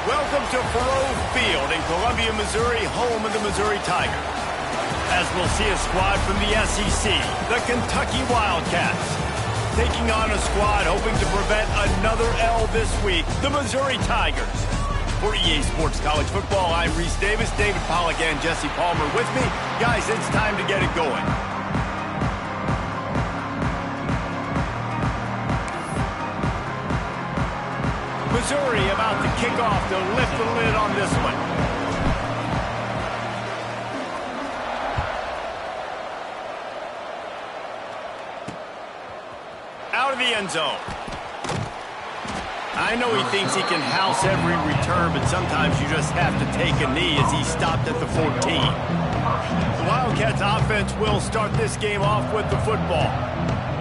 Welcome to Faurot Field in Columbia, Missouri, home of the Missouri Tigers. As we'll see a squad from the SEC, the Kentucky Wildcats, taking on a squad hoping to prevent another L this week, the Missouri Tigers. For EA Sports College Football, I'm Reese Davis, David Pollack, and Jesse Palmer with me. Guys, it's time to get it going. Missouri about to kick off to lift the lid on this one. Out of the end zone. I know he thinks he can house every return, but sometimes you just have to take a knee as he stopped at the 14. The Wildcats offense will start this game off with the football.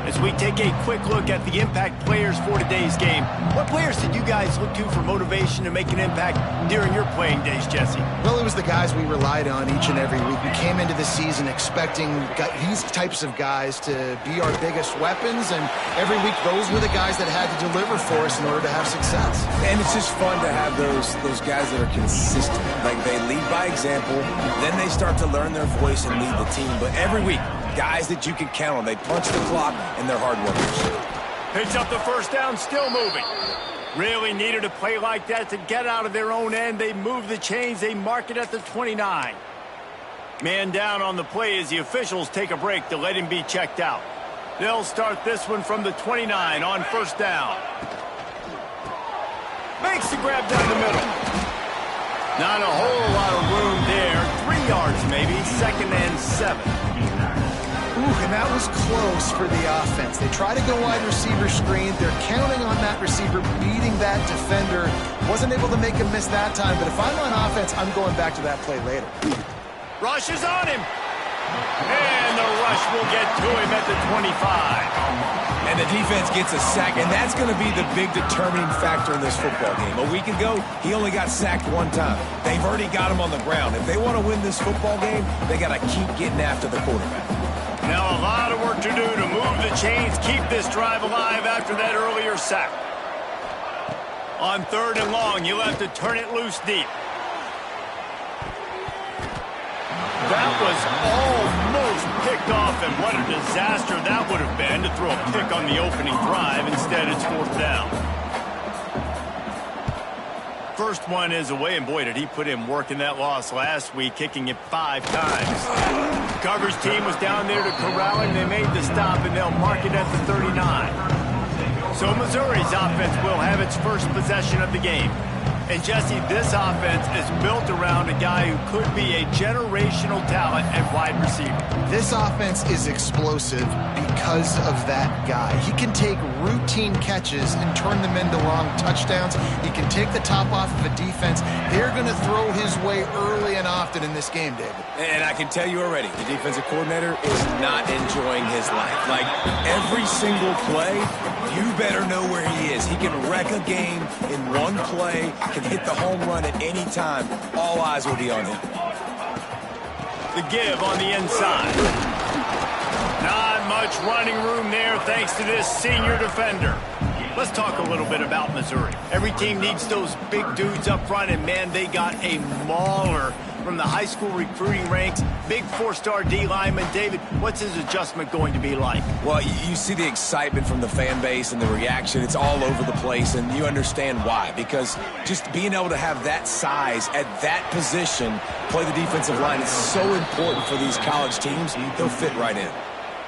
As we take a quick look at the impact players for today's game, what players did you guys look to for motivation to make an impact during your playing days, Jesse? Well, it was the guys we relied on each and every week. We came into the season expecting these types of guys to be our biggest weapons, and every week those were the guys that had to deliver for us in order to have success. And it's just fun to have those guys that are consistent. Like, they lead by example, then they start to learn their voice and lead the team. But every week, guys that you can count on. They punch the clock, and they're hard workers. Picks up the first down, still moving. Really needed a play like that to get out of their own end. They move the chains. They mark it at the 29. Man down on the play as the officials take a break to let him be checked out. They'll start this one from the 29 on first down. Makes the grab down the middle. Not a whole lot of room there. 3 yards maybe, 2nd and 7. And that was close for the offense. They try to go wide receiver screen. They're counting on that receiver beating that defender. Wasn't able to make him miss that time, but if I'm on offense, I'm going back to that play later. Rush is on him. And the rush will get to him at the 25. And the defense gets a sack, and that's going to be the big determining factor in this football game. A week ago, he only got sacked 1 time. They've already got him on the ground. If they want to win this football game, they got to keep getting after the quarterback. Now a lot of work to do to move the chains, keep this drive alive after that earlier sack. On 3rd and long, you'll have to turn it loose deep. That was almost picked off, and what a disaster that would have been to throw a pick on the opening drive. Instead, it's 4th down. First one is away, and boy, did he put in work in that loss last week, kicking it 5 times. Coverage team was down there to corral him. They made the stop, and they'll mark it at the 39. So Missouri's offense will have its first possession of the game. And, Jesse, this offense is built around a guy who could be a generational talent at wide receiver. This offense is explosive because of that guy. He can take routine catches and turn them into long touchdowns. He can take the top off of a defense. They're going to throw his way early and often in this game, David. And I can tell you already, the defensive coordinator is not enjoying his life. Like, every single play, you better know where he is. He can wreck a game in one play, can hit the home run at any time. All eyes will be on him. The give on the inside. Not much running room there thanks to this senior defender. Let's talk a little bit about Missouri. Every team needs those big dudes up front, and man, they got a mauler from the high school recruiting ranks. Big 4-star D lineman. David, what's his adjustment going to be like? Well, you see the excitement from the fan base and the reaction. It's all over the place, and you understand why. Because just being able to have that size at that position, play the defensive line, is so important for these college teams. They'll fit right in.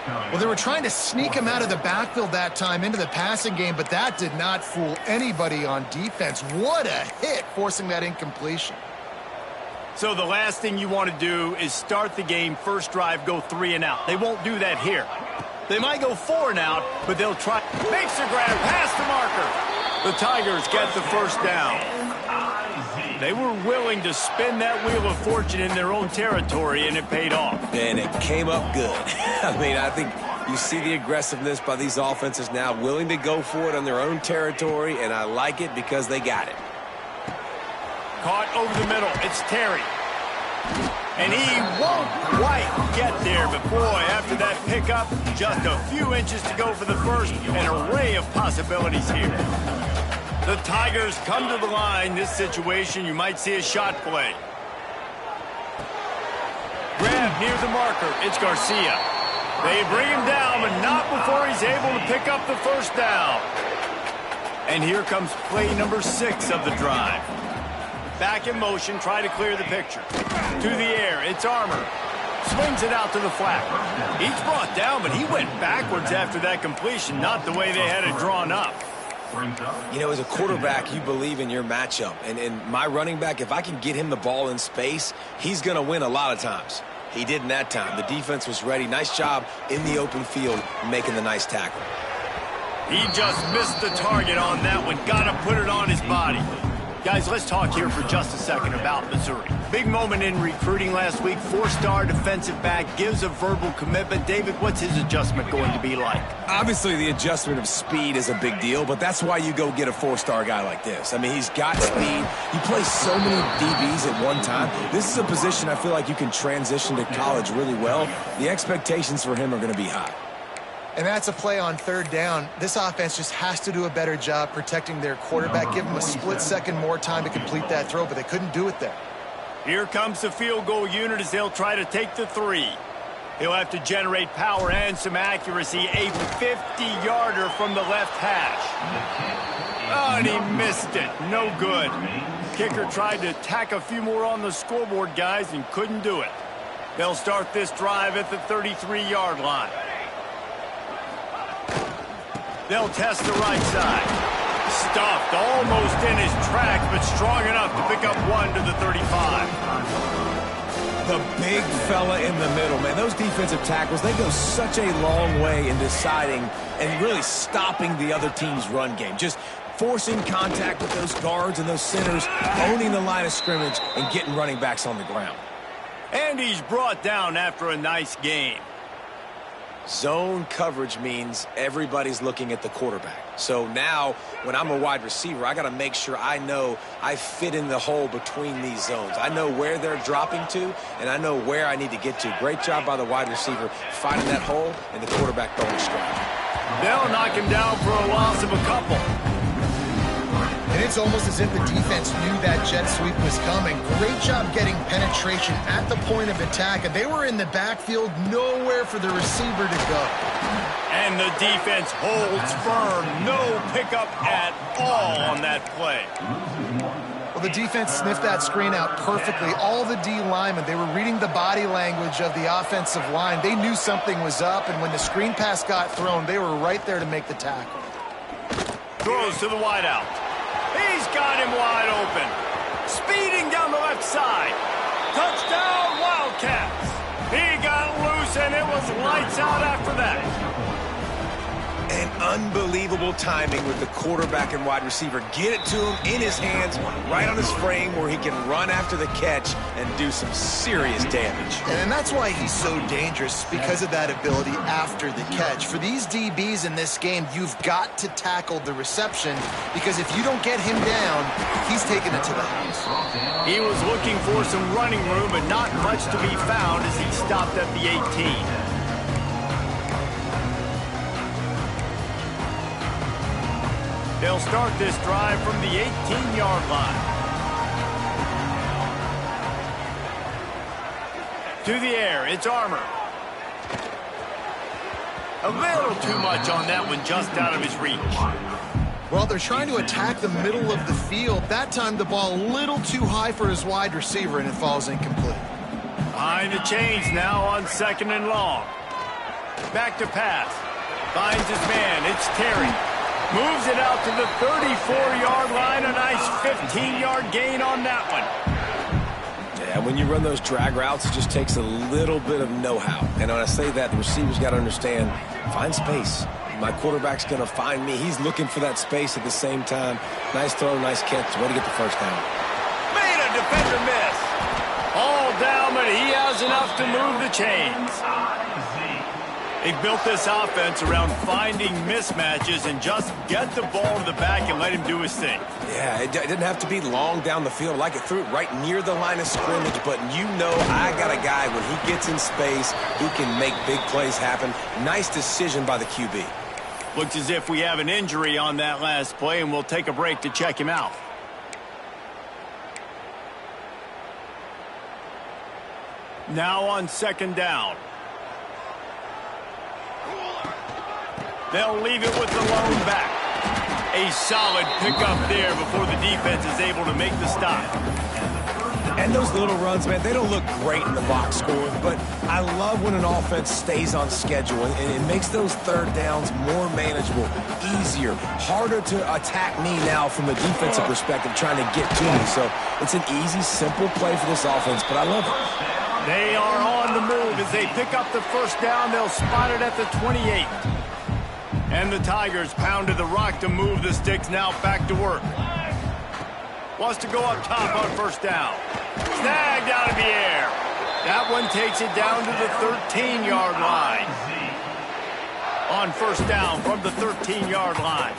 Well, they were trying to sneak him out of the backfield that time into the passing game, but that did not fool anybody on defense. What a hit, forcing that incompletion. So the last thing you want to do is start the game, first drive, go 3 and out. They won't do that here. They might go 4 and out, but they'll try. Makes the grab, past the marker. The Tigers get the first down. They were willing to spin that wheel of fortune in their own territory, and it paid off. And it came up good. I mean, I think you see the aggressiveness by these offenses now, willing to go for it on their own territory, and I like it because they got it. Caught over the middle. It's Terry. And he won't quite get there, but boy, after that pickup, just a few inches to go for the first. An array of possibilities here. The Tigers come to the line. This situation, you might see a shot play. Grab near the marker. It's Garcia. They bring him down, but not before he's able to pick up the first down. And here comes play number 6 of the drive. Back in motion, try to clear the picture. To the air, it's Armour. Swings it out to the flat. He's brought down, but he went backwards after that completion, not the way they had it drawn up. You know, as a quarterback, you believe in your matchup. And my running back, if I can get him the ball in space, he's going to win a lot of times. He didn't that time. The defense was ready. Nice job in the open field making the nice tackle. He just missed the target on that one. Got to put it on his body. Guys, let's talk here for just a second about Missouri. Big moment in recruiting last week. 4-star defensive back gives a verbal commitment. David, what's his adjustment going to be like? Obviously, the adjustment of speed is a big deal, but that's why you go get a 4-star guy like this. I mean, he's got speed. He plays so many DBs at one time. This is a position I feel like you can transition to college really well. The expectations for him are going to be high. And that's a play on 3rd down. This offense just has to do a better job protecting their quarterback. Give him a split second more time to complete that throw, but they couldn't do it there. Here comes the field goal unit as they'll try to take the 3. He'll have to generate power and some accuracy. A 50-yarder from the left hash. Oh, and he missed it. No good. Kicker tried to tack a few more on the scoreboard, guys, and couldn't do it. They'll start this drive at the 33-yard line. They'll test the right side. Stuffed almost in his tracks, but strong enough to pick up 1 to the 35. The big fella in the middle, man. Those defensive tackles, they go such a long way in deciding and really stopping the other team's run game. Just forcing contact with those guards and those centers, owning the line of scrimmage, and getting running backs on the ground. And he's brought down after a nice game. Zone coverage means everybody's looking at the quarterback. So now, when I'm a wide receiver, I got to make sure I know I fit in the hole between these zones. I know where they're dropping to, and I know where I need to get to. Great job by the wide receiver finding that hole, and the quarterback throwing strike. They'll knock him down for a loss of a couple. And it's almost as if the defense knew that jet sweep was coming. Great job getting penetration at the point of attack, and they were in the backfield, nowhere for the receiver to go. And the defense holds firm. No pickup at all on that play. Well, the defense sniffed that screen out perfectly. All the D linemen, they were reading the body language of the offensive line. They knew something was up, and when the screen pass got thrown, they were right there to make the tackle. Throws to the wideout. He's got him wide open. Speeding down the left side. Touchdown, Wildcats. He got loose, and it was lights out after that. And unbelievable timing with the quarterback and wide receiver. Get it to him in his hands, right on his frame where he can run after the catch and do some serious damage. And that's why he's so dangerous, because of that ability after the catch. For these DBs in this game, you've got to tackle the reception, because if you don't get him down, he's taking it to the house. He was looking for some running room, but not much to be found as he stopped at the 18. They'll start this drive from the 18-yard line. To the air, it's Armour. A little too much on that one, just out of his reach. Well, they're trying to attack the middle of the field. That time, the ball a little too high for his wide receiver, and it falls incomplete. Behind the chains now on 2nd and long. Back to pass. Finds his man. It's Terry. Moves it out to the 34-yard line. A nice 15-yard gain on that one. Yeah, when you run those drag routes, it just takes a little bit of know-how. And when I say that, the receiver's got to understand, find space. My quarterback's going to find me. He's looking for that space at the same time. Nice throw, nice catch. Way to get the first down. Made a defender miss. All down, but he has enough to move the chains. They built this offense around finding mismatches and just get the ball to the back and let him do his thing. Yeah, it didn't have to be long down the field. I like it threw it right near the line of scrimmage, but you know I got a guy, when he gets in space, he can make big plays happen. Nice decision by the QB. Looks as if we have an injury on that last play, and we'll take a break to check him out. Now on 2nd down. They'll leave it with the lone back. A solid pickup there before the defense is able to make the stop. And those little runs, man, they don't look great in the box score, but I love when an offense stays on schedule, and it makes those 3rd downs more manageable, easier, harder to attack me now from a defensive perspective trying to get to me. So it's an easy, simple play for this offense, but I love it. They are on the move as they pick up the 1st down. They'll spot it at the 28. And the Tigers pounded the rock to move the sticks, now back to work. Wants to go up top on 1st down. Snagged out of the air. That one takes it down to the 13-yard line. On first down from the 13-yard line.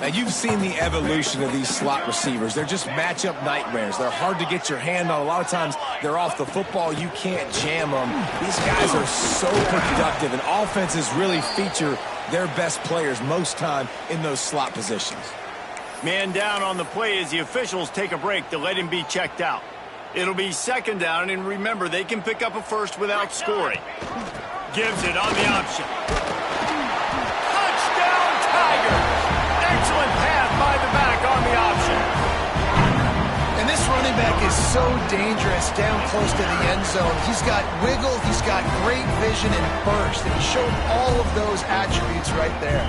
Now, you've seen the evolution of these slot receivers. They're just matchup nightmares. They're hard to get your hand on. A lot of times, they're off the football. You can't jam them. These guys are so productive, and offenses really feature their best players most time in those slot positions. Man down on the play as the officials take a break to let him be checked out. It'll be second down, and remember, they can pick up a first without scoring. Gives it on the option. Touchdown, Tiger! Excellent pass by the back on the option. And this running back is so dangerous down close to the end zone. He's got wiggle, he's got great vision and burst, and he showed all of those attributes right there.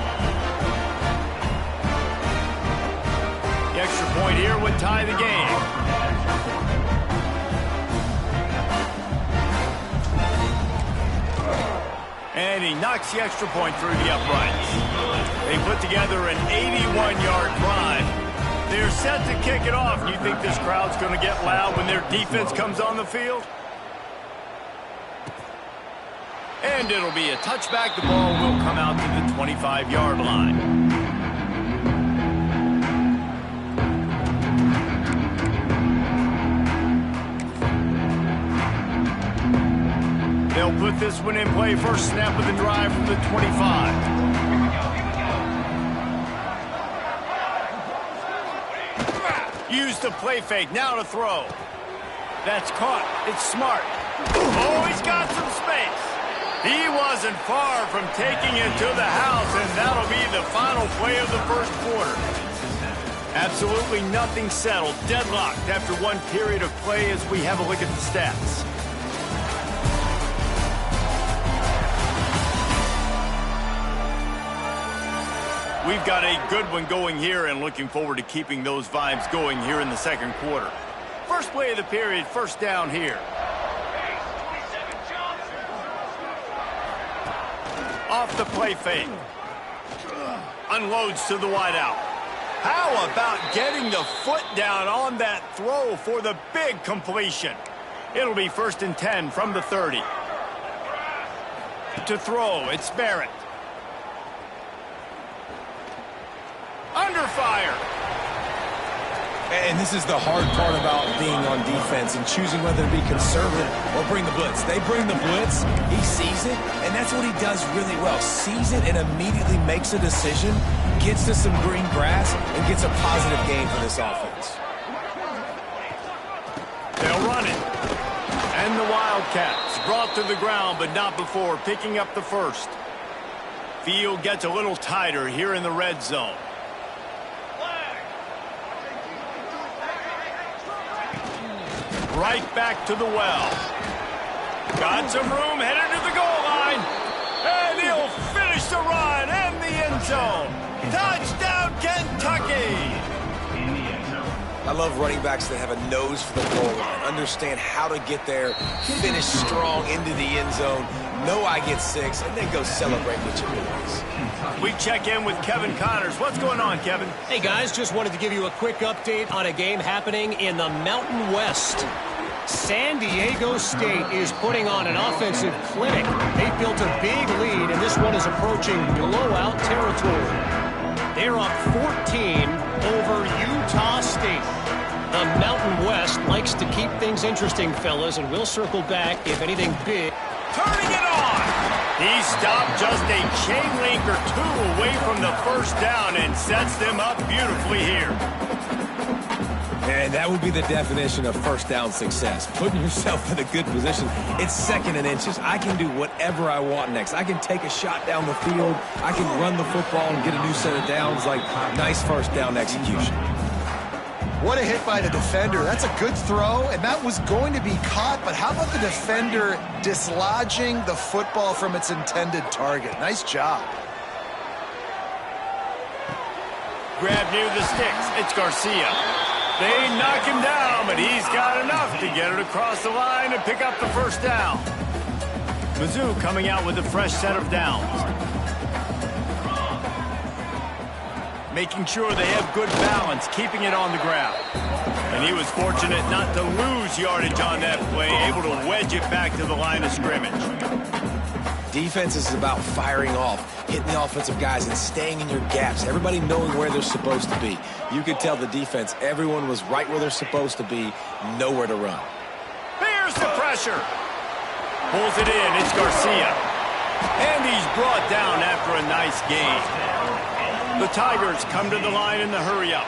The extra point here would tie the game. And he knocks the extra point through the uprights. They put together an 81-yard drive. They're set to kick it off. You think this crowd's going to get loud when their defense comes on the field? And it'll be a touchback. The ball will come out to the 25-yard line. They'll put this one in play. First snap of the drive from the 25. Use the play fake. Now to throw. That's caught. It's smart. Oh, he's got some space. He wasn't far from taking it to the house, and that'll be the final play of the first quarter. Absolutely nothing settled. Deadlocked after one period of play as we have a look at the stats. We've got a good one going here and looking forward to keeping those vibes going here in the second quarter. First play of the period, first down here. Off the play fake. Unloads to the wideout. How about getting the foot down on that throw for the big completion? It'll be 1st and 10 from the 30. To throw, it's Barrett. Under fire. And this is the hard part about being on defense and choosing whether to be conservative or bring the blitz. They bring the blitz, he sees it, and that's what he does really well. Sees it and immediately makes a decision, gets to some green grass, and gets a positive gain for this offense. They'll run it. And the Wildcats brought to the ground, but not before picking up the first. Field gets a little tighter here in the red zone. Right back to the well. Got some room, headed to the goal line. And he'll finish the run in the end zone. Touchdown, Kentucky! I love running backs that have a nose for the goal line, understand how to get there, finish strong into the end zone, know I get 6, and then go celebrate with your boys. We check in with Kevin Connors. What's going on, Kevin? Hey, guys, just wanted to give you a quick update on a game happening in the Mountain West. San Diego State is putting on an offensive clinic. They built a big lead, and this one is approaching blowout territory. They're up 14 over Utah State. The Mountain West likes to keep things interesting, fellas, and we'll circle back if anything big. Turning it on! He stopped just a chain link or two away from the first down and sets them up beautifully here. And that would be the definition of first down success. Putting yourself in a good position. It's 2nd and inches. I can do whatever I want next. I can take a shot down the field. I can run the football and get a new set of downs. Like, nice first down execution. What a hit by the defender. That's a good throw, and that was going to be caught, but how about the defender dislodging the football from its intended target? Nice job. Grab near the sticks. It's Garcia. They knock him down, but he's got enough to get it across the line and pick up the first down. Mizzou coming out with a fresh set of downs. making sure they have good balance, keeping it on the ground. And he was fortunate not to lose yardage on that play, able to wedge it back to the line of scrimmage. Defense is about firing off, hitting the offensive guys, and staying in your gaps. Everybody knowing where they're supposed to be. You could tell the defense, everyone was right where they're supposed to be, nowhere to run. Here's the pressure. Pulls it in. It's Garcia. And he's brought down after a nice gain. The Tigers come to the line in the hurry-up.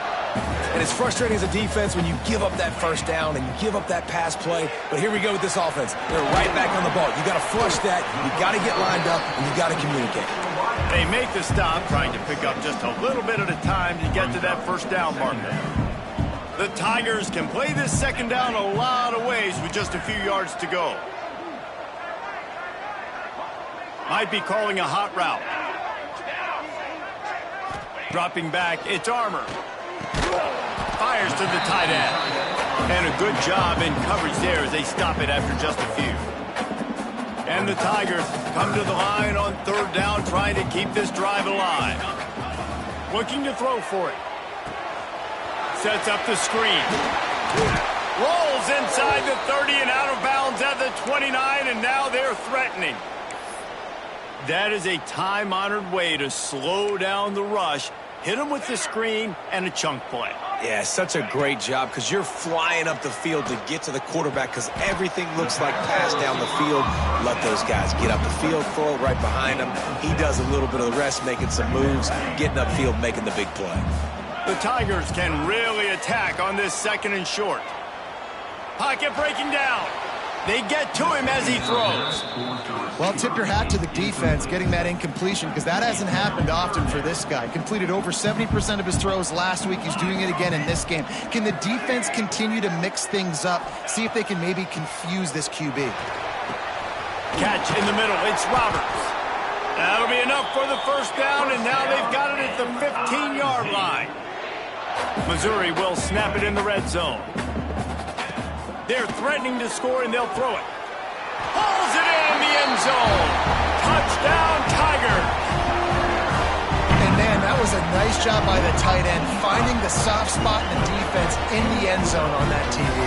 And it's frustrating as a defense when you give up that first down and you give up that pass play. But here we go with this offense. They're right back on the ball. You got to flush that. You got to get lined up, and you got to communicate. They make the stop, trying to pick up just a little bit at a time to get to that first down marker. The Tigers can play this second down a lot of ways with just a few yards to go. Might be calling a hot route. Dropping back, it's Armour. Fires to the tight end. And a good job in coverage there as they stop it after just a few. And the Tigers come to the line on third down, trying to keep this drive alive. Looking to throw for it. Sets up the screen. Rolls inside the 30 and out of bounds at the 29, and now they're threatening. That is a time-honored way to slow down the rush, hit them with the screen, and a chunk play. Yeah, such a great job because you're flying up the field to get to the quarterback because everything looks like pass down the field. Let those guys get up the field, throw it right behind him. He does a little bit of the rest, making some moves, getting upfield, making the big play. The Tigers can really attack on this second and short. Pocket breaking down. They get to him as he throws. Well, tip your hat to the defense getting that incompletion because that hasn't happened often for this guy. Completed over 70% of his throws last week. He's doing it again in this game. Can the defense continue to mix things up? See if they can maybe confuse this QB. Catch in the middle. It's Roberts. That'll be enough for the first down, and now they've got it at the 15-yard line. Missouri will snap it in the red zone. They're threatening to score, and they'll throw it. Pulls it in the end zone. Touchdown, Tigers. And, man, that was a nice job by the tight end, finding the soft spot in the defense in the end zone on that TV.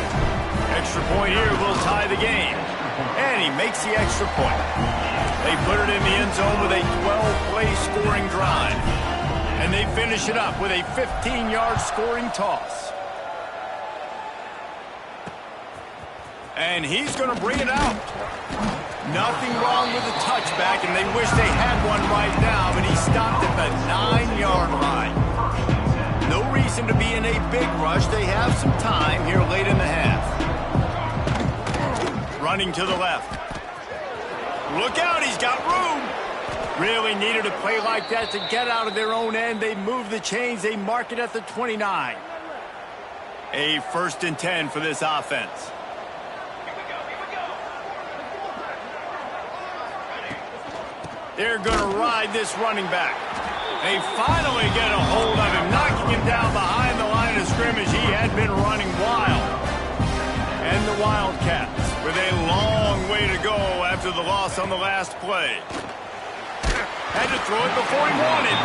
Extra point here will tie the game. And he makes the extra point. They put it in the end zone with a 12-play scoring drive. And they finish it up with a 15-yard scoring toss. And he's going to bring it out. Nothing wrong with the touchback, and they wish they had one right now, but he stopped at the 9-yard line. No reason to be in a big rush. They have some time here late in the half. Running to the left. Look out, he's got room. Really needed a play like that to get out of their own end. They move the chains. They mark it at the 29. A 1st and 10 for this offense. They're going to ride this running back. They finally get a hold of him, knocking him down behind the line of scrimmage. He had been running wild. And the Wildcats with a long way to go after the loss on the last play. Had to throw it before he wanted.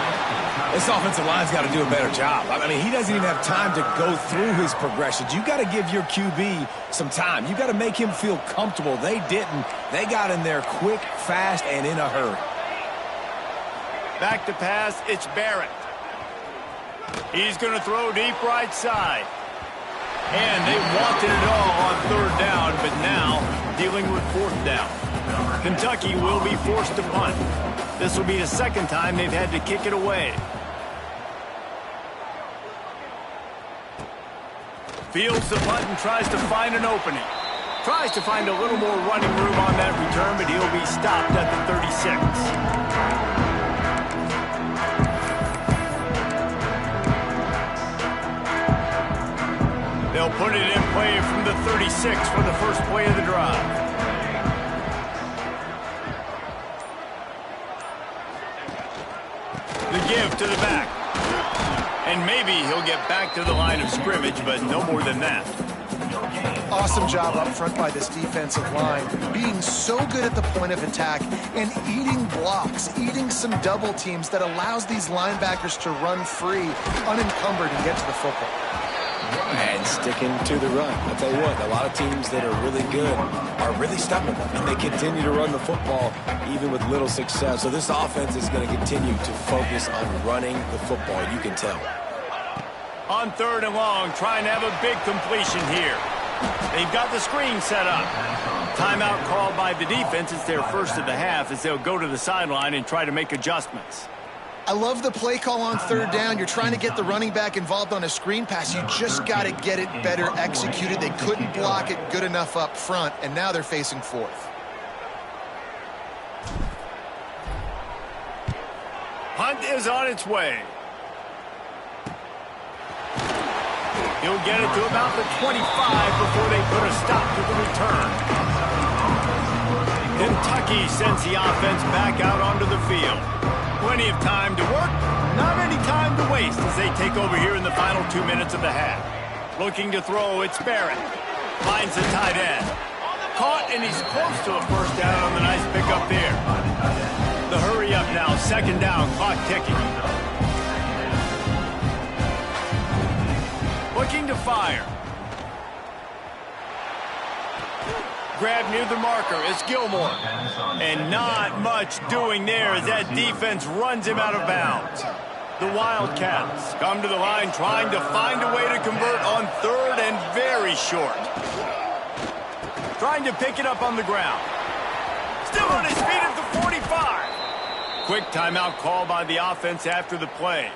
This offensive line's got to do a better job. I mean, he doesn't even have time to go through his progressions. You got to give your QB some time. You got to make him feel comfortable. They didn't. They got in there quick, fast, and in a hurry. Back to pass, it's Barrett. He's going to throw deep right side. And they wanted it all on third down, but now dealing with fourth down. Kentucky will be forced to punt. This will be the second time they've had to kick it away. Fields the punt and tries to find an opening. Tries to find a little more running room on that return, but he'll be stopped at the 36. They'll put it in play from the 36 for the first play of the drive. The give to the back. And maybe he'll get back to the line of scrimmage, but no more than that. Awesome job up front by this defensive line, being so good at the point of attack and eating blocks, eating some double teams that allows these linebackers to run free, unencumbered, and get to the football. And sticking to the run. I'll tell you what, a lot of teams that are really good are really stubborn, and they continue to run the football even with little success. So this offense is going to continue to focus on running the football. You can tell. On 3rd and long, trying to have a big completion here. They've got the screen set up. Timeout called by the defense. It's their first of the half as they'll go to the sideline and try to make adjustments. I love the play call on 3rd down. You're trying to get the running back involved on a screen pass. You just got to get it better executed. They couldn't block it good enough up front, and now they're facing 4th. Punt is on its way. He'll get it to about the 25 before they put a stop to the return. Kentucky sends the offense back out onto the field. Plenty of time to work, not any time to waste as they take over here in the final 2 minutes of the half. Looking to throw, it's Barrett. Finds the tight end. Caught, and he's close to a first down on the nice pickup there. The hurry up now, 2nd down, clock ticking. Looking to fire. Grab near the marker is Gilmore. And not much doing there as that defense runs him out of bounds. The Wildcats come to the line trying to find a way to convert on 3rd and very short. Trying to pick it up on the ground. Still on his feet at the 45. Quick timeout call by the offense after the play.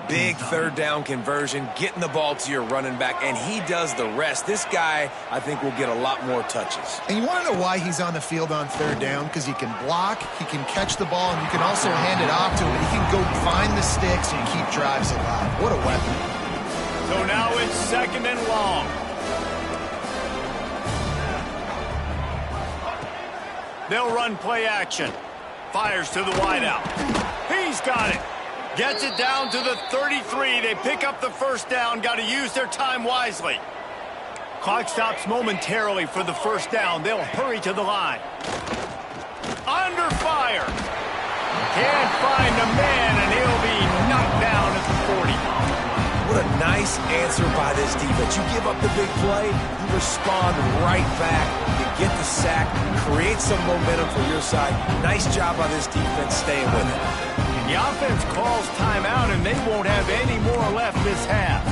Big 3rd down conversion, getting the ball to your running back, and he does the rest. This guy, I think, will get a lot more touches. And you want to know why he's on the field on 3rd down? Because he can block, he can catch the ball, and you can also hand it off to him. He can go find the sticks and keep drives alive. What a weapon. So now it's 2nd and long. They'll run play action. Fires to the wideout. He's got it. Gets it down to the 33. They pick up the first down. Got to use their time wisely. Clock stops momentarily for the first down. They'll hurry to the line. Under fire. Can't find a man, and he'll be knocked down at the 40. What a nice answer by this defense. You give up the big play, you respond right back. You get the sack, create some momentum for your side. Nice job by this defense staying with it. The offense calls timeout, and they won't have any more left this half.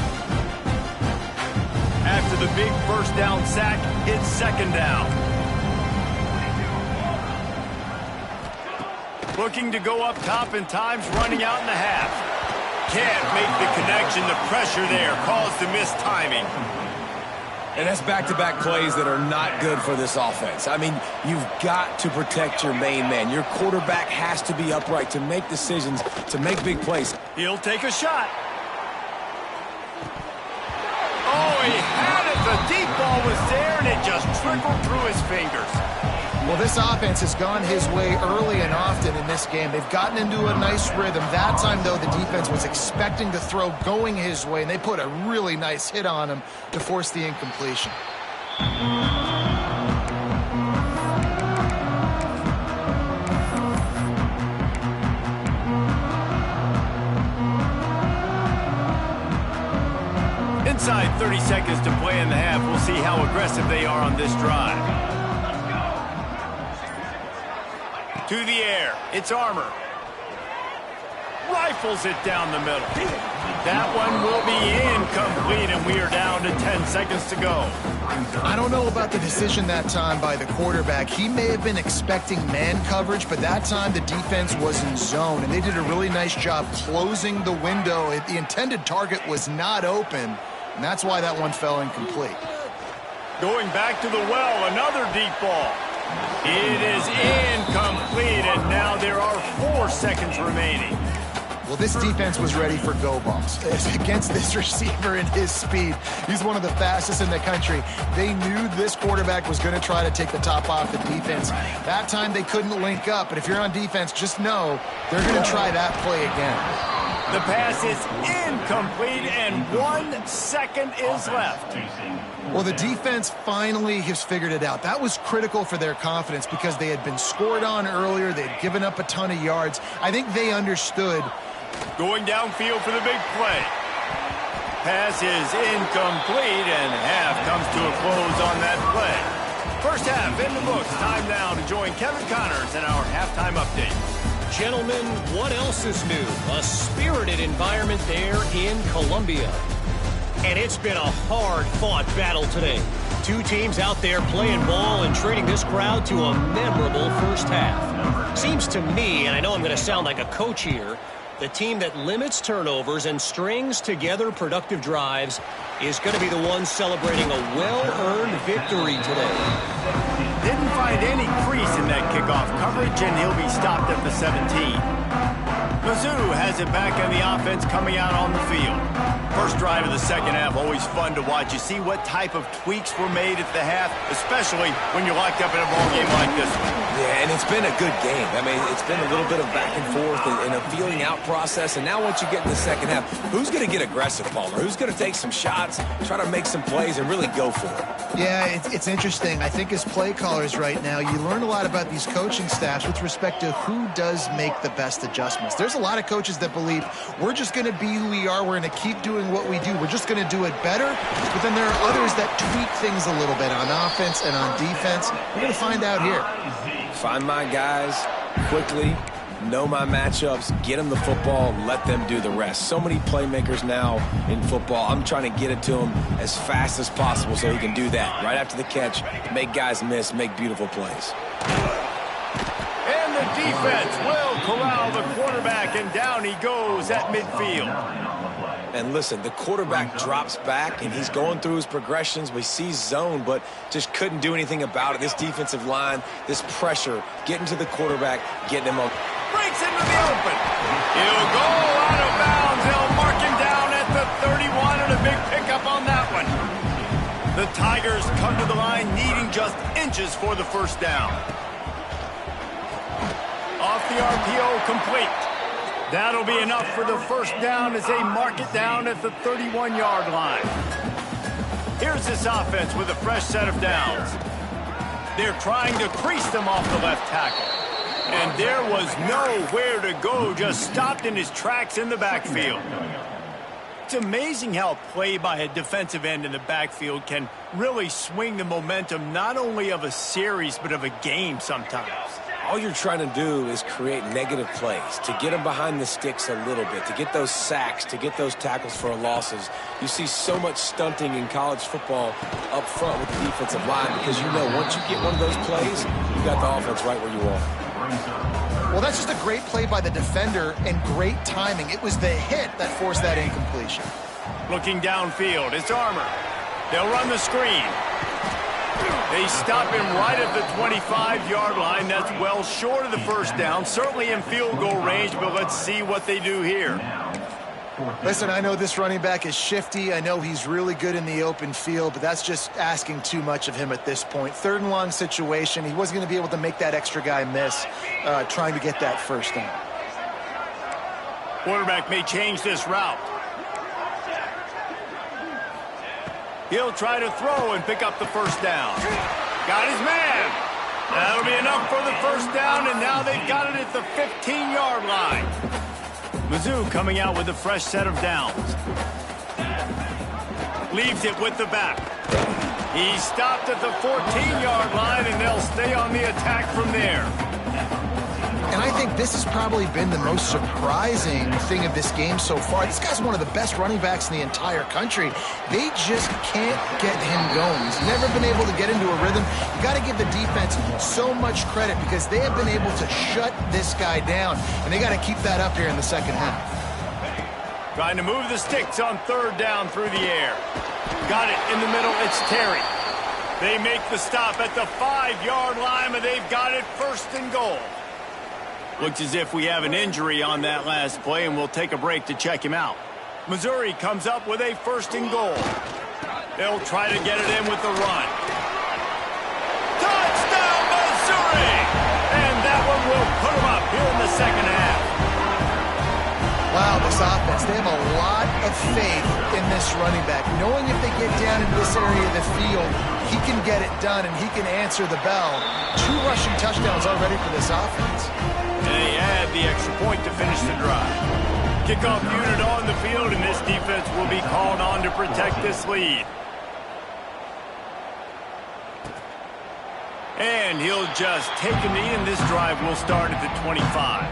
After the big first down sack, it's 2nd down. Looking to go up top, and time's running out in the half. Can't make the connection. The pressure there caused the mistiming. And that's back-to-back plays that are not good for this offense. I mean, you've got to protect your main man. Your quarterback has to be upright to make decisions, to make big plays. He'll take a shot. Oh, he had it. The deep ball was there, and it just trickled through his fingers. Well, this offense has gone his way early and often in this game. They've gotten into a nice rhythm. That time, though, the defense was expecting to throw going his way, and they put a really nice hit on him to force the incompletion. Inside 30 seconds to play in the half. We'll see how aggressive they are on this drive. To the air. It's Armour. Rifles it down the middle. That one will be incomplete, and we are down to 10 seconds to go. I don't know about the decision that time by the quarterback. He may have been expecting man coverage, but that time the defense was in zone, and they did a really nice job closing the window. The intended target was not open, and that's why that one fell incomplete. Going back to the well, another deep ball. It is incomplete, and now there are 4 seconds remaining. Well, this defense was ready for go balls. Against this receiver and his speed, he's one of the fastest in the country. They knew this quarterback was going to try to take the top off the defense. That time they couldn't link up, but if you're on defense, just know they're going to try that play again. The pass is incomplete, and 1 second is left. Well, the defense finally has figured it out. That was critical for their confidence because they had been scored on earlier. They had given up a ton of yards. I think they understood. Going downfield for the big play. Pass is incomplete, and half comes to a close on that play. First half in the books. Time now to join Kevin Connors in our halftime update. Gentlemen, what else is new? A spirited environment there in Columbia. And it's been a hard-fought battle today. Two teams out there playing ball and treating this crowd to a memorable first half. Seems to me, and I know I'm going to sound like a coach here, the team that limits turnovers and strings together productive drives is going to be the one celebrating a well-earned victory today. Didn't find any crease in that kickoff coverage, and he'll be stopped at the 17. Mizzou has it back on the offense coming out on the field. First drive of the second half, always fun to watch. You see what type of tweaks were made at the half, especially when you're locked up in a ball game like this one. Yeah, and it's been a good game. I mean, it's been a little bit of back and forth and a feeling out process. And now once you get in the second half, who's going to get aggressive, Palmer? Who's going to take some shots, try to make some plays, and really go for it? Yeah, it's interesting. I think as play callers right now, you learn a lot about these coaching staffs with respect to who does make the best adjustments. There's a lot of coaches that believe we're just going to be who we are. We're going to keep doing what we do. We're just going to do it better. But then there are others that tweak things a little bit on offense and on defense. We're going to find out here. Find my guys quickly, know my matchups, get them the football, let them do the rest. So many playmakers now in football. I'm trying to get it to him as fast as possible so he can do that. Right after the catch, make guys miss, make beautiful plays. And the defense will corral the quarterback, and down he goes at midfield. And listen, the quarterback drops back, and he's going through his progressions. We see zone, but just couldn't do anything about it. This defensive line, this pressure, getting to the quarterback, getting him up. Breaks into the open. He'll go out of bounds. They'll mark him down at the 31, and a big pickup on that one. The Tigers come to the line needing just inches for the first down. Off the RPO, complete. That'll be enough for the first down as they mark it down at the 31-yard line. Here's this offense with a fresh set of downs. They're trying to crease them off the left tackle. And there was nowhere to go, just stopped in his tracks in the backfield. It's amazing how play by a defensive end in the backfield can really swing the momentum not only of a series but of a game sometimes. All you're trying to do is create negative plays, to get them behind the sticks a little bit, to get those sacks, to get those tackles for losses. You see so much stunting in college football up front with the defensive line because you know once you get one of those plays, you got the offense right where you are. Well, that's just a great play by the defender and great timing. It was the hit that forced that incompletion. Looking downfield, it's Armour. They'll run the screen. They stop him right at the 25-yard line. That's well short of the first down. Certainly in field goal range, but let's see what they do here. Listen, I know this running back is shifty. I know he's really good in the open field, but that's just asking too much of him at this point. Third and long situation. He wasn't going to be able to make that extra guy miss trying to get that first down. Quarterback may change this route. He'll try to throw and pick up the first down. Got his man. That'll be enough for the first down, and now they've got it at the 15-yard line. Mizzou coming out with a fresh set of downs. Leaves it with the back. He's stopped at the 14-yard line, and they'll stay on the attack from there. And I think this has probably been the most surprising thing of this game so far. This guy's one of the best running backs in the entire country. They just can't get him going. He's never been able to get into a rhythm. You got to give the defense so much credit because they have been able to shut this guy down, and they got to keep that up here in the second half. Trying to move the sticks on third down through the air. Got it in the middle. It's Terry. They make the stop at the 5-yard line, and they've got it first and goal. Looks as if we have an injury on that last play, and we'll take a break to check him out. Missouri comes up with a first and goal. They'll try to get it in with the run. Touchdown, Missouri! And that one will put them up here in the second half. Wow, this offense, they have a lot of faith in this running back, knowing if they get down into this area of the field, he can get it done and he can answer the bell. 2 rushing touchdowns already for this offense. And they add the extra point to finish the drive. Kickoff unit on the field, and this defense will be called on to protect this lead. And he'll just take a knee, and this drive will start at the 25.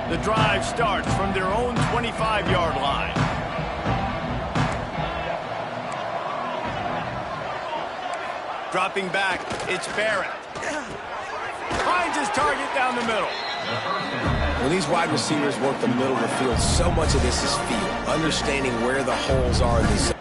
The drive starts from their own 25-yard line. Dropping back, it's Barrett. Finds his target down the middle. When these wide receivers work the middle of the field, so much of this is feel, understanding where the holes are in the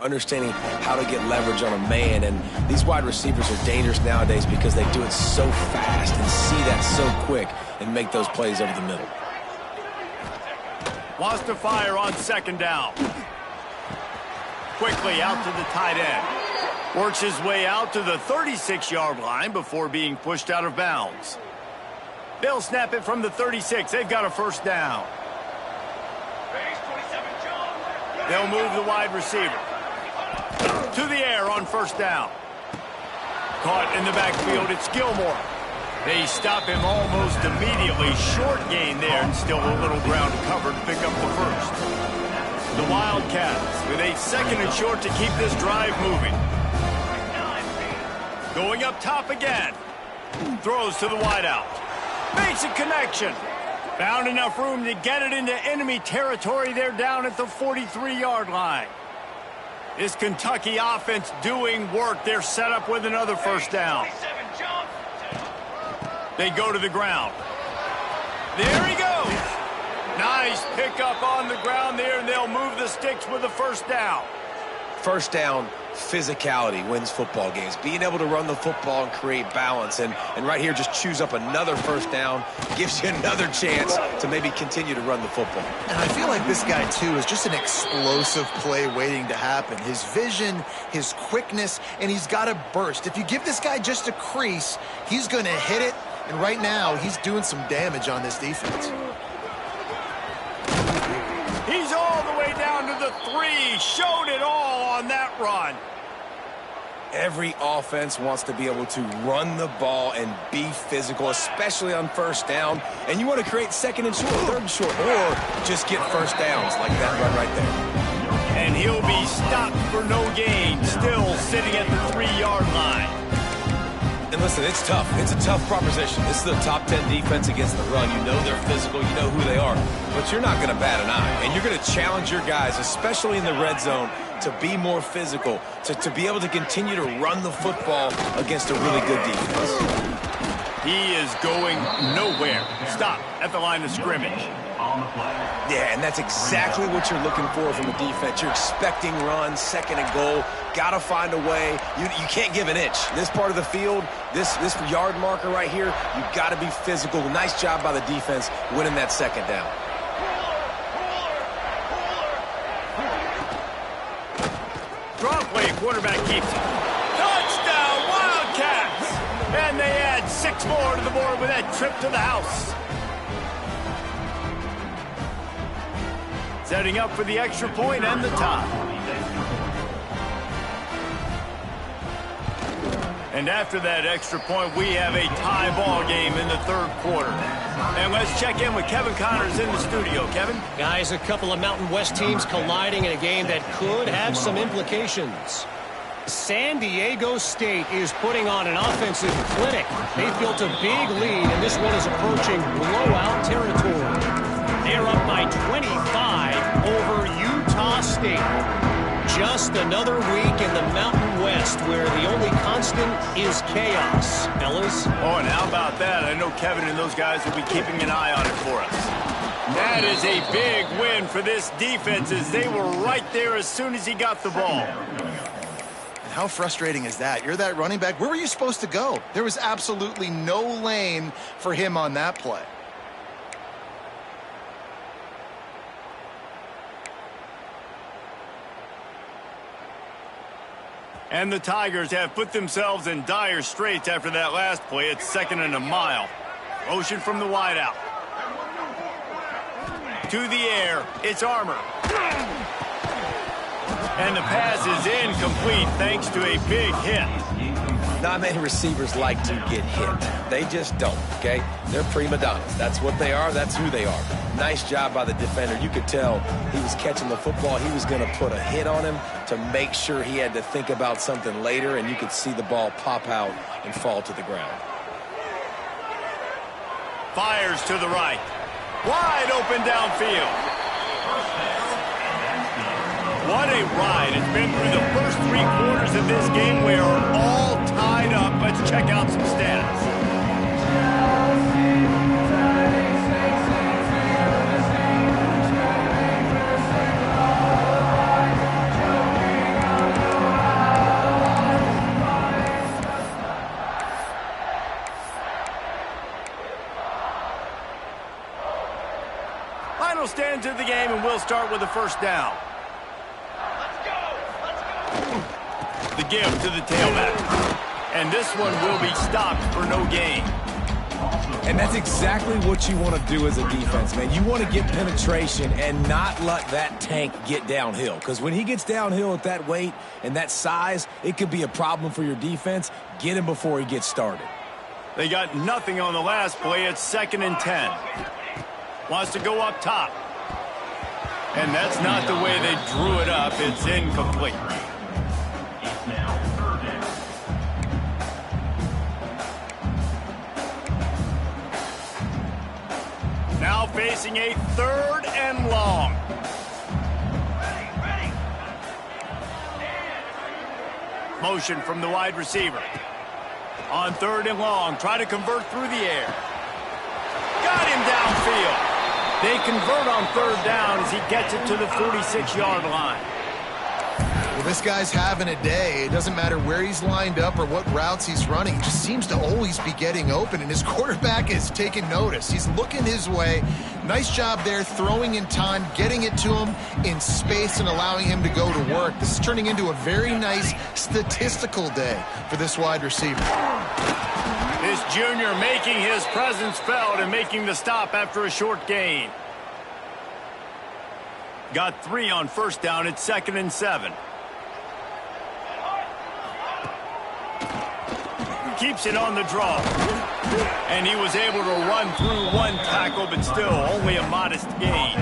understanding how to get leverage on a man, and these wide receivers are dangerous nowadays because they do it so fast and see that so quick and make those plays over the middle. Wants to fire on second down. Quickly out to the tight end. Works his way out to the 36-yard line before being pushed out of bounds. They'll snap it from the 36. They've got a first down. They'll move the wide receiver to the air on first down. Caught in the backfield, it's Gilmore. They stop him almost immediately. Short gain there, and still a little ground to cover to pick up the first. The Wildcats with a second and short to keep this drive moving. Going up top again. Throws to the wideout. Makes a connection. Found enough room to get it into enemy territory. They're down at the 43-yard line. This Kentucky offense doing work. They're set up with another first down. They go to the ground. There he goes. Nice pickup on the ground there, and they'll move the sticks with a first down. First down, physicality wins football games. Being able to run the football and create balance. And right here, just choose up another first down. Gives you another chance to maybe continue to run the football. And I feel like this guy, too, is just an explosive play waiting to happen. His vision, his quickness, and he's got a burst. If you give this guy just a crease, he's going to hit it. And right now, he's doing some damage on this defense. He's all the way down to the 3. Showed it all on that run. Every offense wants to be able to run the ball and be physical, especially on first down. And you want to create second and short, third and short, or just get first downs like that run right there. And he'll be stopped for no gain, still sitting at the 3-yard line. And listen, it's tough. It's a tough proposition. This is the top 10 defense against the run. You know they're physical. You know who they are. But you're not going to bat an eye. And you're going to challenge your guys, especially in the red zone, to be more physical, to be able to continue to run the football against a really good defense. He is going nowhere. Stop at the line of scrimmage. Yeah, and that's exactly what you're looking for from the defense. You're expecting runs, second and goal. Got to find a way. You can't give an inch. This part of the field, this yard marker right here, you got to be physical. Nice job by the defense winning that second down. Draw play, quarterback keeps it. Touchdown, Wildcats! And they add 6 more to the board with that trip to the house. Setting up for the extra point and the tie. And after that extra point, we have a tie ball game in the third quarter. And let's check in with Kevin Connors in the studio. Kevin? Guys, a couple of Mountain West teams colliding in a game that could have some implications. San Diego State is putting on an offensive clinic. They've built a big lead, and this one is approaching blowout territory. They're up by 25 over Utah State. Just another week in the Mountain West where the only constant is chaos, fellas. Oh, and how about that? I know Kevin and those guys will be keeping an eye on it for us. That is a big win for this defense as they were right there as soon as he got the ball. How frustrating is that? You're that running back. Where were you supposed to go? There was absolutely no lane for him on that play. And the Tigers have put themselves in dire straits after that last play. It's 2nd and a mile. Motion from the wideout. To the air, it's Armour. And the pass is incomplete thanks to a big hit. Not many receivers like to get hit. They just don't, okay? They're prima donnas. That's what they are. That's who they are. Nice job by the defender. You could tell he was catching the football. He was going to put a hit on him to make sure he had to think about something later, and you could see the ball pop out and fall to the ground. Fires to the right. Wide open downfield. What a ride. It's been through the first 3 quarters of this game. We are all tied up. Let's check out some stats. Final stands of the game, and we'll start with the first down. The give to the tailback. And this one will be stopped for no gain. And that's exactly what you want to do as a defense, man. You want to get penetration and not let that tank get downhill. Because when he gets downhill at that weight and that size, it could be a problem for your defense. Get him before he gets started. They got nothing on the last play. It's 2nd and 10. Wants to go up top. And that's not the way they drew it up. It's incomplete. Now facing a 3rd and long. Motion from the wide receiver. On 3rd and long, try to convert through the air. Got him downfield. They convert on 3rd down as he gets it to the 46-yard line. Well, this guy's having a day. It doesn't matter where he's lined up or what routes he's running. He just seems to always be getting open, and his quarterback is taking notice. He's looking his way. Nice job there, throwing in time, getting it to him in space and allowing him to go to work. This is turning into a very nice statistical day for this wide receiver. This junior making his presence felt and making the stop after a short gain. Got 3 on 1st down. It's 2nd and 7. Keeps it on the draw. And he was able to run through 1 tackle, but still only a modest gain.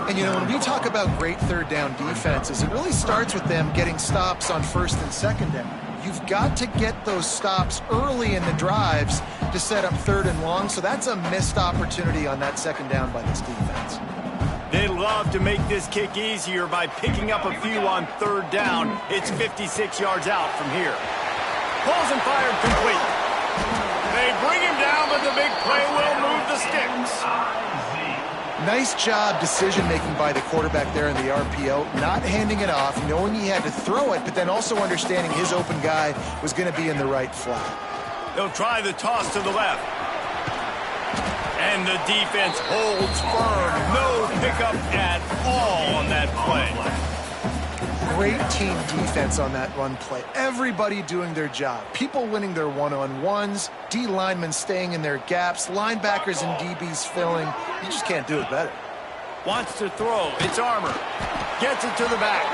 And, you know, when we talk about great 3rd down defenses, it really starts with them getting stops on 1st and 2nd down. You've got to get those stops early in the drives to set up 3rd and long, so that's a missed opportunity on that 2nd down by this defense. They'd love to make this kick easier by picking up a few on 3rd down. It's 56 yards out from here. Pulls and fired complete. They bring him down, but the big play will move the sticks. Nice job decision-making by the quarterback there in the RPO, not handing it off, knowing he had to throw it, but then also understanding his open guy was going to be in the right flat. They'll try the toss to the left. And the defense holds firm. No pickup at all on that play. Great team defense on that run play. Everybody doing their job. People winning their one-on-ones, D linemen staying in their gaps, linebackers and DBs filling. You just can't do it better. Wants to throw. It's Armour. Gets it to the back.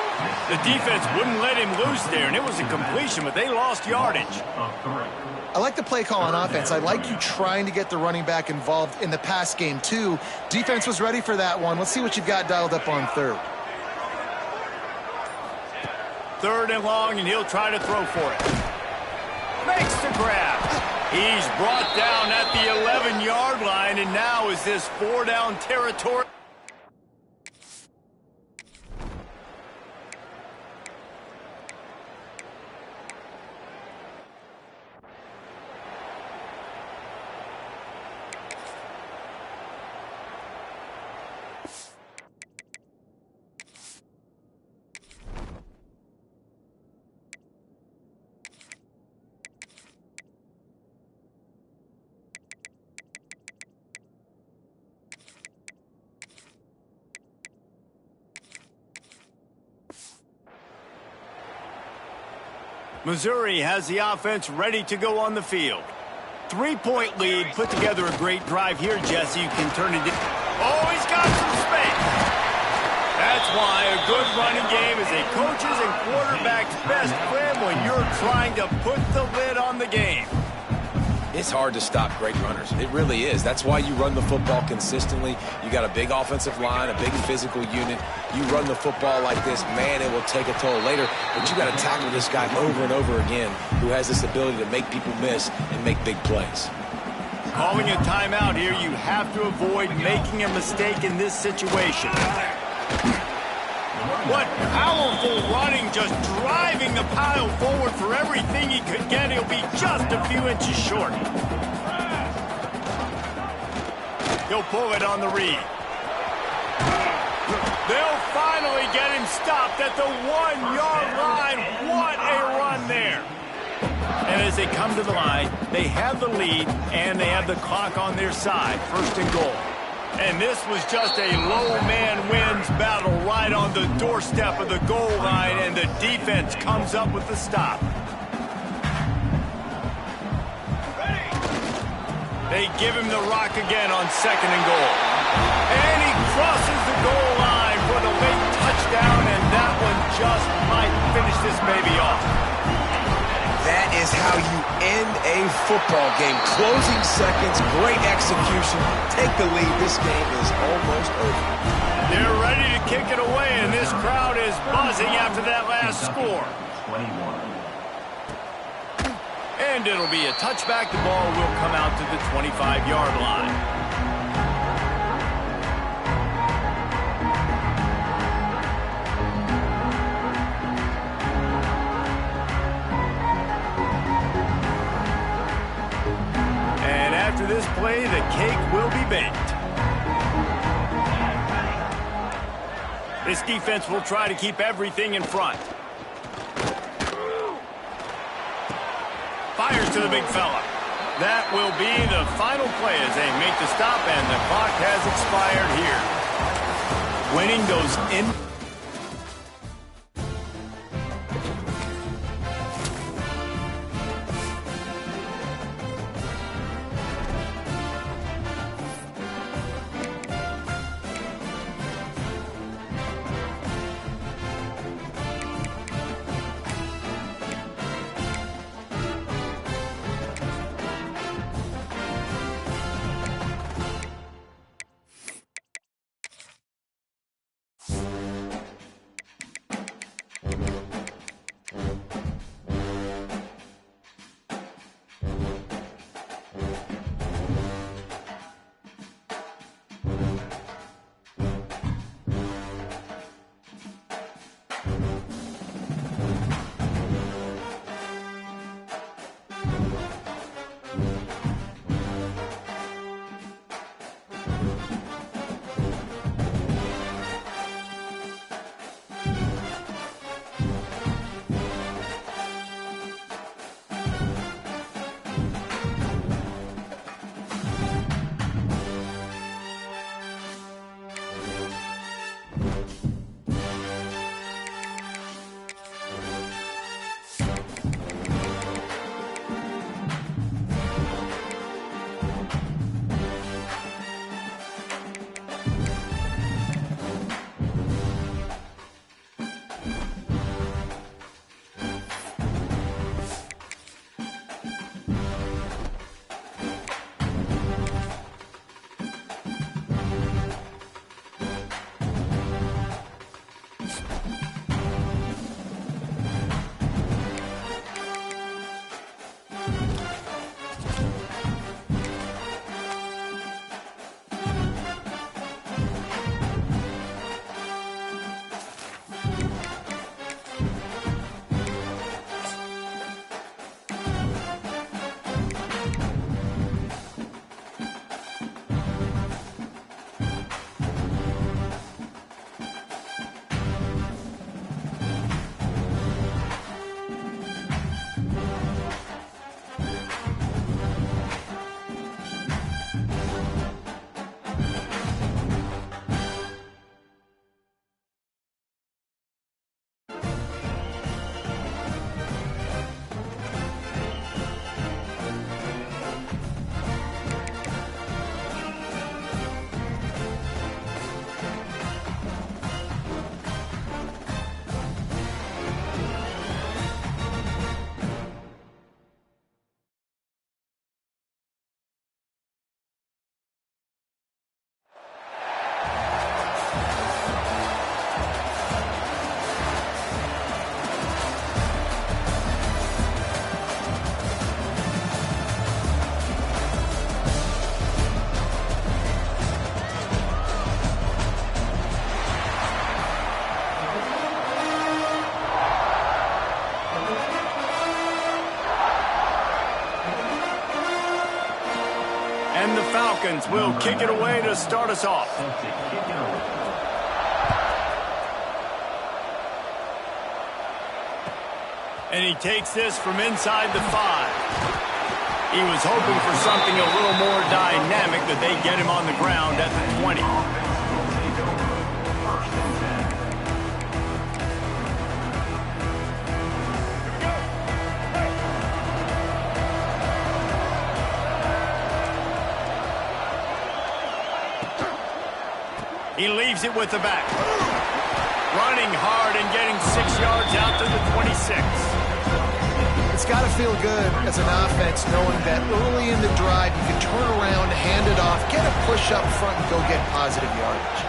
The defense wouldn't let him loose there, and it was a completion, but they lost yardage. I like the play call on offense. I like you trying to get the running back involved in the pass game, too. Defense was ready for that one. Let's see what you've got dialed up on 3rd. 3rd and long, and he'll try to throw for it. Makes the grab. He's brought down at the 11-yard line, and now is this 4-down territory. Missouri has the offense ready to go on the field. 3-point lead, put together a great drive here, Jesse. You can turn it in. Oh, he's got some space. That's why a good running game is a coach's and quarterback's best friend when you're trying to put the lid on the game. It's hard to stop great runners. It really is. That's why you run the football consistently. You got a big offensive line, a big physical unit. You run the football like this, man, it will take a toll later. But you got to tackle this guy over and over again who has this ability to make people miss and make big plays. Calling a timeout here, you have to avoid making a mistake in this situation. What powerful running, just driving the pile forward for everything he could get. He'll be just a few inches short. He'll pull it on the read. They'll finally get him stopped at the 1-yard line. What a run there. And as they come to the line, they have the lead and they have the clock on their side. 1st and goal. And this was just a low man wins battle right on the doorstep of the goal line, and the defense comes up with the stop. They give him the rock again on 2nd and goal. And he crosses the goal line for the late touchdown, and that one just might finish this baby off. That is how you end a football game. Closing seconds, great execution. Take the lead. This game is almost over. They're ready to kick it away, and this crowd is buzzing after that last score. 21. And it'll be a touchback. The ball will come out to the 25-yard line. After this play, the cake will be baked. This defense will try to keep everything in front. Fires to the big fella. That will be the final play as they make the stop, and the clock has expired here. Winning those in... And the Falcons will kick it away to start us off. And he takes this from inside the 5. He was hoping for something a little more dynamic, that they get him on the ground at the 20. He leaves it with the back. Running hard and getting 6 yards out to the 26. It's got to feel good as an offense knowing that early in the drive you can turn around, hand it off, get a push up front, and go get positive yardage.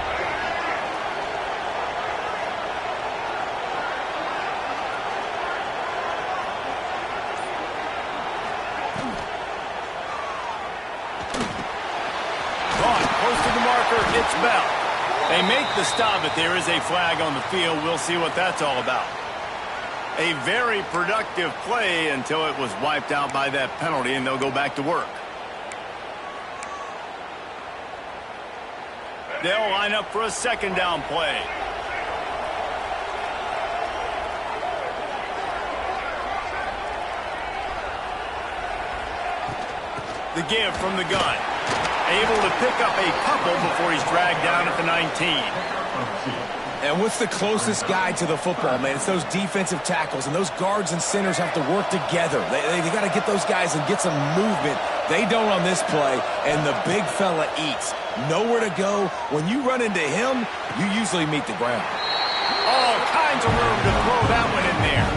Close to the marker, it's Bell. They make the stop, but there is a flag on the field. We'll see what that's all about. A very productive play until it was wiped out by that penalty, and they'll go back to work. They'll line up for a second down play. The give from the gun. Able to pick up a couple before he's dragged down at the 19. And what's the closest guy to the football, man? It's those defensive tackles, and those guards and centers have to work together. They got to get those guys and get some movement. They don't on this play, and the big fella eats. Nowhere to go. When you run into him, you usually meet the ground. All kinds of room to throw that one in there.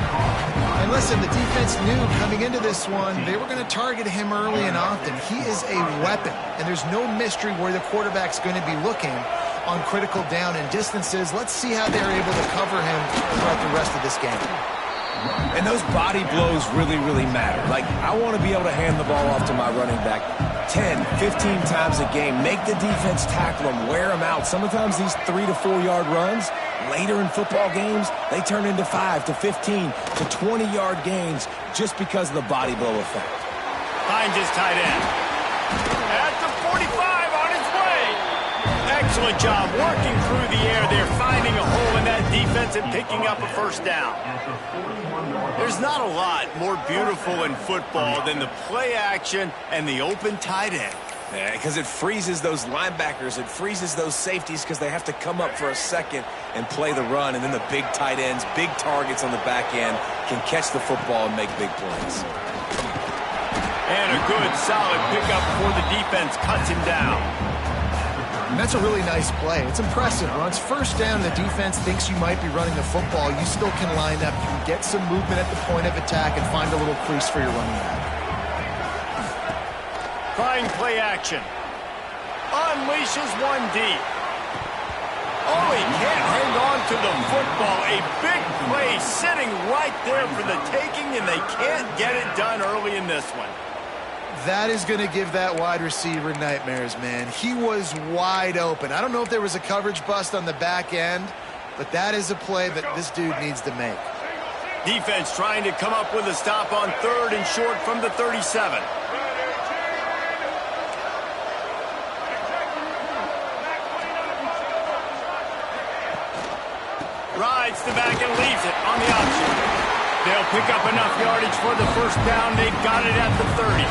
And listen, the defense knew coming into this one, they were going to target him early and often. He is a weapon, and there's no mystery where the quarterback's going to be looking on critical down and distances. Let's see how they're able to cover him throughout the rest of this game. And those body blows really, really matter. Like, I want to be able to hand the ball off to my running back 10, 15 times a game. Make the defense tackle them, wear them out. Sometimes these 3 to 4 yard runs, later in football games, they turn into 5 to 15 to 20-yard gains just because of the body blow effect. Finds his tight end. At the 45 on his way. Excellent job working through the air there, finding a hole in that defense and picking up a first down. There's not a lot more beautiful in football than the play action and the open tight end. Yeah, because it freezes those linebackers. It freezes those safeties because they have to come up for a second and play the run. And then the big tight ends, big targets on the back end can catch the football and make big plays. And a good, solid pickup before the defense cuts him down. And that's a really nice play. It's impressive. Once first down, the defense thinks you might be running the football. You still can line up. You can get some movement at the point of attack and find a little crease for your running back. Trying play action. Unleashes one deep. Oh, he can't hang on to the football. A big play sitting right there for the taking, and they can't get it done early in this one. That is going to give that wide receiver nightmares, man. He was wide open. I don't know if there was a coverage bust on the back end, but that is a play that this dude needs to make. Defense trying to come up with a stop on 3rd and short from the 37. Rides the back and leaves it on the option. They'll pick up enough yardage for the first down. They've got it at the 30.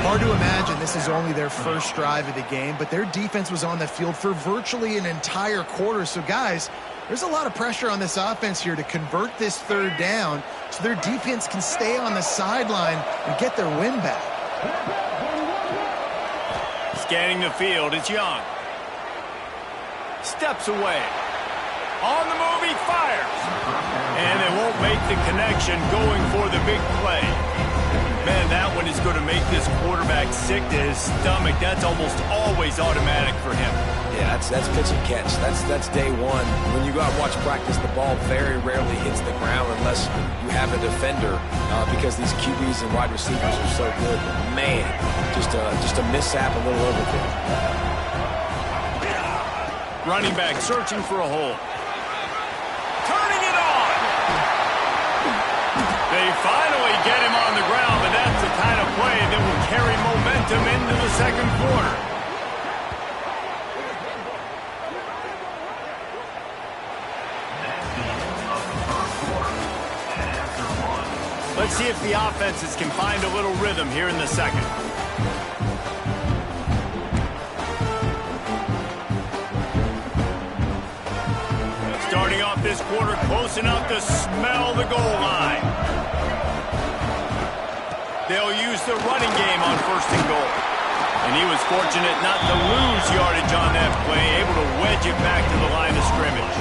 Hard to imagine this is only their first drive of the game, but their defense was on the field for virtually an entire quarter. So, guys, there's a lot of pressure on this offense here to convert this 3rd down so their defense can stay on the sideline and get their win back. Scanning the field, it's Young. Steps away. On the move, he fires. And they won't make the connection going for the big play. Man, that one is going to make this quarterback sick to his stomach. That's almost always automatic for him. Yeah, that's pitch and catch. That's day one. When you go out and watch practice, the ball very rarely hits the ground unless you have a defender because these QBs and wide receivers are so good. But man, just a mishap, a little overthrow. Running back searching for a hole. Turning it on. They finally get him on the ground, but that's the kind of play that will carry momentum momentum into the second quarter. Let's see if the offenses can find a little rhythm here in the second. Starting off this quarter close enough to smell the goal line. They'll use the running game on first and goal. And he was fortunate not to lose yardage on that play, able to wedge it back to the line of scrimmage.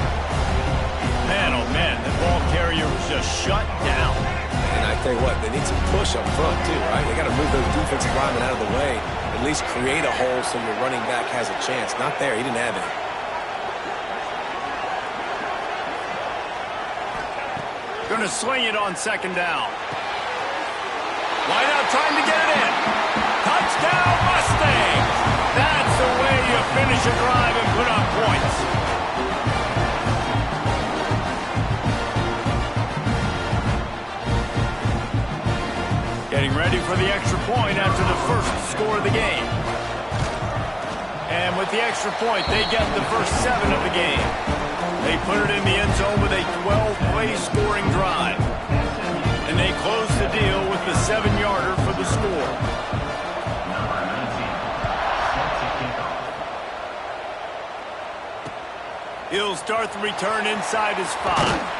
Man, oh man, the ball carrier was just shut down. And I tell you what, they need some push up front too, right? They got to move those defensive linemen out of the way, at least create a hole so your running back has a chance. Not there, he didn't have it. Going to sling it on second down. Wide out trying to get it in. Touchdown Mustangs! That's the way you finish a drive and put up points. Getting ready for the extra point after the first score of the game. And with the extra point, they get the first 7 of the game. They put it in the end zone with a 12-play scoring drive. And they close the deal with the 7-yarder for the score. He'll start the return inside his 5.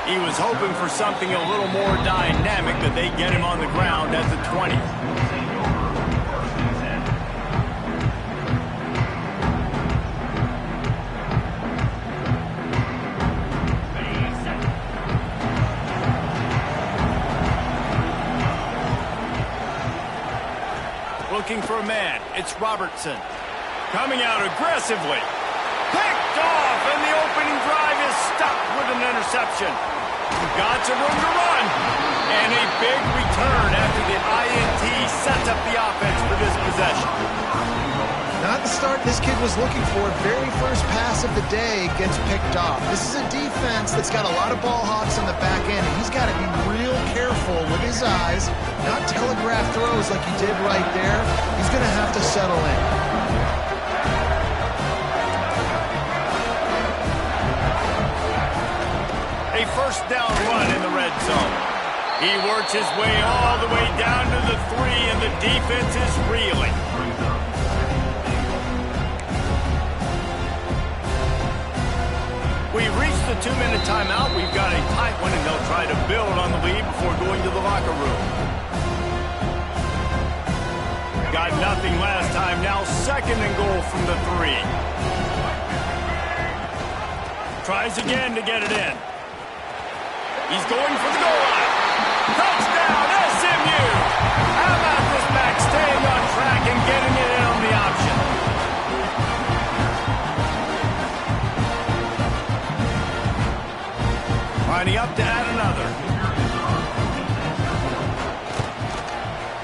He was hoping for something a little more dynamic, that they get him on the ground at the 20. Looking for a man. It's Robertson. Coming out aggressively. Picked off, and the opening drive is stopped with an interception. Got some room to run. And a big return after the INT sets up the offense for this possession. Not the start this kid was looking for. Very first pass of the day gets picked off. This is a defense that's got a lot of ball hawks on the back end, and he's got to be real careful with his eyes, not telegraph throws like he did right there. He's going to have to settle in. A first down run in the red zone. He works his way all the way down to the 3, and the defense is reeling. We've reached the 2-minute timeout. We've got a tight one, and they'll try to build on the lead before going to the locker room. Got nothing last time. Now 2nd and goal from the 3. Tries again to get it in. He's going for the goal line. Touchdown, SMU! How about this back staying on track and getting it in on the option? Lining up to add another.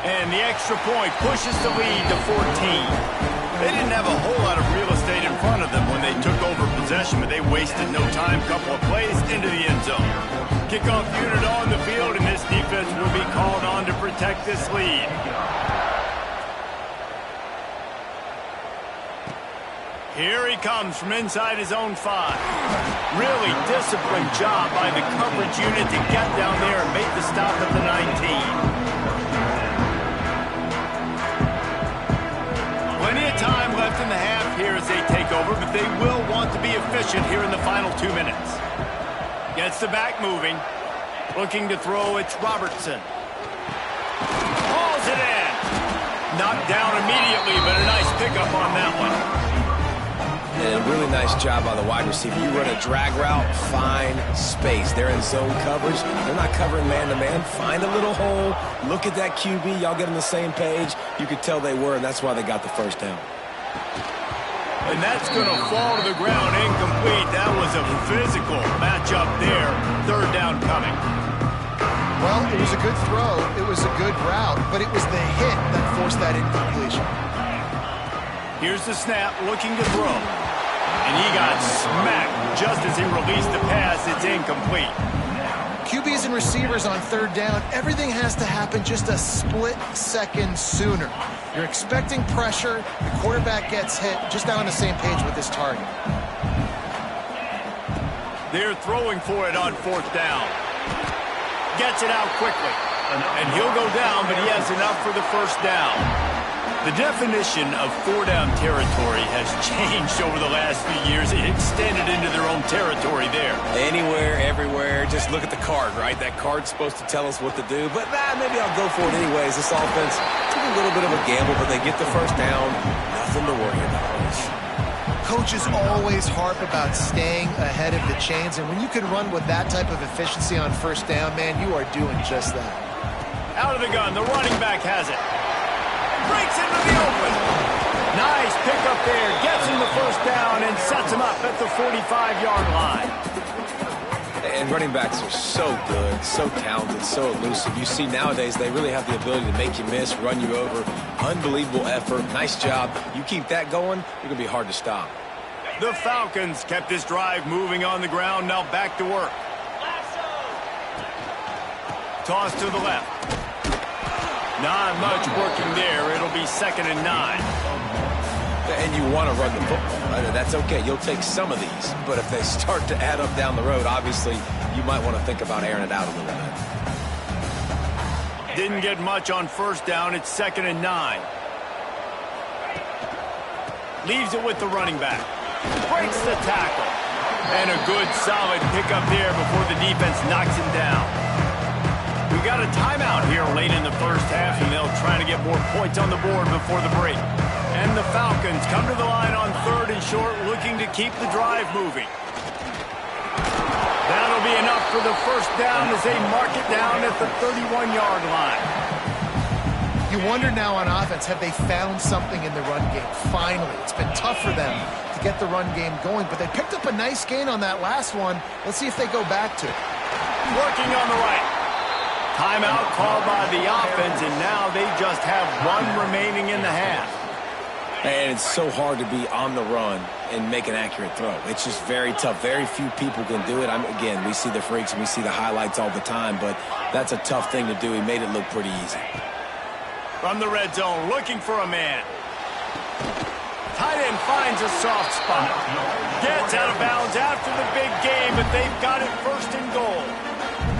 And the extra point pushes the lead to 14. They didn't have a whole lot of real estate in front of them when they took over possession, but they wasted no time. Couple of plays into the end zone. Kickoff unit on the field, and this defense will be called on to protect this lead. Here he comes from inside his own 5. Really disciplined job by the coverage unit to get down there and make the stop at the 19. Plenty of time left in the half here as they take over, but they will want to be efficient here in the final 2 minutes. Gets the back moving. Looking to throw, it's Robertson. Hauls it in. Knocked down immediately, but a nice pickup on that one. And a really nice job by the wide receiver. You run a drag route, find space. They're in zone coverage. They're not covering man-to-man. Find a little hole. Look at that QB. Y'all get on the same page. You could tell they were, and that's why they got the first down. And that's going to fall to the ground incomplete. That was a physical matchup there. 3rd down coming. Well, it was a good throw. It was a good route, but it was the hit that forced that incompletion. Here's the snap, looking to throw. And he got smacked just as he released the pass. It's incomplete. QBs and receivers on third down, everything has to happen just a split second sooner. You're expecting pressure, the quarterback gets hit, just not on the same page with this target. They're throwing for it on fourth down. Gets it out quickly. And he'll go down, but he has enough for the first down. The definition of four-down territory has changed over the last few years. It extended into their own territory there. Anywhere, everywhere, just look at the card, right? That card's supposed to tell us what to do, but maybe I'll go for it anyways. This offense took a little bit of a gamble, but they get the first down. Nothing to worry about. Coaches always harp about staying ahead of the chains, and when you can run with that type of efficiency on first down, man, you are doing just that. Out of the gun, the running back has it. Breaks into the open. Nice pickup there. Gets him the first down and sets him up at the 45-yard line. And running backs are so good, so talented, so elusive. You see nowadays they really have the ability to make you miss, run you over. Unbelievable effort. Nice job. You keep that going, you're going to be hard to stop. The Falcons kept this drive moving on the ground. Now back to work. Toss to the left. Not much working there. It'll be 2nd and 9. And you want to run the football. That's okay. You'll take some of these. But if they start to add up down the road, obviously, you might want to think about airing it out a little bit. Didn't get much on first down. It's 2nd and 9. Leaves it with the running back. Breaks the tackle. And a good, solid pickup there before the defense knocks him down. We got a timeout here late in the first half, and they'll try to get more points on the board before the break. And the Falcons come to the line on 3rd and short, looking to keep the drive moving. That'll be enough for the first down as they mark it down at the 31-yard line. You wonder now on offense, have they found something in the run game? Finally, it's been tough for them to get the run game going, but they picked up a nice gain on that last one. Let's see if they go back to it. Working on the right. Timeout called by the offense, and now they just have one remaining in the half. And it's so hard to be on the run and make an accurate throw. It's just very tough. Very few people can do it. Again, we see the freaks and we see the highlights all the time, but that's a tough thing to do. He made it look pretty easy. From the red zone, looking for a man. Tight end finds a soft spot. Gets out of bounds after the big game, but they've got it 1st and goal.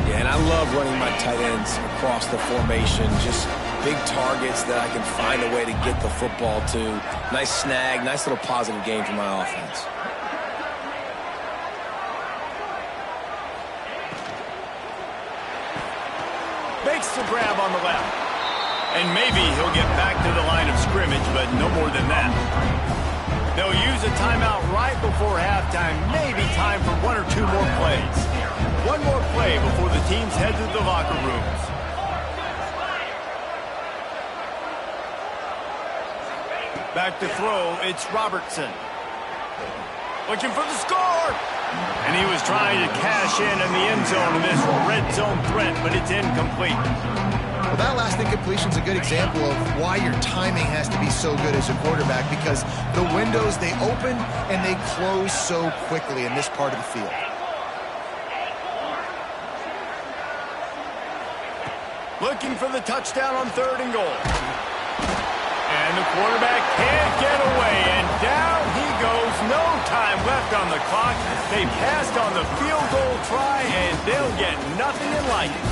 Yeah, and I love running my tight ends across the formation. Just big targets that I can find a way to get the football to. Nice snag, nice little positive game for my offense. Makes the grab on the left. And maybe he'll get back to the line of scrimmage, but no more than that. They'll use a timeout right before halftime. Maybe time for 1 or 2 more plays. One more play before the teams head to the locker rooms. Back to throw, it's Robertson. Looking for the score! And he was trying to cash in the end zone in this red zone threat, but it's incomplete. Well, that last incompletion is a good example of why your timing has to be so good as a quarterback, because the windows, they open and they close so quickly in this part of the field. Looking for the touchdown on 3rd and goal. And the quarterback can't get away, and down he goes. No time left on the clock. They passed on the field goal try, and they'll get nothing in like it.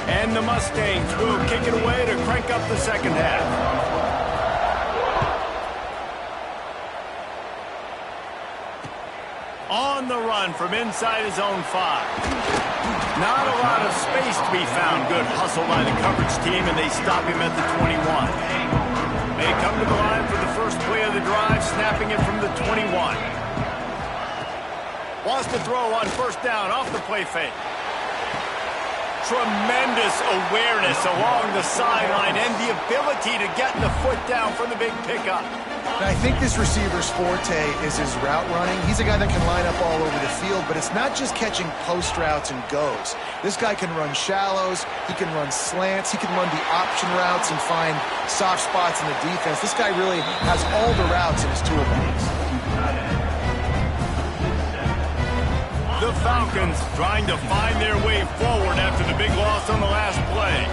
And the Mustangs will kick it away to crank up the second half. On the run from inside his own 5. Not a lot of space to be found. Good hustle by the coverage team, and they stop him at the 21. They come to the line for the first play of the drive, snapping it from the 21. Wants to throw on first down off the play fake. Tremendous awareness along the sideline and the ability to get the foot down for the big pickup. And I think this receiver's forte is his route running. He's a guy that can line up all over the field, but it's not just catching post routes and goes. This guy can run shallows, he can run slants, he can run the option routes and find soft spots in the defense. This guy really has all the routes in his toolbox. The Falcons trying to find their way forward after the big loss on the last play.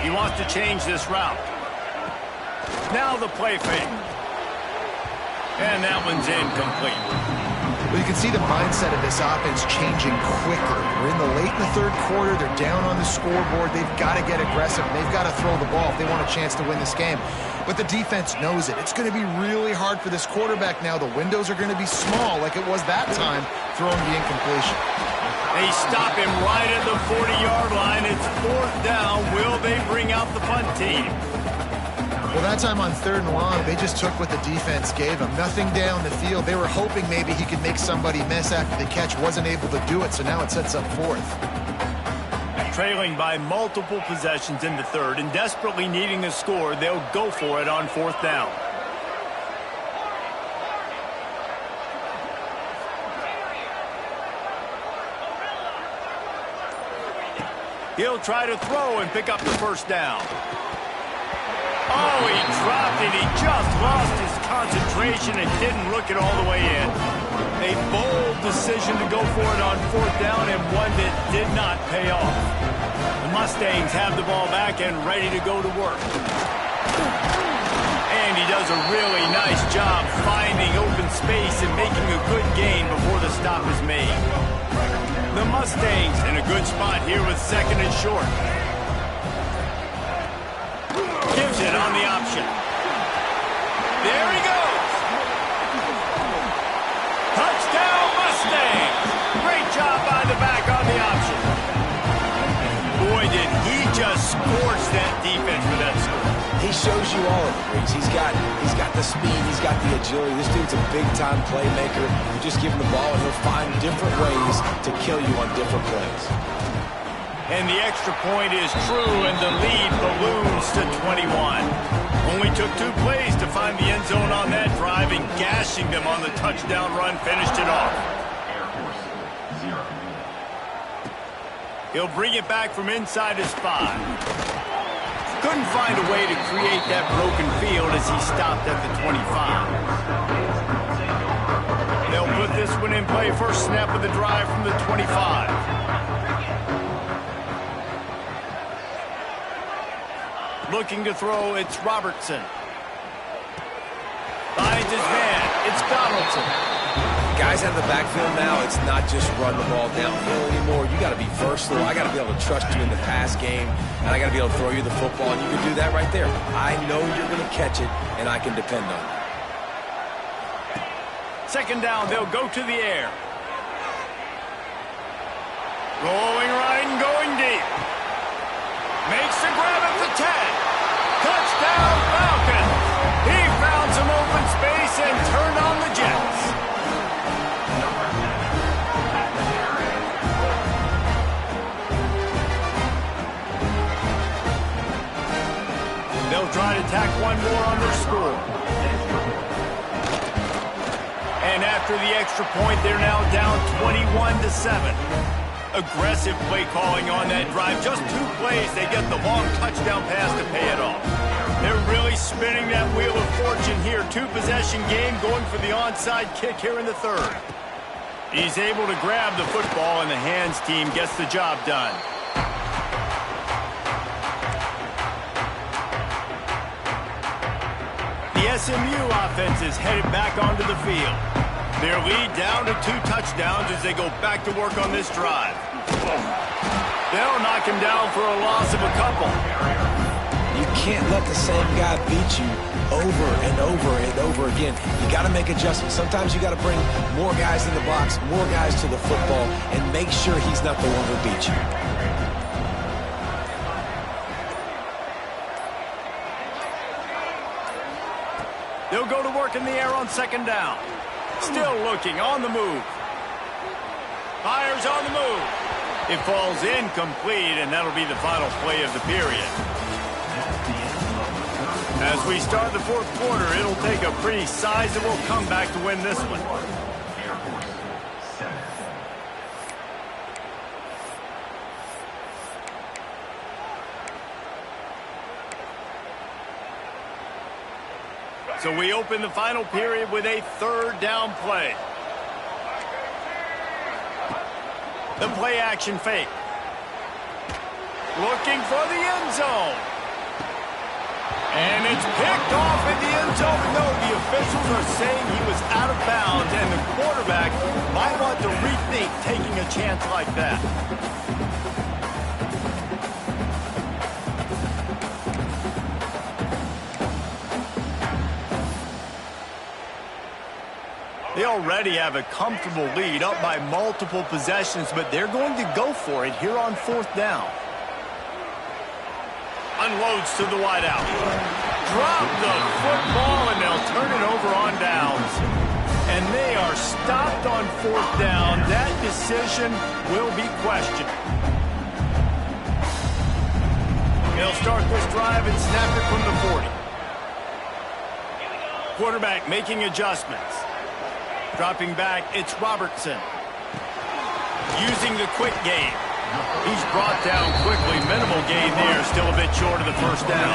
He wants to change this route. Now the play fake. And that one's incomplete. Well, you can see the mindset of this offense changing quickly. We're in the late in the third quarter. They're down on the scoreboard. They've got to get aggressive. They've got to throw the ball if they want a chance to win this game. But the defense knows it. It's going to be really hard for this quarterback now. The windows are going to be small like it was that time throwing the incompletion. They stop him right at the 40-yard line. It's fourth down. Will they bring out the punt team? Well, that time on 3rd and long, they just took what the defense gave him. Nothing down the field. They were hoping maybe he could make somebody miss after the catch. Wasn't able to do it, so now it sets up 4th. Trailing by multiple possessions in the 3rd and desperately needing a score, they'll go for it on 4th down. He'll try to throw and pick up the 1st down. Oh, he dropped it. He just lost his concentration and didn't look it all the way in. A bold decision to go for it on 4th down and one that did not pay off. The Mustangs have the ball back and ready to go to work. And he does a really nice job finding open space and making a good gain before the stop is made. The Mustangs in a good spot here with 2nd and short. Gives it on the option. There he goes. Touchdown Mustangs. Great job by the back on the option. Boy, did he just scorch that defense for that score. He shows you all of it, Riggs. He's got the speed, he's got the agility. This dude's a big-time playmaker. You just give him the ball, and he'll find different ways to kill you on different plays. And the extra point is true, and the lead balloons to 21. Only took 2 plays to find the end zone on that drive, and gashing them on the touchdown run finished it off. He'll bring it back from inside his 5. Couldn't find a way to create that broken field as he stopped at the 25. They'll put this one in play. First snap of the drive from the 25. Looking to throw, it's Robertson. Finds his man, it's Donaldson. Guys out of the backfield now, it's not just run the ball downhill anymore. You got to be versatile. I got to be able to trust you in the pass game, and I got to be able to throw you the football, and you can do that right there. I know you're going to catch it, and I can depend on it. 2nd down, they'll go to the air. Going right and going deep. Makes the grab at the 10. Touchdown, Falcons. He found some open space and turned on the Jets. They'll try to tack one more on their score. And after the extra point, they're now down 21-7. Aggressive play calling on that drive. Just 2 plays, they get the long touchdown pass to pay it off. They're really spinning that wheel of fortune here. 2-possession game going for the onside kick here in the 3rd. He's able to grab the football, and the hands team gets the job done. The SMU offense is headed back onto the field. Their lead down to 2 touchdowns as they go back to work on this drive. They'll knock him down for a loss of a couple. You can't let the same guy beat you over and over and over again. You got to make adjustments. Sometimes you got to bring more guys in the box, more guys to the football, and make sure he's not the one who beat you. They'll go to work in the air on 2nd down. Still looking, on the move. Fires on the move. It falls incomplete, and that'll be the final play of the period. As we start the fourth quarter, it'll take a pretty sizable comeback to win this one. So we open the final period with a third down play. The play action fake. Looking for the end zone. And it's picked off in the end zone. No, the officials are saying he was out of bounds, and the quarterback might want to rethink taking a chance like that. They already have a comfortable lead, up by multiple possessions, but they're going to go for it here on fourth down. Unloads to the wideout. Drop the football, and they'll turn it over on downs. And they are stopped on fourth down. That decision will be questioned. They'll start this drive and snap it from the 40. Quarterback making adjustments. Dropping back, it's Robertson. Using the quick game. He's brought down quickly. Minimal gain there. Still a bit short of the first down.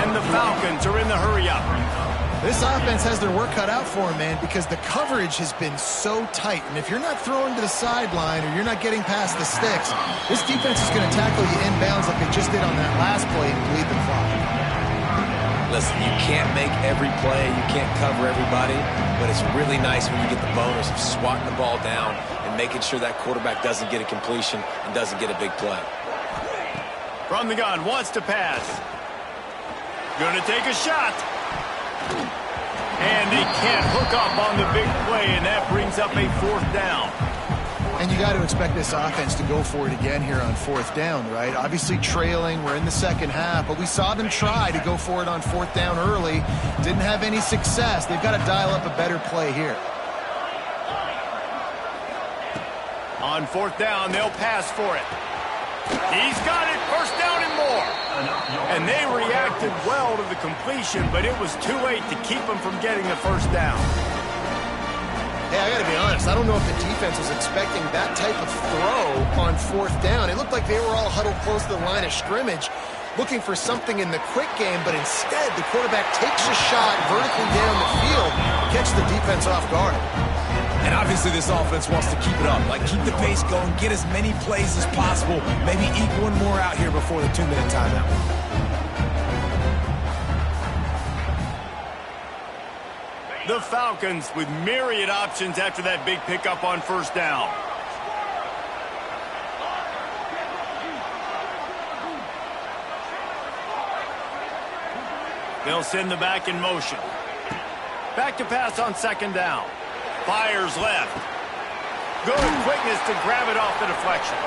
And the Falcons are in the hurry-up. This offense has their work cut out for them, man, because the coverage has been so tight. And if you're not throwing to the sideline or you're not getting past the sticks, this defense is going to tackle you inbounds like they just did on that last play and bleed the clock. Listen, you can't make every play, you can't cover everybody, but it's really nice when you get the bonus of swatting the ball down and making sure that quarterback doesn't get a completion and doesn't get a big play. From the gun, wants to pass. Gonna take a shot. And they can't hook up on the big play, and that brings up a fourth down. And you got to expect this offense to go for it again here on fourth down, right? Obviously trailing, we're in the second half, but we saw them try to go for it on fourth down early. Didn't have any success. They've got to dial up a better play here. On fourth down, they'll pass for it. He's got it, first down and more. And they reacted well to the completion, but it was too late to keep them from getting the first down. Hey, I got to be honest, I don't know if the defense was expecting that type of throw on fourth down. It looked like they were all huddled close to the line of scrimmage, looking for something in the quick game, but instead the quarterback takes a shot vertically down the field, catch the defense off guard. And obviously this offense wants to keep it up, like keep the pace going, get as many plays as possible, maybe eke one more out here before the 2-minute timeout. The Falcons with myriad options after that big pickup on first down. They'll send the back in motion. Back to pass on second down. Fires left. Good quickness to grab it off the deflection.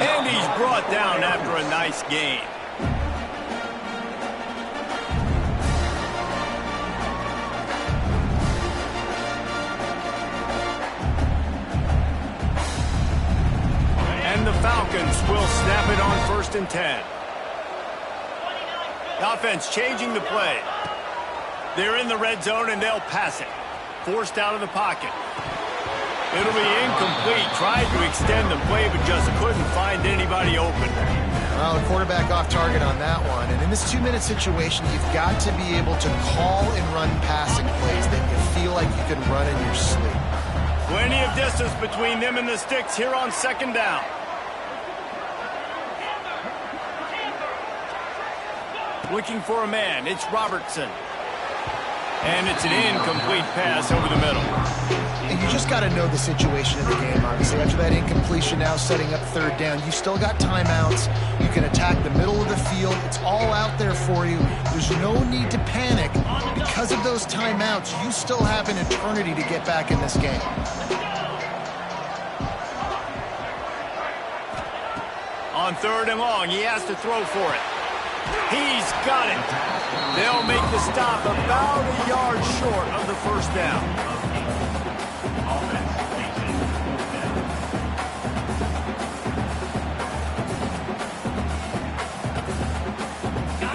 And he's brought down after a nice gain. And the Falcons will snap it on first and 10. The offense changing the play. They're in the red zone and they'll pass it. Forced out of the pocket. It'll be incomplete. Tried to extend the play, but just couldn't find anybody open. Well, the quarterback off target on that one. And in this 2-minute situation, you've got to be able to call and run passing plays that you feel like you can run in your sleep. Plenty of distance between them and the sticks here on second down. Looking for a man. It's Robertson. And it's an incomplete pass over the middle. And you just got to know the situation of the game, obviously. After that incompletion, now setting up third down. You still got timeouts. You can attack the middle of the field. It's all out there for you. There's no need to panic. Because of those timeouts, you still have an eternity to get back in this game. On third and long, he has to throw for it. He's got it. They'll make the stop about a yard short of the first down.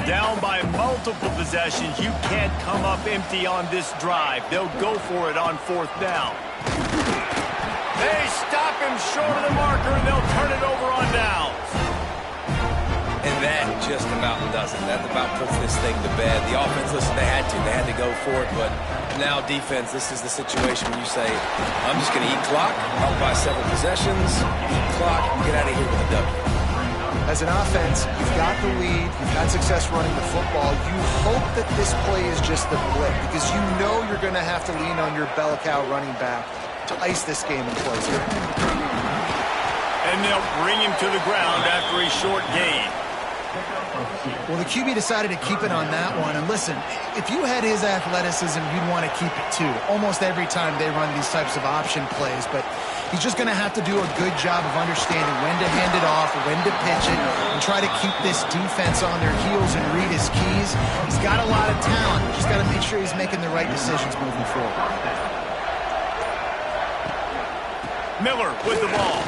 Down by multiple possessions, you can't come up empty on this drive. They'll go for it on 4th down. They stop him short of the marker, and they'll turn it over on downs. And that just about does it. That about puts this thing to bed. The offense, listen, they had to go for it, but now defense, this is the situation where you say, I'm just going to eat clock, I'll buy several possessions, eat clock, and get out of here with a W. As an offense, you've got the lead, you've had success running the football. You hope that this play is just the blip because you know you're going to have to lean on your bell cow running back to ice this game and close it. And they'll bring him to the ground after a short gain. Well, the QB decided to keep it on that one. And listen, if you had his athleticism, you'd want to keep it too. Almost every time they run these types of option plays. But he's just going to have to do a good job of understanding when to hand it off, when to pitch it, and try to keep this defense on their heels and read his keys. He's got a lot of talent. Just got to make sure he's making the right decisions moving forward. Miller with the ball.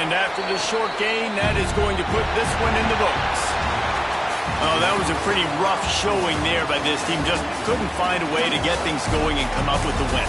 And after the short gain, that is going to put this one in the books. Oh, that was a pretty rough showing there by this team. Just couldn't find a way to get things going and come up with the win.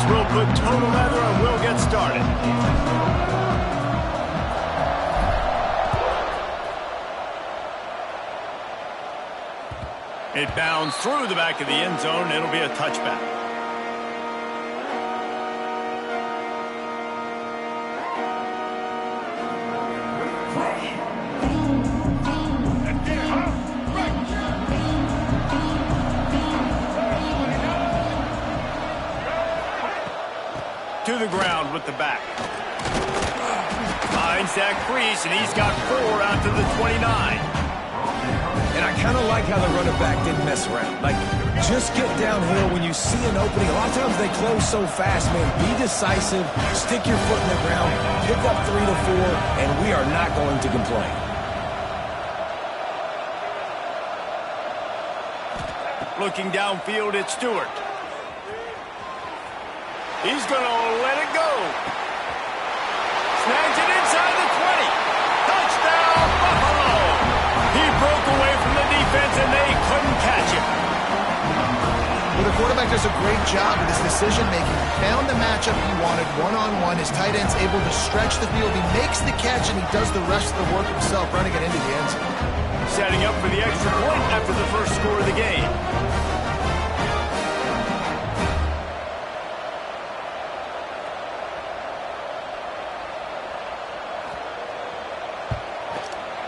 We'll put total leather and we'll get started. It bounds through the back of the end zone. It'll be a touchback. To the ground with the back. Finds that crease, and he's got 4 out to the 29. And I kind of like how the running back didn't mess around. Like, just get downhill when you see an opening. A lot of times they close so fast, man. Be decisive, stick your foot in the ground, pick up 3 to 4, and we are not going to complain. Looking downfield at Stewart. He's going to let it go. Snags it inside the 20. Touchdown, Buffalo! He broke away from the defense, and they couldn't catch him. Well, the quarterback does a great job with his decision-making. He found the matchup he wanted one-on-one. His tight end's able to stretch the field. He makes the catch, and he does the rest of the work himself, running it into the end zone. Setting up for the extra point after the first score of the game.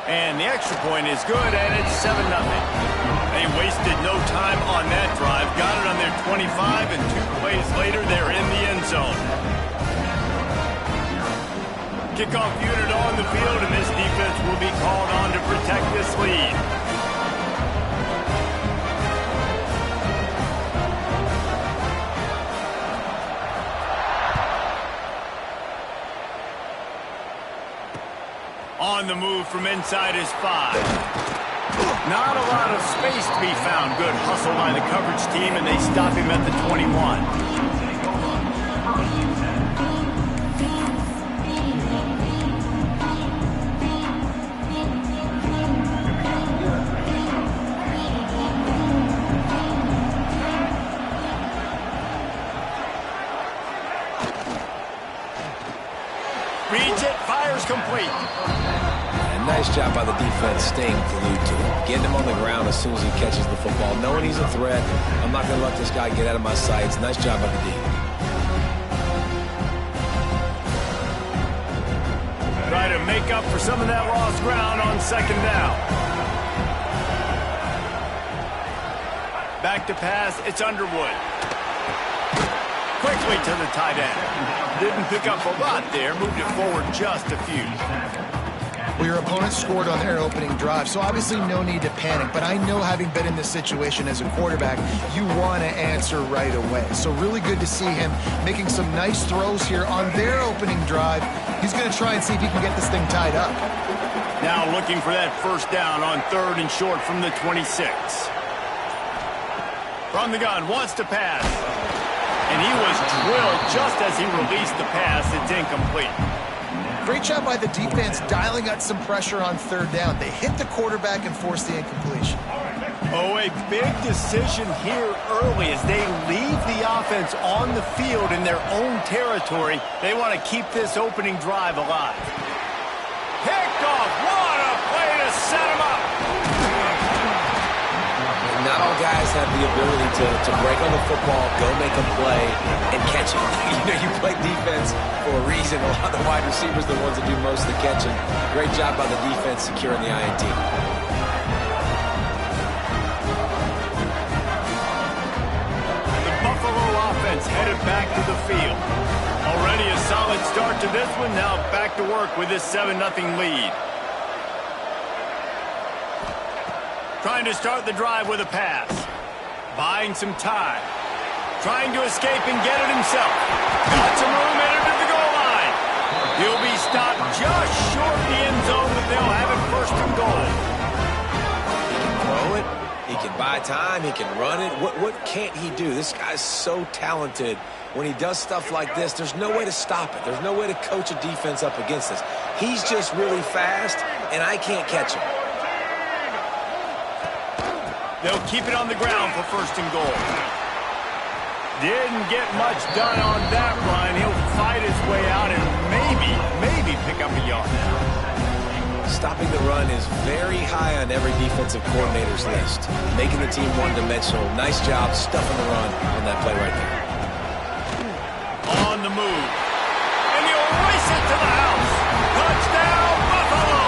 And the extra point is good, and it's 7-0. They wasted no time on that drive. Got it on their 25, and 2 plays later, they're in the end zone. Kickoff unit on the field, and this defense will be called on to protect this lead. On the move from inside his 5. Not a lot of space to be found. Good hustle by the coverage team, and they stop him at the 21. Reads it, fires complete. And nice job by the defense staying glued to him. Getting him on the ground as soon as he catches the football. Knowing he's a threat, I'm not going to let this guy get out of my sights. Nice job by the D. Try to make up for some of that lost ground on second down. Back to pass, it's Underwood. Quickly to the tight end. Didn't pick up a lot there, moved it forward just a few. Well, your opponent scored on their opening drive, so obviously no need to panic. But I know, having been in this situation as a quarterback, you want to answer right away. So really good to see him making some nice throws here on their opening drive. He's going to try and see if he can get this thing tied up. Now looking for that first down on 3rd and short from the 26. From the gun, wants to pass. And he was drilled just as he released the pass. It's incomplete. Great job by the defense dialing out some pressure on 3rd down. They hit the quarterback and forced the incompletion. Oh, a big decision here early as they leave the offense on the field in their own territory. They want to keep this opening drive alive. Picked off. What a play to set him up. Not all guys have the ability to break on the football, go make a play, and catch it. You play defense for a reason. A lot of the wide receivers are the ones that do most of the catching. Great job by the defense securing the INT. The Buffalo offense headed back to the field. Already a solid start to this one. Now back to work with this 7-0 lead. Trying to start the drive with a pass. Buying some time. Trying to escape and get it himself. Got some room, entered to the goal line. He'll be stopped just short of the end zone, but they'll have it 1st and goal. He can throw it. He can buy time. He can run it. What can't he do? This guy's so talented. When he does stuff like this, there's no way to stop it. There's no way to coach a defense up against this. He's just really fast, and I can't catch him. They'll keep it on the ground for 1st and goal. Didn't get much done on that run. He'll fight his way out and maybe pick up a yard. Stopping the run is very high on every defensive coordinator's list. Making the team one-dimensional. Nice job stuffing the run on that play right there. On the move. And he'll race it to the house. Touchdown, Buffalo!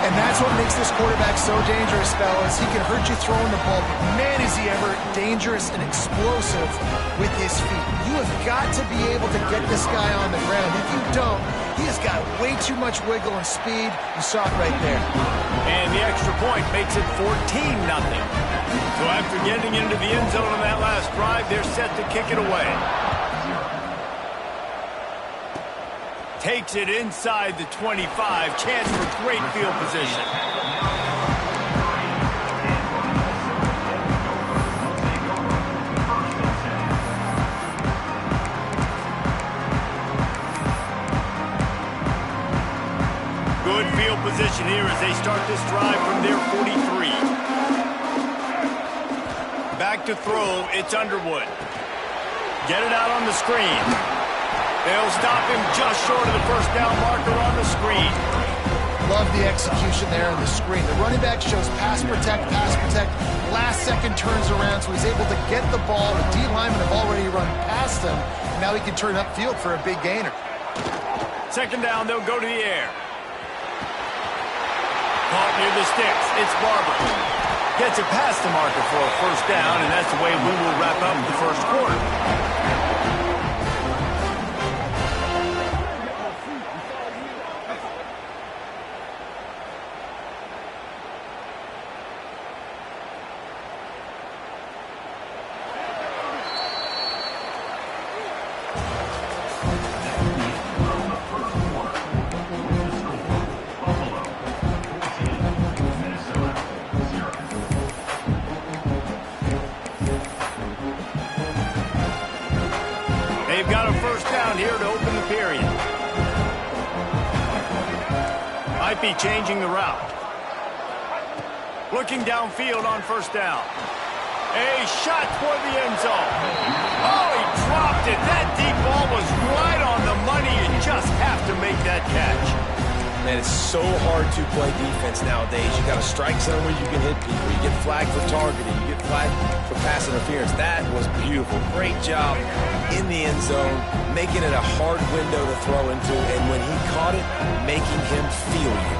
And that's what makes this quarterback so dangerous, fellas. He can hurt you throwing the ball, but man, is he ever dangerous and explosive with his feet. You have got to be able to get this guy on the ground. If you don't, he has got way too much wiggle and speed. You saw it right there. And the extra point makes it 14-0. So after getting into the end zone on that last drive, they're set to kick it away. Takes it inside the 25. Chance for great field position. position here as they start this drive from their 43. Back to throw, it's Underwood. Get it out on the screen. They'll stop him just short of the first down marker on the screen. Love the execution there on the screen. The running back shows pass protect, last second turns around, so he's able to get the ball. The D linemen have already run past him. Now he can turn upfield for a big gainer. Second down, they'll go to the air. Caught near the sticks, it's Barber. Gets it past the marker for a first down, and that's the way we will wrap up the first quarter. They've got a first down here to open the period. Might be changing the route. Looking downfield on first down. A shot toward the end zone. Oh, he dropped it. That deep ball was right on the money. You just have to make that catch. Man, it's so hard to play defense nowadays. You got a strike zone where you can hit people. You get flagged for targeting. You get flagged for pass interference. That was beautiful. Great job in the end zone, making it a hard window to throw into, and when he caught it, making him feel you.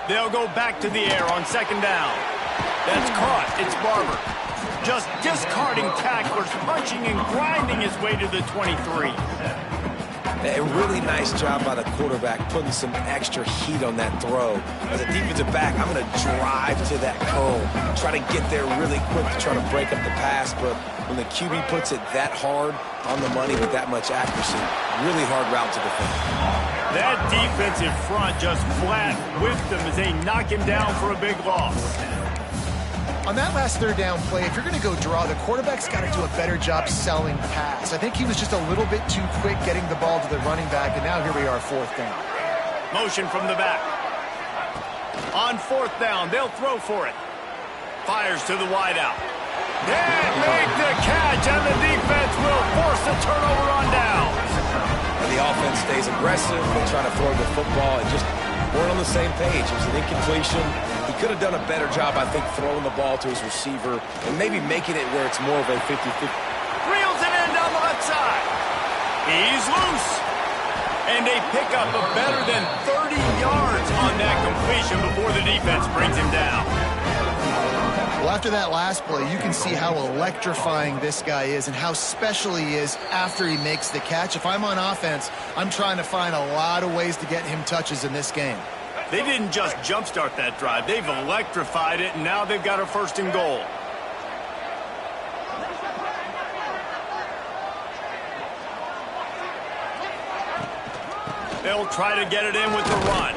They'll go back to the air on second down. That's caught. It's Barber. Just discarding tacklers, punching and grinding his way to the 23. A really nice job by the quarterback, putting some extra heat on that throw. As a defensive back, I'm going to drive to that cone, try to get there really quick to try to break up the pass, but when the QB puts it that hard on the money with that much accuracy, really hard route to defend. That defensive front just flat whipped him as they knock him down for a big loss. On that last third down play, if you're going to go draw, the quarterback's got to do a better job selling pass. I think he was just a little bit too quick getting the ball to the running back, and now here we are, fourth down. Motion from the back. On fourth down, they'll throw for it. Fires to the wideout. Can't make the catch, and the defense will force a turnover on downs. And the offense stays aggressive. They try to throw the football and just weren't on the same page. It was an incompletion. He could have done a better job, I think, throwing the ball to his receiver and maybe making it where it's more of a 50-50. Reels it in down the left side. He's loose. And they pick up a better than 30 yards on that completion before the defense brings him down. Well, after that last play, you can see how electrifying this guy is and how special he is after he makes the catch. If I'm on offense, I'm trying to find a lot of ways to get him touches in this game. They didn't just jumpstart that drive. They've electrified it, and now they've got a first and goal. They'll try to get it in with the run.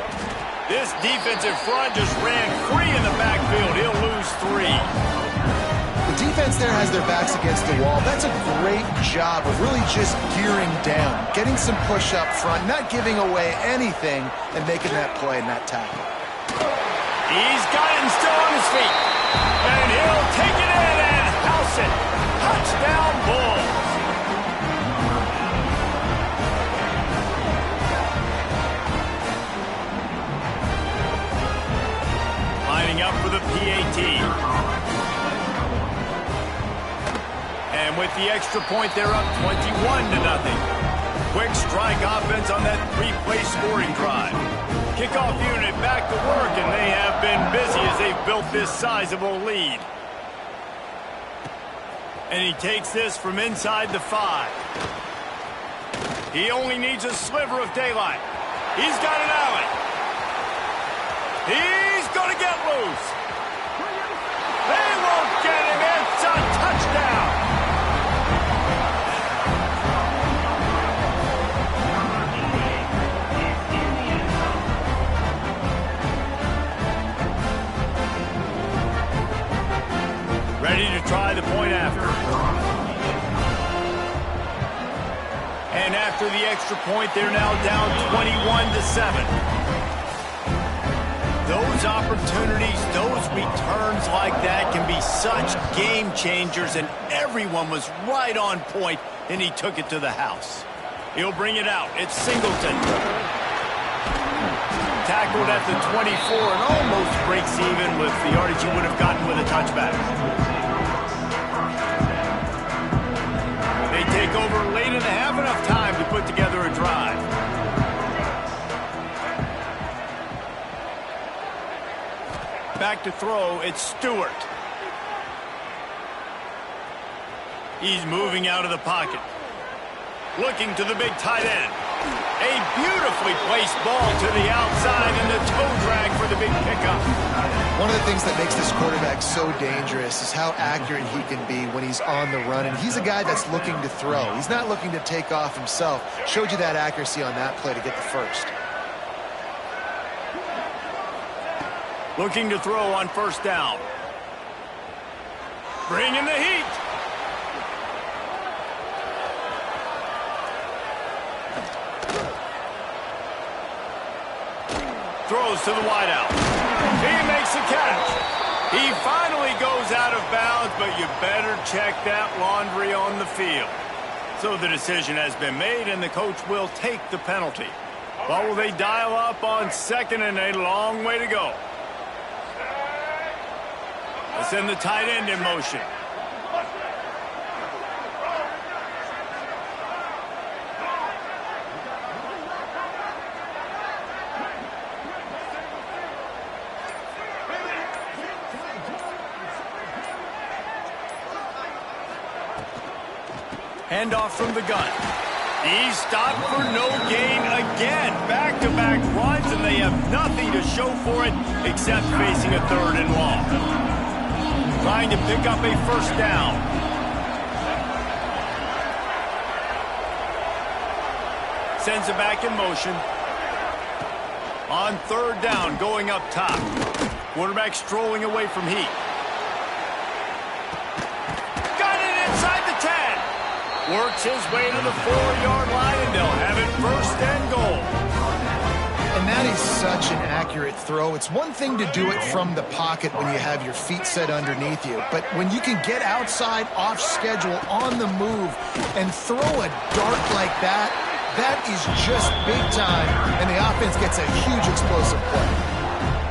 This defensive front just ran free in the backfield. He'll lose 3. The defense there has their backs against the wall. That's a great job of really just gearing down, getting some push up front, not giving away anything, and making that play and that tackle. He's got it and still on his feet. And he'll take it in and house it. Touchdown, Bulls. Lining up for the PAT. And with the extra point, they're up 21-0. Quick strike offense on that 3-play scoring drive. Kickoff unit back to work, and they have been busy as they've built this sizable lead. And he takes this from inside the 5. He only needs a sliver of daylight. He's got an alley. He's going to get loose. They won't get him. It's a touchdown. Ready to try the point after. And after the extra point, they're now down 21-7. Those opportunities, those returns like that can be such game changers, and everyone was right on point, and he took it to the house. He'll bring it out. It's Singleton. Tackled at the 24 and almost breaks even with the yardage he would have gotten with a touchback. They take over late in the half, enough time to put together a drive. Back to throw, it's Stewart. He's moving out of the pocket. Looking to the big tight end. A beautifully placed ball to the outside and the toe drag for the big pickup. One of the things that makes this quarterback so dangerous is how accurate he can be when he's on the run. And he's a guy that's looking to throw. He's not looking to take off himself. Showed you that accuracy on that play to get the first. Looking to throw on first down. Bringing the heat. Throws to the wideout. He makes the catch. He finally goes out of bounds, but you better check that laundry on the field. So the decision has been made, and the coach will take the penalty. But will they dial up on second, and a long way to go? Let's send the tight end in motion. Handoff from the gun. He's stopped for no gain again. Back-to-back runs, and they have nothing to show for it except facing a third and long. Trying to pick up a first down. Sends it back in motion. On third down, going up top. Quarterback strolling away from heat. Got it inside the 10. Works his way to the 4-yard line, and they'll have it first and goal. And that is such an accurate throw. It's one thing to do it from the pocket when you have your feet set underneath you, but when you can get outside, off schedule, on the move, and throw a dart like that, that is just big time, and the offense gets a huge explosive play.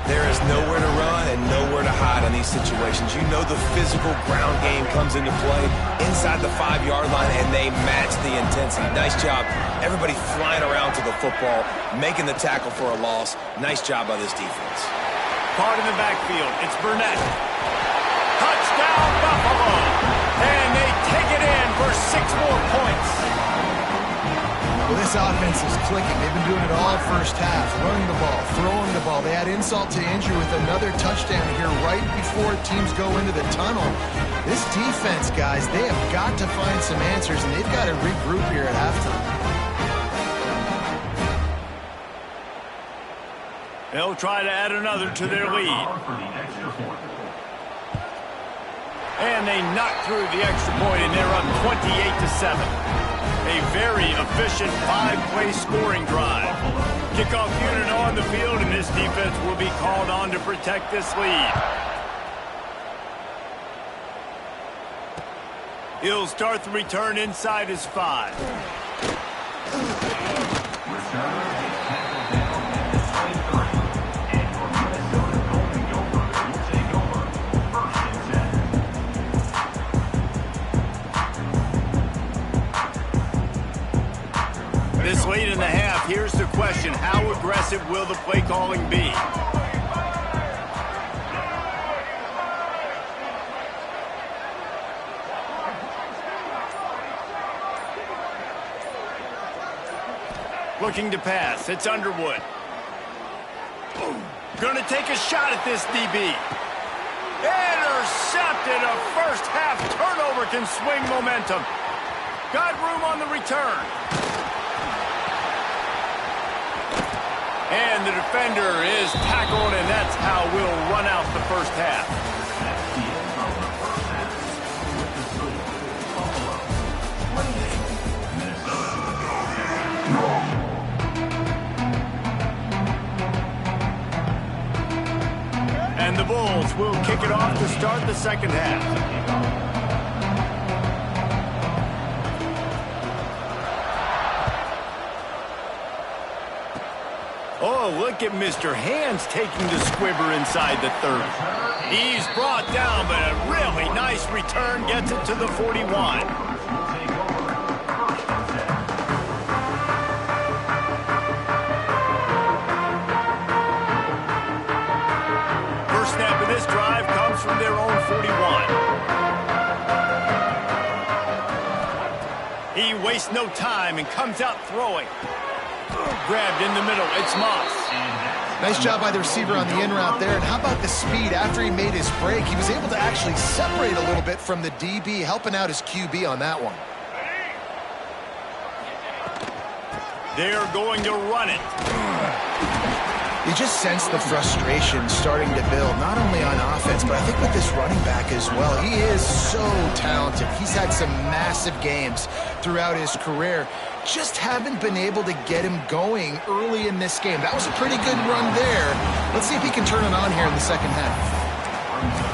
There is nowhere to run and nowhere to hide in these situations. You know the physical ground game comes into play inside the 5-yard line, and they match the intensity. Nice job. Everybody flying around to the football, making the tackle for a loss. Nice job by this defense. Caught in the backfield. It's Burnett. Touchdown, Buffalo. And they take it in for 6 more points. Well, this offense is clicking. They've been doing it all first half. Running the ball, throwing the ball. They add insult to injury with another touchdown here right before teams go into the tunnel. This defense, guys, they have got to find some answers, and they've got to regroup here at halftime. They'll try to add another to their lead. And they knock through the extra point, and they're up 28-7. A very efficient 5-play scoring drive. Kickoff unit on the field, and this defense will be called on to protect this lead. He'll start the return inside his 5. This late in the half, here's the question. How aggressive will the play calling be? Looking to pass. It's Underwood. Going to take a shot at this DB. Intercepted. A first half turnover can swing momentum. Got room on the return. And the defender is tackled, and that's how we'll run out the first half. Bulls will kick it off to start the second half. Oh, look at Mr. Hands taking the squibber inside the 30. He's brought down, but a really nice return gets it to the 41. First snap of this drive comes from their own 41. He wastes no time and comes out throwing. Grabbed in the middle. It's Moss. Nice job by the receiver on the in route there. And how about the speed? After he made his break, he was able to actually separate a little bit from the DB, helping out his QB on that one. They're going to run it. You just sense the frustration starting to build, not only on offense, but I think with this running back as well. He is so talented. He's had some massive games throughout his career. Just haven't been able to get him going early in this game. That was a pretty good run there. Let's see if he can turn it on here in the second half.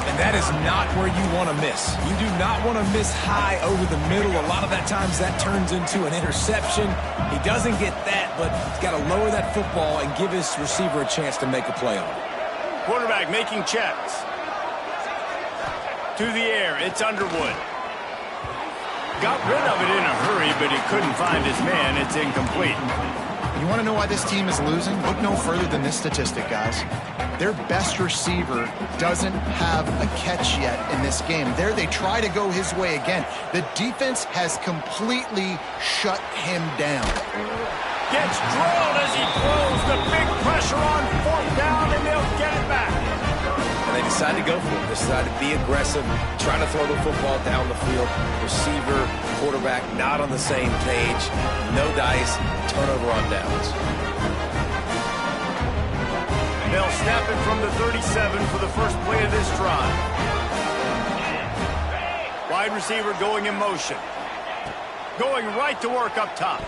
And that is not where you want to miss. You do not want to miss high over the middle. A lot of that times that turns into an interception. He doesn't get that, but he's got to lower that football and give his receiver a chance to make a play on it. Quarterback making checks. To the air, it's Underwood. Got rid of it in a hurry, but he couldn't find his man. It's incomplete. You want to know why this team is losing? Look no further than this statistic, guys. Their best receiver doesn't have a catch yet in this game. There they try to go his way again. The defense has completely shut him down. Gets drilled as he throws the big pressure on fourth down, and they'll get it back. And they decide to go for it. They decide to be aggressive, trying to throw the football down the field. Receiver, quarterback, not on the same page. No dice, turnover on downs. They'll snap it from the 37 for the first play of this drive. Wide receiver going in motion. Going right to work up top.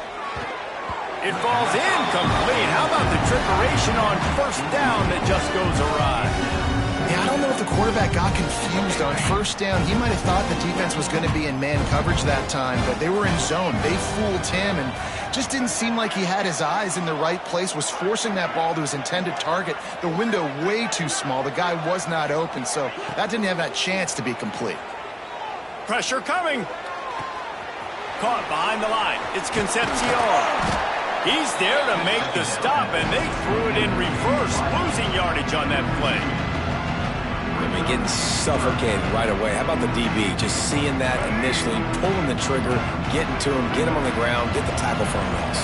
It falls incomplete. How about the trickeration on first down that just goes awry? Yeah, I don't know if the quarterback got confused on first down. He might have thought the defense was going to be in man coverage that time, but they were in zone. They fooled him and just didn't seem like he had his eyes in the right place, was forcing that ball to his intended target. The window way too small. The guy was not open, so that didn't have that chance to be complete. Pressure coming. Caught behind the line. It's Concepcion. He's there to make the stop, and they threw it in reverse, losing yardage on that play. I mean, getting suffocated right away. How about the DB? Just seeing that initially, pulling the trigger, getting to him, get him on the ground, get the tackle for a loss.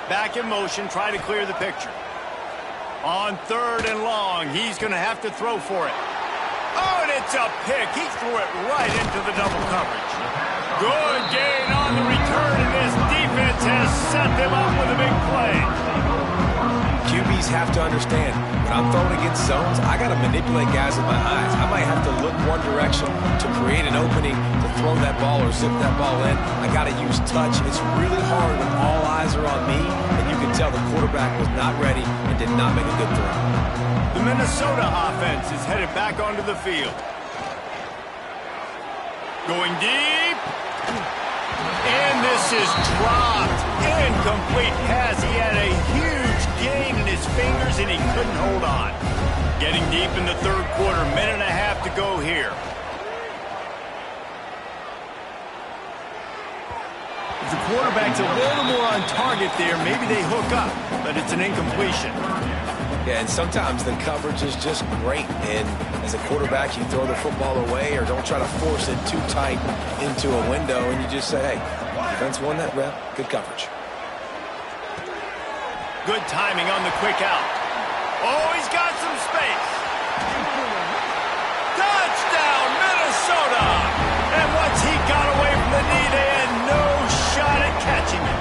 Back in motion, try to clear the picture. On third and long, he's going to have to throw for it. Oh, and it's a pick. He threw it right into the double coverage. Good gain on the return, and this defense has set them up with a big play. QBs have to understand, when I'm throwing against zones, I got to manipulate guys with my eyes. I might have to look one direction to create an opening to throw that ball or zip that ball in. I got to use touch. It's really hard when all eyes are on me, and you can tell the quarterback was not ready and did not make a good throw. The Minnesota offense is headed back onto the field. Going deep. And this is dropped. Incomplete pass. He had a huge gain in his fingers, and he couldn't hold on. Getting deep in the third quarter. Minute and a half to go here. If the quarterback's a little more on target there, maybe they hook up, but it's an incompletion. Yeah, and sometimes the coverage is just great. And as a quarterback, you throw the football away or don't try to force it too tight into a window, and you just say, hey, defense won that rep. Good coverage. Good timing on the quick out. Oh, he's got some space. Touchdown, Minnesota! And once he got away from the knee, they had no shot at catching it.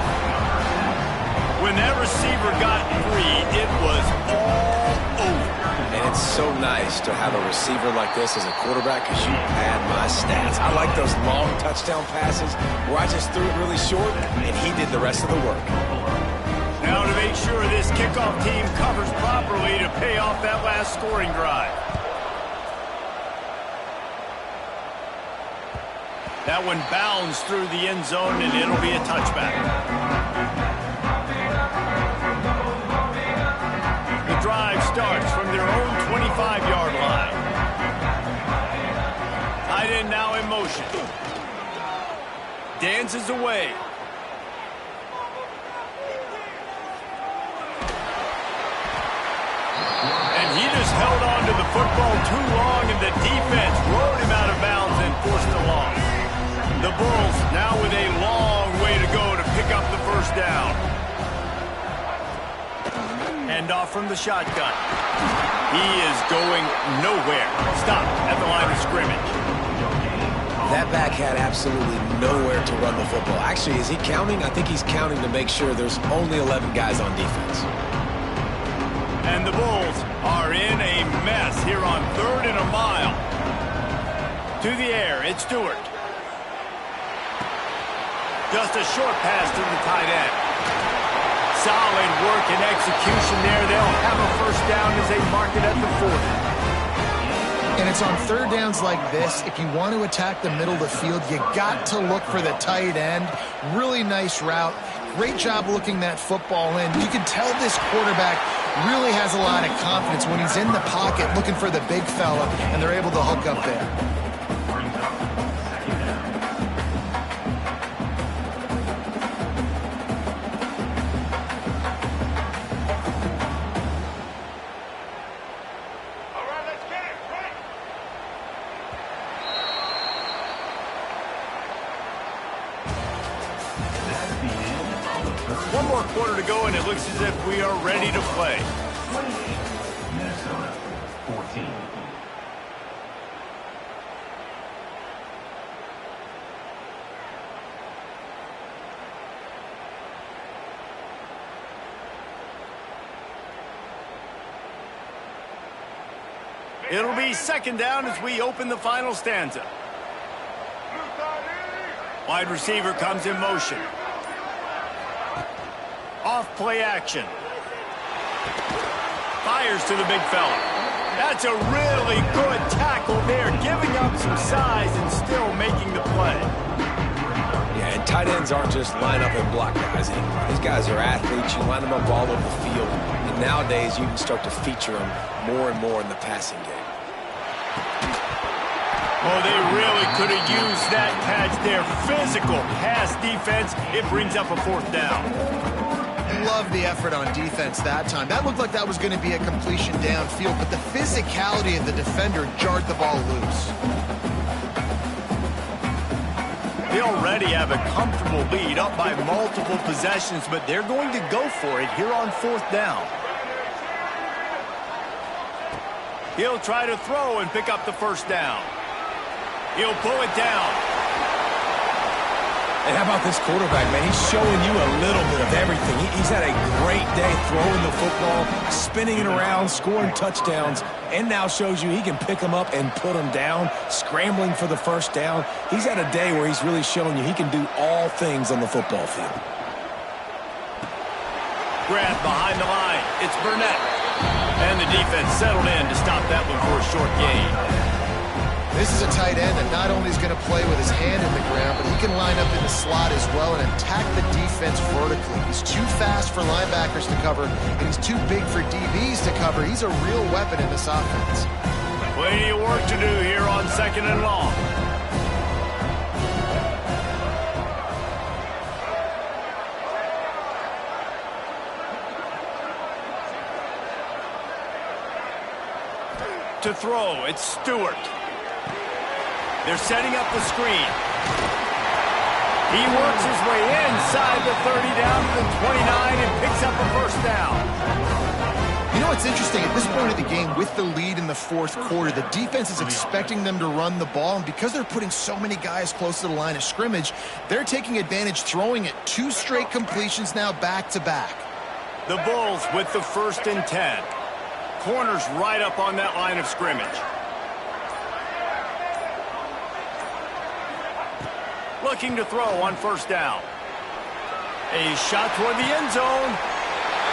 When that receiver got free, it was all over. And it's so nice to have a receiver like this as a quarterback because you pad my stats. I like those long touchdown passes where I just threw it really short and he did the rest of the work. Now to the make sure this kickoff team covers properly to pay off that last scoring drive. That one bounds through the end zone, and it'll be a touchback. The drive starts from their own 25-yard line. Tight end now in motion. Dances away. And he just held on to the football too long, and the defense rode him out of bounds and forced a loss. The Bulls now with a long way to go to pick up the first down. Hand off from the shotgun. He is going nowhere. Stop at the line of scrimmage. That back had absolutely nowhere to run the football. Actually, is he counting? I think he's counting to make sure there's only 11 guys on defense. And the Bulls are in a mess here on 3rd and a mile. To the air, it's Stewart. Just a short pass to the tight end. Solid work and execution there. They'll have a first down as they mark it at the 40. And it's on 3rd downs like this. If you want to attack the middle of the field, you got to look for the tight end. Really nice route. Great job looking that football in. You can tell this quarterback really has a lot of confidence when he's in the pocket looking for the big fella, and they're able to hook up there. One more quarter to go, and it looks as if we are ready to play. 28, Minnesota, 14. It'll be 2nd down as we open the final stanza. Wide receiver comes in motion. Off play action. Fires to the big fella. That's a really good tackle there, giving up some size and still making the play. Yeah, and tight ends aren't just line up and block guys anymore. These guys are athletes. You line them up all over the field. And nowadays, you can start to feature them more and more in the passing game. Oh, they really could have used that catch there. Physical pass defense. It brings up a 4th down. Love the effort on defense that time. That looked like that was going to be a completion downfield, but the physicality of the defender jarred the ball loose. They already have a comfortable lead, up by multiple possessions, but they're going to go for it here on 4th down. He'll try to throw and pick up the first down. He'll pull it down. And how about this quarterback, man? He's showing you a little bit of everything. He's had a great day throwing the football, spinning it around, scoring touchdowns, and now shows you he can pick them up and put them down, scrambling for the first down. He's had a day where he's really showing you he can do all things on the football field. Grab behind the line. It's Burnett. And the defense settled in to stop that one for a short gain. This is a tight end that not only is going to play with his hand in the ground, but he can line up in the slot as well and attack the defense vertically. He's too fast for linebackers to cover, and he's too big for DBs to cover. He's a real weapon in this offense. Plenty of work to do here on 2nd and long. To throw, it's Stewart. They're setting up the screen. He works his way inside the 30 down to the 29 and picks up a first down. You know what's interesting? At this point of the game, with the lead in the 4th quarter, the defense is expecting them to run the ball, and because they're putting so many guys close to the line of scrimmage, they're taking advantage, throwing it 2 straight completions now back-to-back. The Bulls with the 1st and 10. Corners right up on that line of scrimmage. Looking to throw on 1st down. A shot toward the end zone.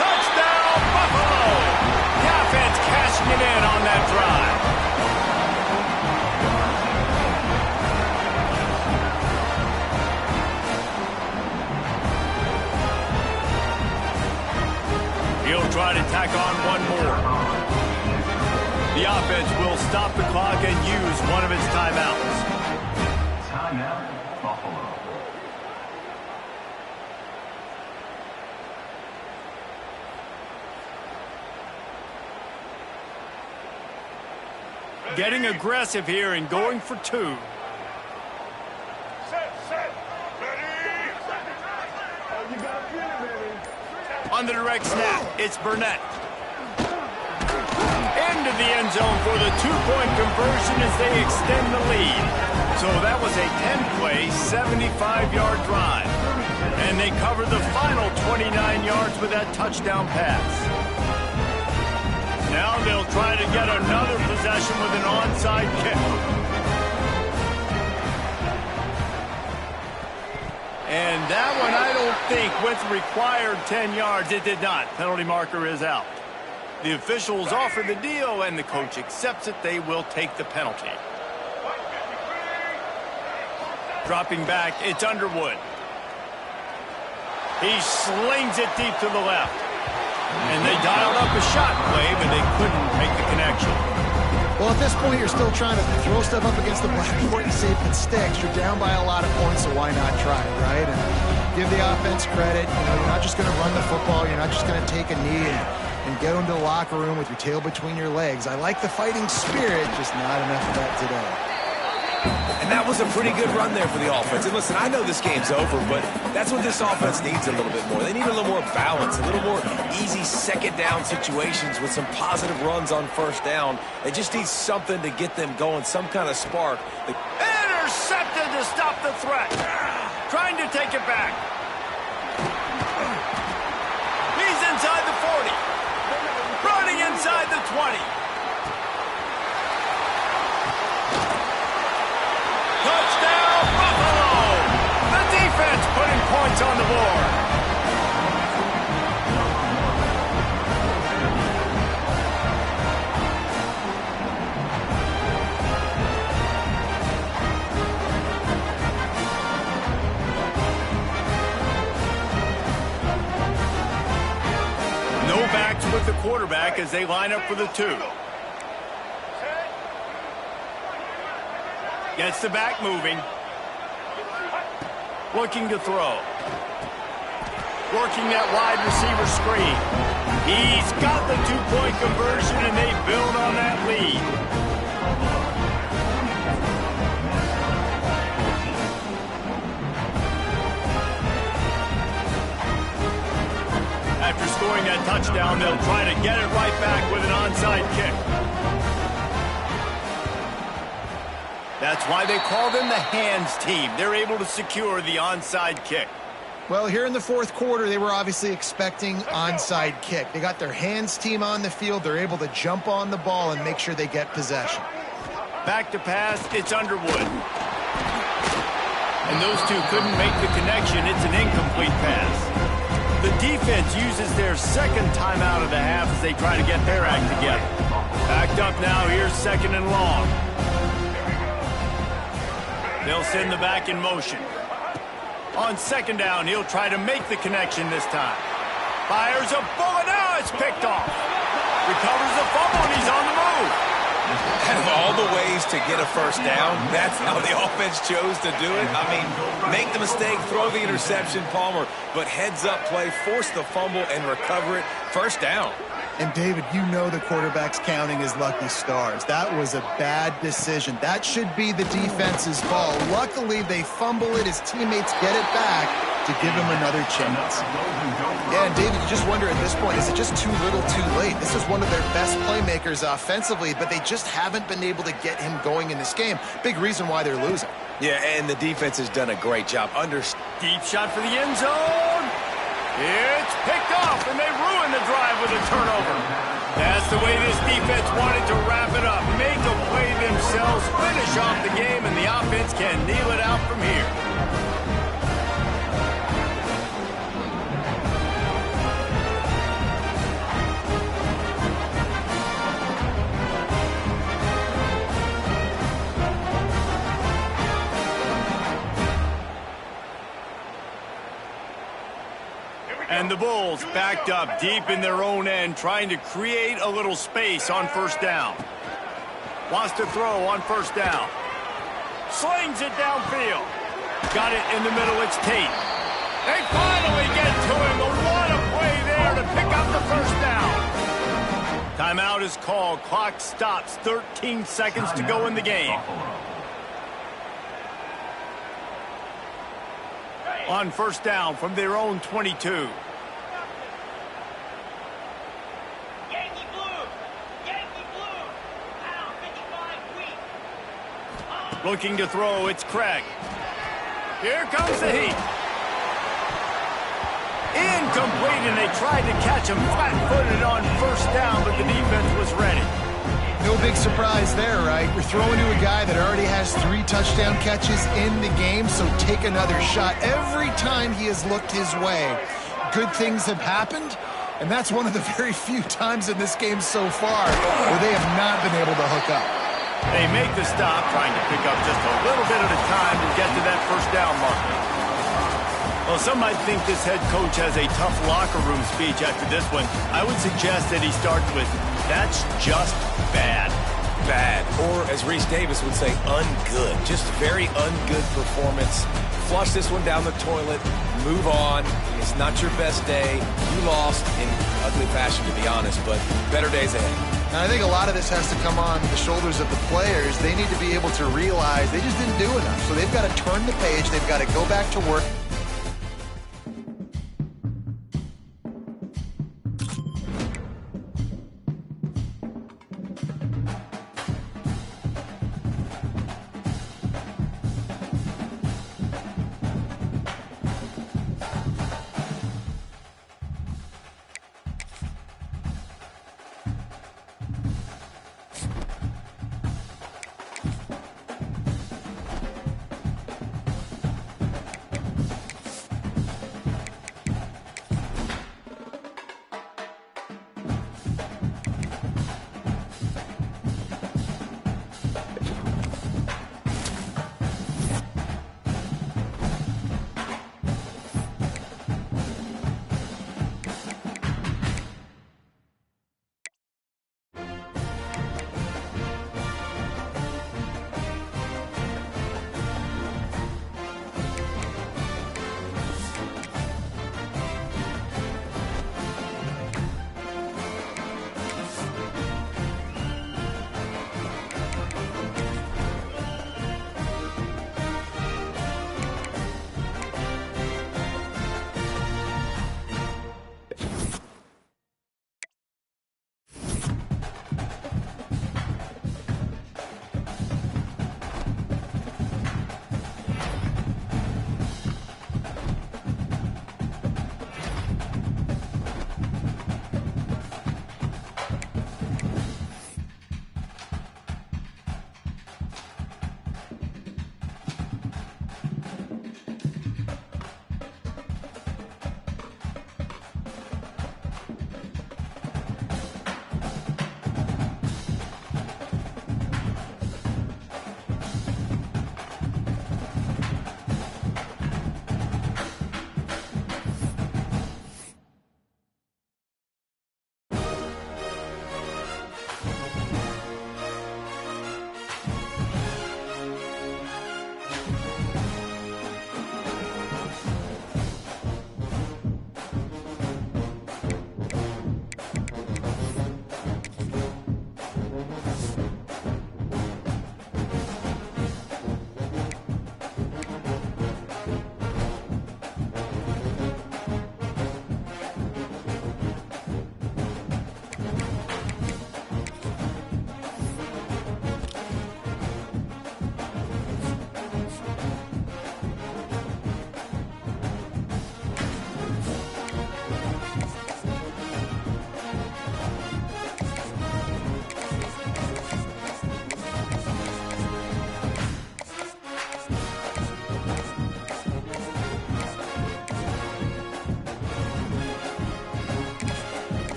Touchdown, Buffalo! The offense cashing it in on that drive. He'll try to tack on one more. The offense will stop the clock and use one of its timeouts. Timeout, Buffalo. Getting aggressive here and going for two. On the direct snap, it's Burnett. Into the end zone for the two-point conversion as they extend the lead. So that was a 10-play, 75-yard drive. And they cover the final 29 yards with that touchdown pass. Now they'll try to get another possession with an onside kick. And that one, I don't think, with required 10 yards, it did not. Penalty marker is out. The officials offer the deal, and the coach accepts it. They will take the penalty. Dropping back, it's Underwood. He slings it deep to the left. And they dialed up a shot play, but they couldn't make the connection. Well, at this point, you're still trying to throw stuff up against the blackboard and see if it sticks. You're down by a lot of points, so why not try it, right? And give the offense credit. You know, you're not just going to run the football. You're not just going to take a knee and get into the locker room with your tail between your legs. I like the fighting spirit, just not enough of that today. And that was a pretty good run there for the offense. And listen, I know this game's over, but that's what this offense needs a little bit more. They need a little more balance, a little more easy second down situations with some positive runs on first down. They just need something to get them going, some kind of spark. Intercepted to stop the threat. Trying to take it back. He's inside the 40. Running inside the 20. Touchdown, Buffalo! The defense putting points on the board. No backs with the quarterback as they line up for the two. Gets the back moving. Looking to throw. Working that wide receiver screen. He's got the two-point conversion, and they build on that lead. After scoring that touchdown, they'll try to get it right back with an onside kick. That's why they call them the hands team. They're able to secure the onside kick. Well, here in the fourth quarter, they were obviously expecting onside kick. They got their hands team on the field. They're able to jump on the ball and make sure they get possession. Back to pass, it's Underwood. And those two couldn't make the connection. It's an incomplete pass. The defense uses their second timeout of the half as they try to get their act together. Backed up now, here's second and long. They'll send the back in motion. On second down, he'll try to make the connection this time. Fires a bullet, now it's picked off. Recovers the fumble, and he's on the move. Out of all the ways to get a first down, that's how the offense chose to do it. I mean, make the mistake, throw the interception, Palmer, but heads-up play, force the fumble, and recover it. First down. And, David, you know the quarterback's counting his lucky stars. That was a bad decision. That should be the defense's ball. Luckily, they fumble it. His teammates get it back to give him another chance. Yeah, and, David, you just wonder at this point, is it just too little too late? This is one of their best playmakers offensively, but they just haven't been able to get him going in this game. Big reason why they're losing. Yeah, and the defense has done a great job. Deep shot for the end zone. It's picked off, and they ruin the drive with a turnover. That's the way this defense wanted to wrap it up. Make a play themselves, finish off the game, and the offense can kneel it out from here. And the Bulls backed up deep in their own end, trying to create a little space on first down. Wants to throw on first down. Slings it downfield. Got it in the middle. It's Tate. They finally get to him. What a play there to pick up the first down. Timeout is called. Clock stops. 13 seconds to go in the game. On first down from their own 22. Looking to throw, it's Craig. Here comes the heat. Incomplete, and they tried to catch him flat-footed on first down, but the defense was ready. No big surprise there, right? You're throwing to a guy that already has 3 touchdown catches in the game, so take another shot. Every time he has looked his way, good things have happened, and that's one of the very few times in this game so far where they have not been able to hook up. They make the stop, trying to pick up just a little bit at a time to get to that first down marker. Well, some might think this head coach has a tough locker room speech after this one. I would suggest that he starts with, "That's just bad." Bad. Or, as Reese Davis would say, ungood. Just very ungood performance. Flush this one down the toilet. Move on. It's not your best day. You lost in ugly fashion, to be honest, but better days ahead. And I think a lot of this has to come on the shoulders of the players. They need to be able to realize they just didn't do enough. So they've got to turn the page. They've got to go back to work.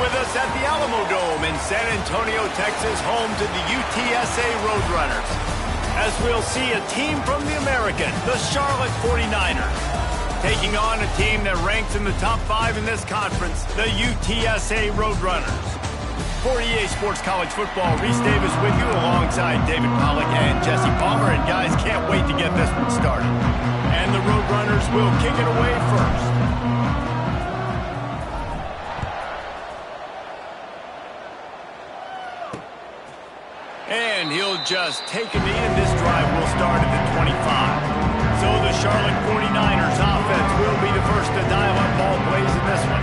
with us at the Alamo Dome in San Antonio, Texas, home to the UTSA Roadrunners. As we'll see a team from the American, the Charlotte 49ers, taking on a team that ranks in the top 5 in this conference, the UTSA Roadrunners. For EA Sports College Football, Reese Davis with you alongside David Pollack and Jesse Palmer. And guys, can't wait to get this one started. And the Roadrunners will kick it away first. And he'll just take a knee, and this drive will start at the 25. So the Charlotte 49ers offense will be the first to dial up ball plays in this one.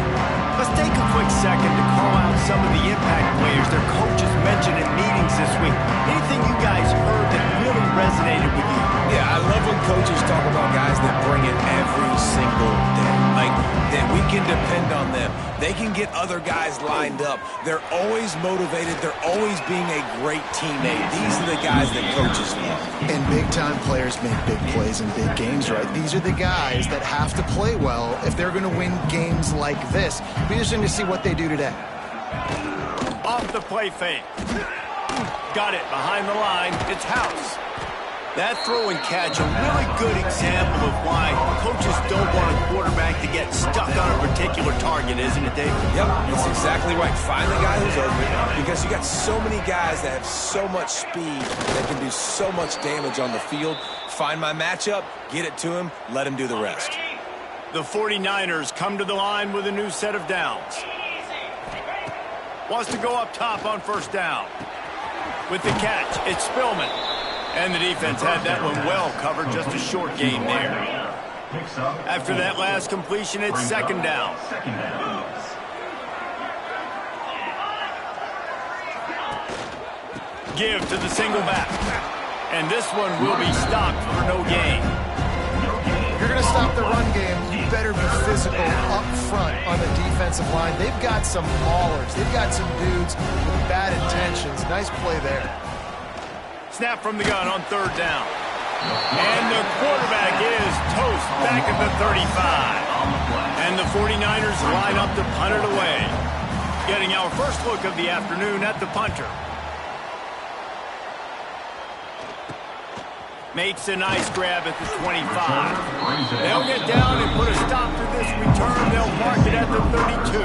Let's take a quick second to call out some of the impact players their coaches mentioned in meetings this week. Anything you guys heard that really resonated with you? Yeah, I love when coaches talk about guys that bring it every single day. Like, that we can depend on them. They can get other guys lined up. They're always motivated. They're always being a great teammate. These are the guys that coaches love. And big-time players make big plays in big games, right? These are the guys that have to play well if they're going to win games like this. It'll be interesting to see what they do today. Off the play fake. Got it behind the line. It's House. That throw and catch, a really good example of why coaches don't want a quarterback to get stuck on a particular target, isn't it, Dave? Yep, that's exactly right. Find the guy who's open, because you got so many guys that have so much speed that can do so much damage on the field. Find my matchup, get it to him, let him do the rest. The 49ers come to the line with a new set of downs. Wants to go up top on first down. With the catch, it's Spillman. And the defense had that one well covered, just a short gain there. After that last completion, it's second down. Give to the single back. And this one will be stopped for no gain. If you're going to stop the run game, you better be physical up front on the defensive line. They've got some maulers. They've got some dudes with bad intentions. Nice play there. Snap from the gun on third down. And the quarterback is toast back at the 35. And the 49ers line up to punt it away. Getting our first look of the afternoon at the punter. Makes a nice grab at the 25. They'll get down and put a stop to this return. They'll mark it at the 32.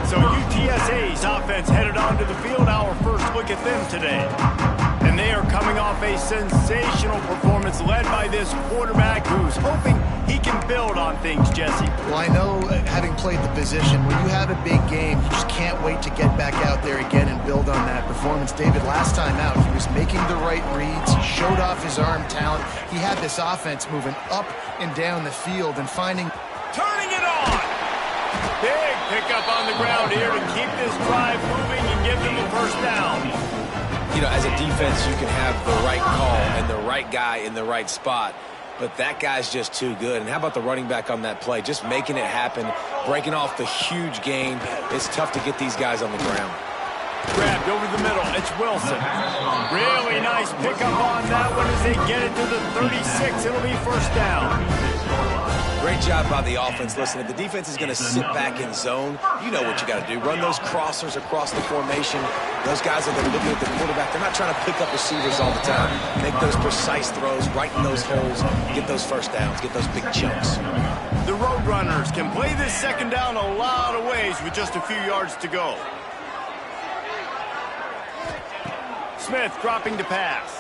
So UTSA's offense headed onto the field. Our first look at them today. And they are coming off a sensational performance led by this quarterback who's hoping he can build on things, Jesse. Well, I know, having played the position, when you have a big game, you just can't wait to get back out there again and build on that performance. David, last time out, he was making the right reads. He showed off his arm talent. He had this offense moving up and down the field and finding... Turning it on! Big pickup on the ground here to keep this drive moving and give them a first down. You know, as a defense, you can have the right call and the right guy in the right spot, but that guy's just too good. And how about the running back on that play? Just making it happen, breaking off the huge gain. It's tough to get these guys on the ground. Grabbed over the middle. It's Wilson. Really nice pickup on that one as they get it to the 36. It'll be first down. Great job by the offense. Listen, if the defense is going to sit back in zone, you know what you got to do. Run those crossers across the formation. Those guys are looking at the quarterback. They're not trying to pick up receivers all the time. Make those precise throws, right in those holes, get those first downs, get those big chunks. The Roadrunners can play this second down a lot of ways with just a few yards to go. Smith dropping to pass.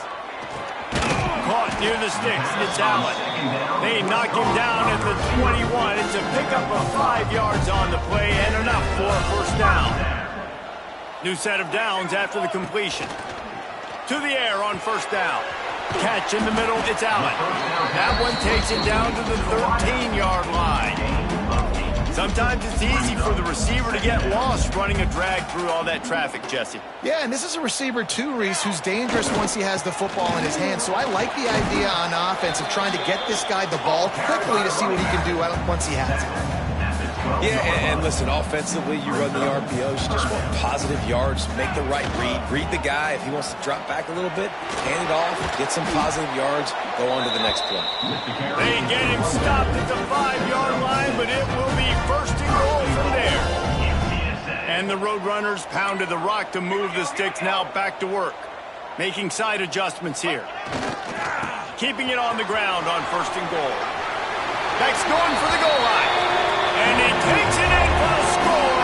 Caught near the sticks. It's Allen. They knock him down at the 21. It's a pickup of 5 yards on the play and enough for a first down. New set of downs after the completion. To the air on first down. Catch in the middle. It's Allen. That one takes it down to the 13-yard line. Sometimes it's easy for the receiver to get lost running a drag through all that traffic, Jesse. Yeah, and this is a receiver too, Reese, who's dangerous once he has the football in his hands. So I like the idea on offense of trying to get this guy the ball quickly to see what he can do once he has it. Yeah, and listen, offensively, you run the RPOs. You just want positive yards, make the right read the guy. If he wants to drop back a little bit, hand it off, get some positive yards, go on to the next play. They get him stopped at the 5-yard line, but it will be first and goal from there. And the Roadrunners pounded the rock to move the sticks, now back to work. Making side adjustments here. Keeping it on the ground on 1st and goal. Beck's going for the goal line. And he takes it in for a score.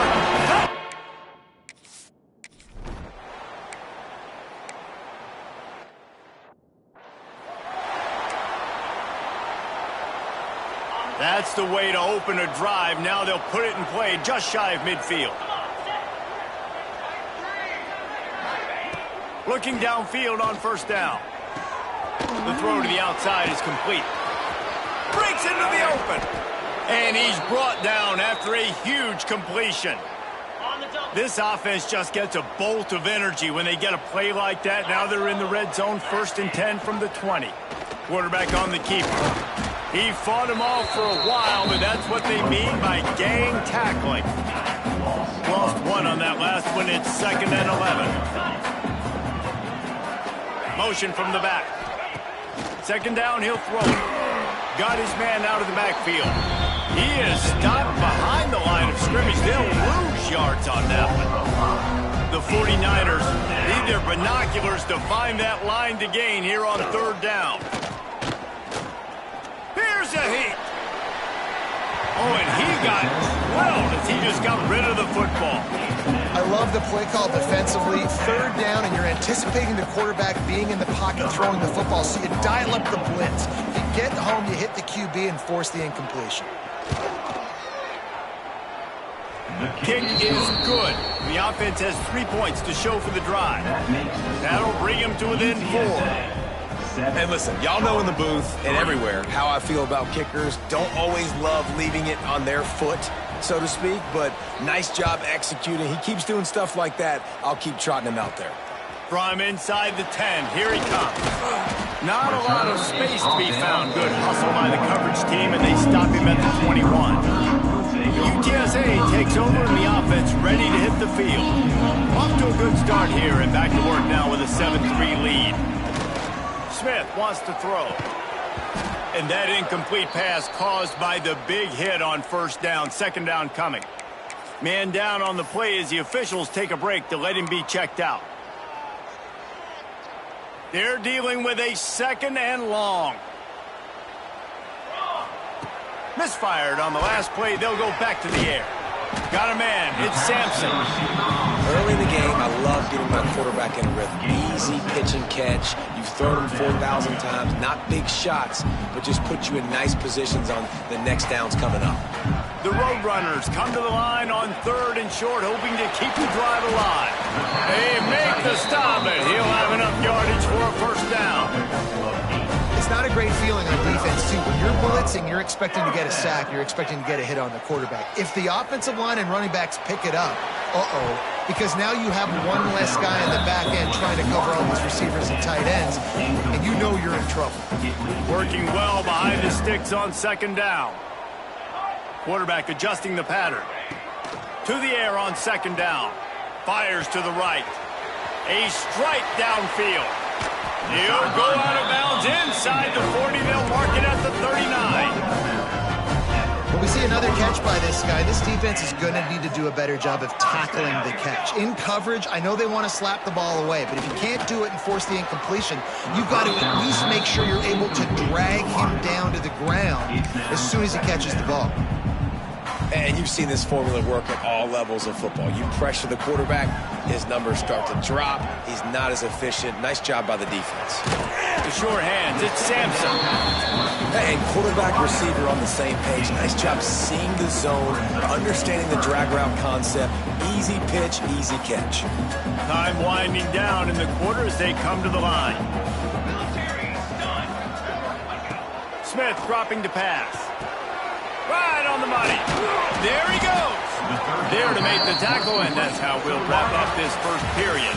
That's the way to open a drive. Now they'll put it in play just shy of midfield. Looking downfield on 1st down. The throw to the outside is complete. Breaks into the open. And he's brought down after a huge completion. This offense just gets a bolt of energy when they get a play like that. Now they're in the red zone, 1st and 10 from the 20. Quarterback on the keeper. He fought him off for a while, but that's what they mean by gang tackling. Lost one on that last one. It's 2nd and 11. Motion from the back. 2nd down, he'll throw it. Got his man out of the backfield. He is stopped behind the line of scrimmage. They'll lose yards on that one. The 49ers need their binoculars to find that line to gain here on 3rd down. Here's a heat. Oh, and he got drilled as he just got rid of the football. I love the play call defensively. 3rd down, and you're anticipating the quarterback being in the pocket throwing the football, so you dial up the blitz. You get home, you hit the QB, and force the incompletion. The kick is good. The offense has 3 points to show for the drive. That'll bring him to within 4. And listen, y'all know in the booth and everywhere how I feel about kickers. Don't always love leaving it on their foot, so to speak, but nice job executing. He keeps doing stuff like that. I'll keep trotting him out there. From inside the 10, here he comes. Not a lot of space to be found. Good hustle by the coverage team, and they stop him at the 21. UTSA takes over in the offense, ready to hit the field. Off to a good start here, and back to work now with a 7-3 lead. Smith wants to throw. And that incomplete pass caused by the big hit on 1st down. 2nd down coming. Man down on the play as the officials take a break to let him be checked out. They're dealing with a 2nd and long. Misfired on the last play. They'll go back to the air. Got a man. It's Sampson. Early in the game, I love getting my quarterback in a rhythm. Easy pitch and catch. You've thrown him 4,000 times. Not big shots, but just put you in nice positions on the next downs coming up. The Roadrunners come to the line on 3rd and short, hoping to keep the drive alive. They make the stop, and he'll have enough yardage for a 1st down. It's not a great feeling on defense, too. When you're blitzing, you're expecting to get a sack. You're expecting to get a hit on the quarterback. If the offensive line and running backs pick it up, because now you have one less guy in the back end trying to cover all these receivers and tight ends, and you know you're in trouble. Working well behind the sticks on 2nd down. Quarterback adjusting the pattern. To the air on 2nd down. Fires to the right. A strike downfield. He'll go out of bounds inside the 40. They'll mark it at the 39. When we see another catch by this guy, this defense is going to need to do a better job of tackling the catch. In coverage, I know they want to slap the ball away, but if you can't do it and force the incompletion, you've got to at least make sure you're able to drag him down to the ground as soon as he catches the ball. And you've seen this formula work at all levels of football. You pressure the quarterback, his numbers start to drop. He's not as efficient. Nice job by the defense. The short hands, it's Sampson. And quarterback receiver on the same page. Nice job seeing the zone, understanding the drag route concept. Easy pitch, easy catch. Time winding down in the quarter as they come to the line. Smith dropping to pass. Right on the money. There he goes. There to make the tackle, and that's how we'll wrap up this 1st period.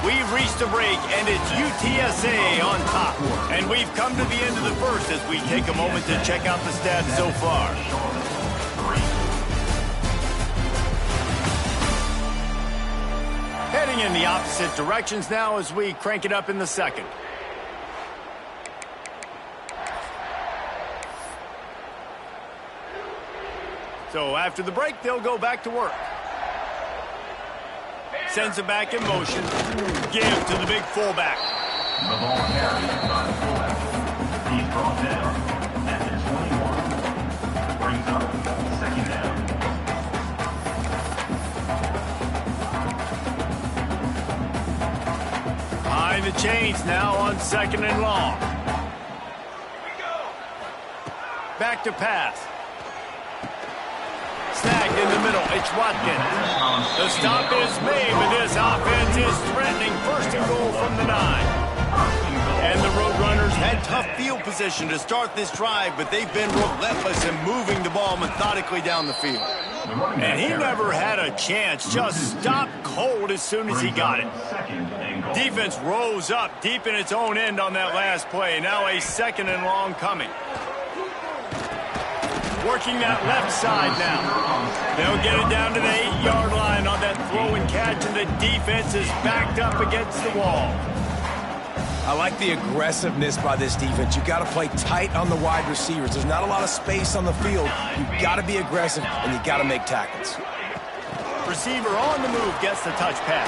We've reached a break, and it's UTSA on top. And we've come to the end of the 1st as we take a moment to check out the stats so far. Heading in the opposite directions now as we crank it up in the 2nd. So after the break, they'll go back to work. Sends it back in motion. Give to the big fullback. The ball carried by the fullback. He's brought down at the 21. Brings up second down. Behind the chains now on 2nd and long. Back to pass. Snagged in the middle. It's Watkins. The stop is made, but this offense is threatening. 1st and goal from the 9. And the Roadrunners had tough field position to start this drive, but they've been relentless in moving the ball methodically down the field. And he never had a chance. Just stopped cold as soon as he got it. Defense rose up deep in its own end on that last play. Now a 2nd and long coming. Working that left side now. They'll get it down to the 8-yard line on that throw and catch, and the defense is backed up against the wall. I like the aggressiveness by this defense. You got to play tight on the wide receivers. There's not a lot of space on the field. You got to be aggressive, and you got to make tackles. Receiver on the move gets the touch pass.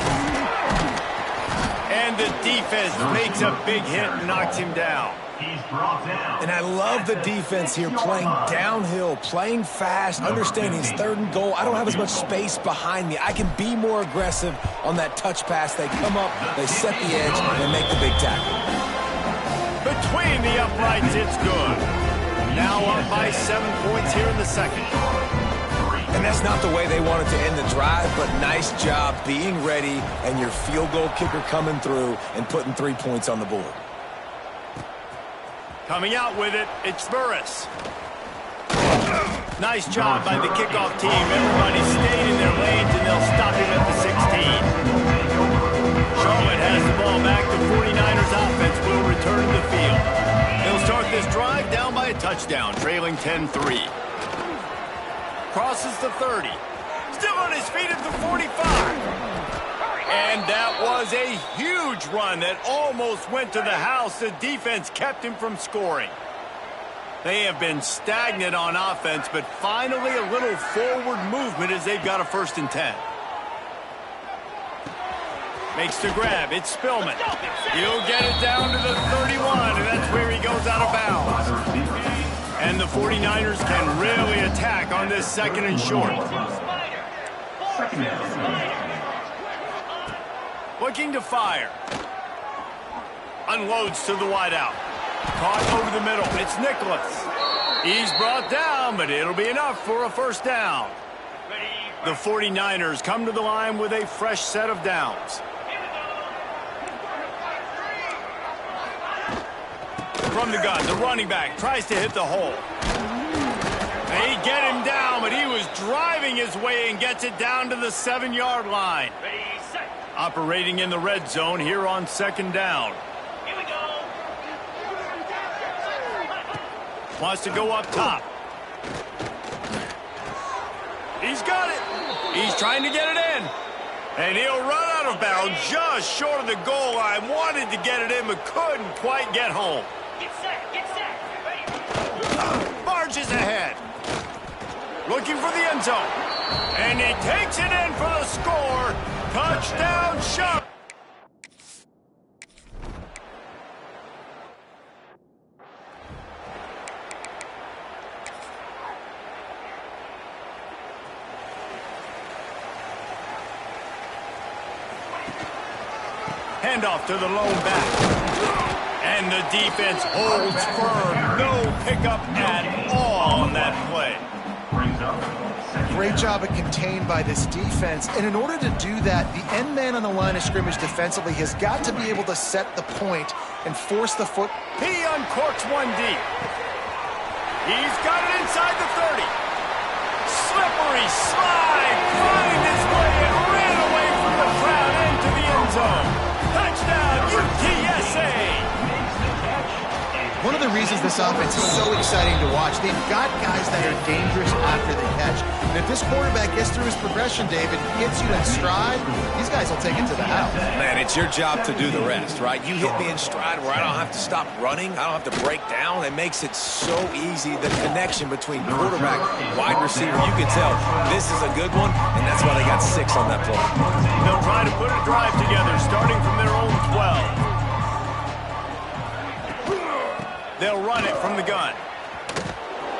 And the defense makes a big hit and knocks him down. And I love the defense here, playing downhill, playing fast, understanding it's 3rd and goal. I don't have as much space behind me. I can be more aggressive on that touch pass. They come up, they set the edge, and they make the big tackle. Between the uprights, it's good. Now up by 7 points here in the 2nd. And that's not the way they wanted to end the drive, but nice job being ready and your field goal kicker coming through and putting 3 points on the board. Coming out with it, it's Burris. Nice job by the kickoff team. Everybody stayed in their lanes, and they'll stop him at the 16. Charlotte has the ball back. The 49ers offense will return to the field. They'll start this drive down by a touchdown, trailing 10-3. Crosses the 30. Still on his feet at the 45. And that was a huge run that almost went to the house. The defense kept him from scoring. They have been stagnant on offense, but finally a little forward movement as they've got a 1st and 10. Makes the grab. It's Spillman. He'll get it down to the 31, and that's where he goes out of bounds. And the 49ers can really attack on this 2nd and short. Looking to fire. Unloads to the wideout. Caught over the middle. It's Nicholas. He's brought down, but it'll be enough for a 1st down. The 49ers come to the line with a fresh set of downs. From the gun, the running back tries to hit the hole. They get him down, but he was driving his way and gets it down to the 7-yard line. Operating in the red zone here on 2nd down. Here we go. Wants to go up top. He's got it. He's trying to get it in. And he'll run out of bounds just short of the goal line. Wanted to get it in, but couldn't quite get home. Get set. Get set. Ready. Marches ahead. Looking for the end zone. And he takes it in for the score. Touchdown shot. Handoff to the lone back. And the defense holds firm. No pickup at all on that play. Great job of contained by this defense. And in order to do that, the end man on the line of scrimmage defensively has got to be able to set the point and force the foot. He uncorks one deep. He's got it inside the 30. Slippery slide. Find his way and ran away from the crowd into the end zone. Touchdown, UTSA. One of the the reasons this offense is so exciting to watch. They've got guys that are dangerous after the catch. And if this quarterback gets through his progression, David, gets you in stride, these guys will take it to the house. Man, it's your job to do the rest, right? You hit me in stride where I don't have to stop running. I don't have to break down. It makes it so easy. The connection between quarterback, wide receiver, you can tell this is a good one, and that's why they got 6 on that play. They'll try to put a drive together starting from their own 12. They'll run it from the gun.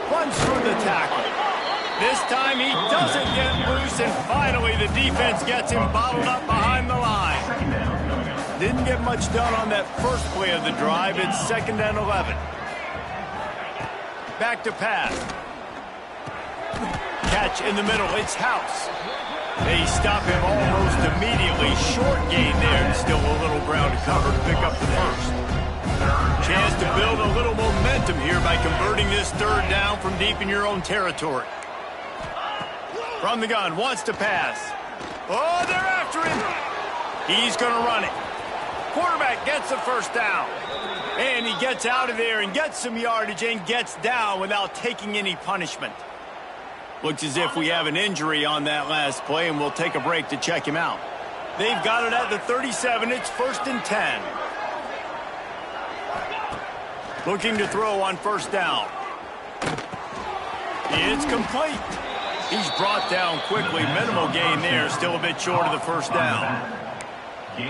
Runs through the tackle. This time he doesn't get loose, and finally the defense gets him bottled up behind the line. Didn't get much done on that first play of the drive. It's 2nd and 11. Back to pass. Catch in the middle. It's House. They stop him almost immediately. Short gain there, and still a little ground to cover to pick up the first. Chance to build a little momentum here by converting this 3rd down from deep in your own territory. From the gun, wants to pass. Oh, they're after him. He's going to run it. Quarterback gets the first down. And he gets out of there and gets some yardage and gets down without taking any punishment. Looks as if we have an injury on that last play, and we'll take a break to check him out. They've got it at the 37. It's 1st and 10. Looking to throw on 1st down. It's complete. He's brought down quickly. Minimal gain there. Still a bit short of the 1st down.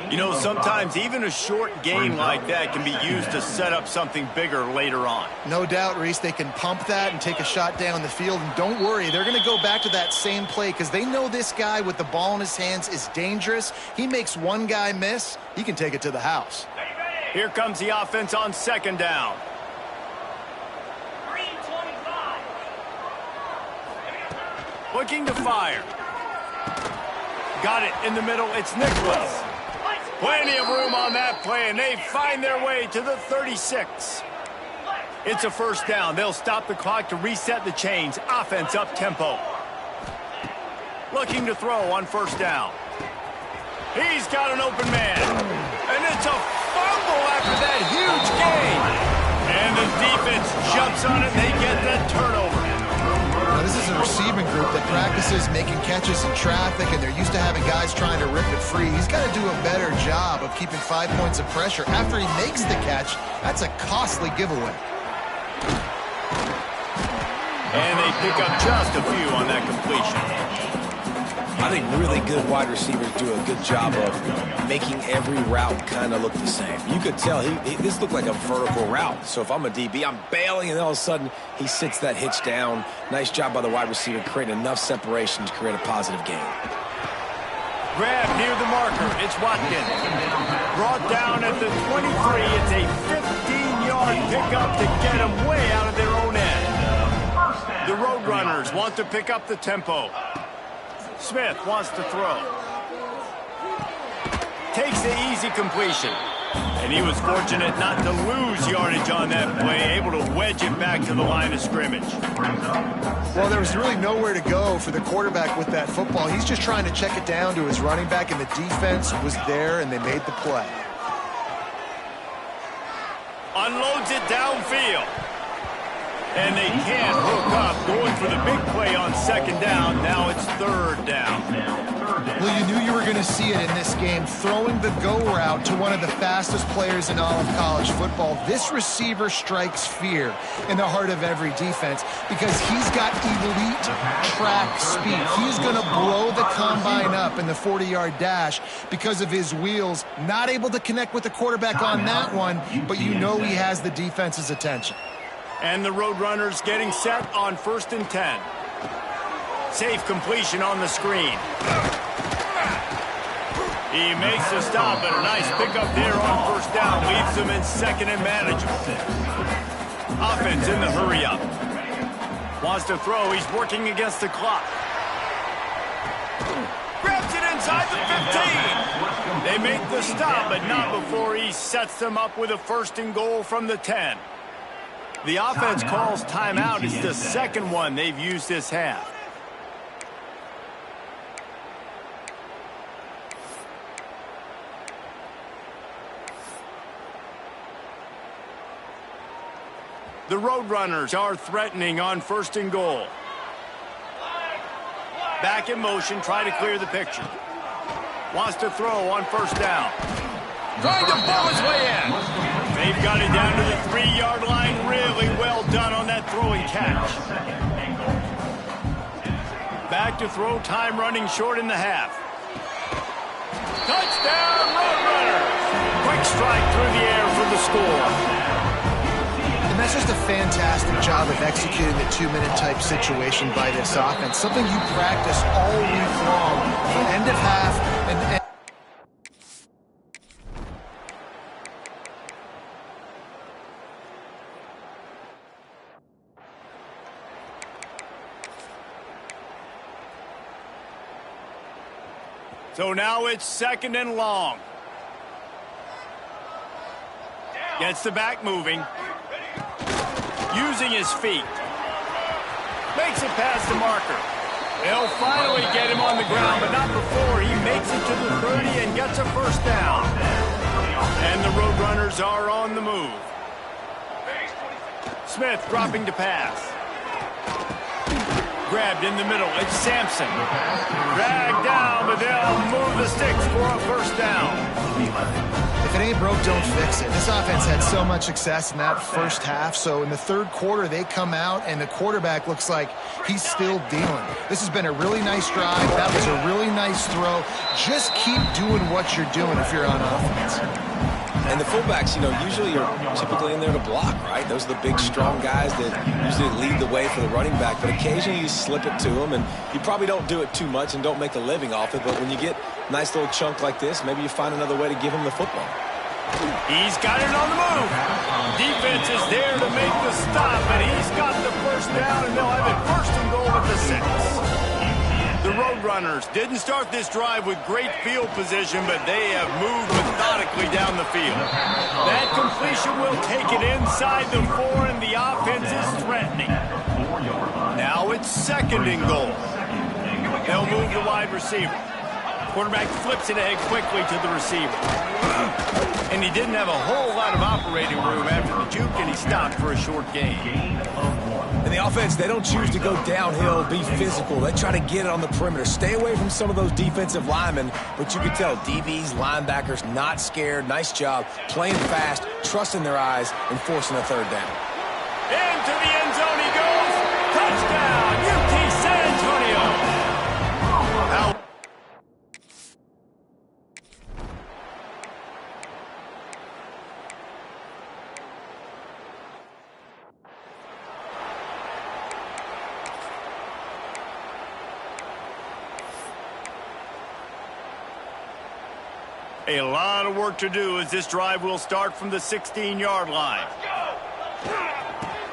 You know, sometimes even a short gain like that can be used to set up something bigger later on. No doubt, Reese, they can pump that and take a shot down the field. And don't worry, they're going to go back to that same play because they know this guy with the ball in his hands is dangerous. He makes one guy miss, he can take it to the house. Here comes the offense on 2nd down. Looking to fire. Got it in the middle. It's Nicholas. Plenty of room on that play, and they find their way to the 36. It's a 1st down. They'll stop the clock to reset the chains. Offense up tempo. Looking to throw on 1st down. He's got an open man. And it's a fumble after that huge gain. And the defense jumps on it, and they get that turnover. Now, this is a receiving group that practices making catches in traffic, and they're used to having guys trying to rip it free. He's got to do a better job of keeping 5 points of pressure. After he makes the catch, that's a costly giveaway. And they pick up just a few on that completion. I think really good wide receivers do a good job of making every route kind of look the same. You could tell this looked like a vertical route. So if I'm a DB, I'm bailing, and all of a sudden he sits that hitch down. Nice job by the wide receiver creating enough separation to create a positive gain. Grab near the marker. It's Watkins. Brought down at the 23. It's a 15-yard pickup to get them way out of their own end. The Roadrunners want to pick up the tempo. Smith wants to throw. Takes the easy completion. And he was fortunate not to lose yardage on that play, able to wedge it back to the line of scrimmage. Well, there was really nowhere to go for the quarterback with that football. He's just trying to check it down to his running back, and the defense was there, and they made the play. Unloads it downfield. And they can't hook up, going for the big play on 2nd down. Now it's 3rd down. Well, you knew you were going to see it in this game, throwing the go route to one of the fastest players in all of college football. This receiver strikes fear in the heart of every defense because he's got elite track speed. He's going to blow the combine up in the 40-yard dash because of his wheels. Not able to connect with the quarterback on that one, but you know he has the defense's attention. And the Roadrunners getting set on 1st and 10. Safe completion on the screen. He makes the stop, and a nice pickup there on 1st down. Leaves them in 2nd and manageable. Offense in the hurry-up. Wants to throw. He's working against the clock. Grabs it inside the 15. They make the stop, but not before he sets them up with a 1st and goal from the 10. The offense calls timeout. It's the 2nd one they've used this half. The Roadrunners are threatening on 1st and goal. Back in motion, try to clear the picture. Wants to throw on 1st down. Trying to pull his way in. They've got it down to the 3-yard line. Really well done on that throwing catch. Back to throw, time running short in the half. Touchdown, Roadrunners! Quick strike through the air for the score. And that's just a fantastic job of executing the 2-minute type situation by this offense. Something you practice all week long. For end of half and so now it's 2nd and long. Gets the back moving. Using his feet. Makes it past the marker. They'll finally get him on the ground, but not before he makes it to the 30 and gets a 1st down. And the Roadrunners are on the move. Smith dropping to pass. Grabbed in the middle. It's Sampson. Dragged down, but they'll move the sticks for a 1st down. if it ain't broke, don't fix it. This offense had so much success in that first half, so in the third quarter, they come out, and the quarterback looks like he's still dealing. This has been a really nice drive. That was a really nice throw. Just keep doing what you're doing if you're on offense. And the fullbacks, you know, usually are typically in there to block, right? Those are the big, strong guys that usually lead the way for the running back. But occasionally you slip it to them, and you probably don't do it too much and don't make a living off it. But when you get a nice little chunk like this, maybe you find another way to give him the football. He's got it on the move. Defense is there to make the stop, and he's got the first down, and they'll have it 1st and goal at the 6. The Roadrunners didn't start this drive with great field position, but they have moved methodically down the field. That completion will take it inside the 4, and the offense is threatening. Now it's 2nd and goal. They'll move the wide receiver. Quarterback flips it ahead quickly to the receiver. And he didn't have a whole lot of operating room after the juke, and he stopped for a short gain. And the offense, they don't choose to go downhill, be physical. They try to get it on the perimeter. Stay away from some of those defensive linemen, but you can tell DBs, linebackers, not scared. Nice job playing fast, trusting their eyes, and forcing a 3rd down. Into the end zone he goes. Touchdown, UT San Antonio. Now, a lot of work to do as this drive will start from the 16-yard line.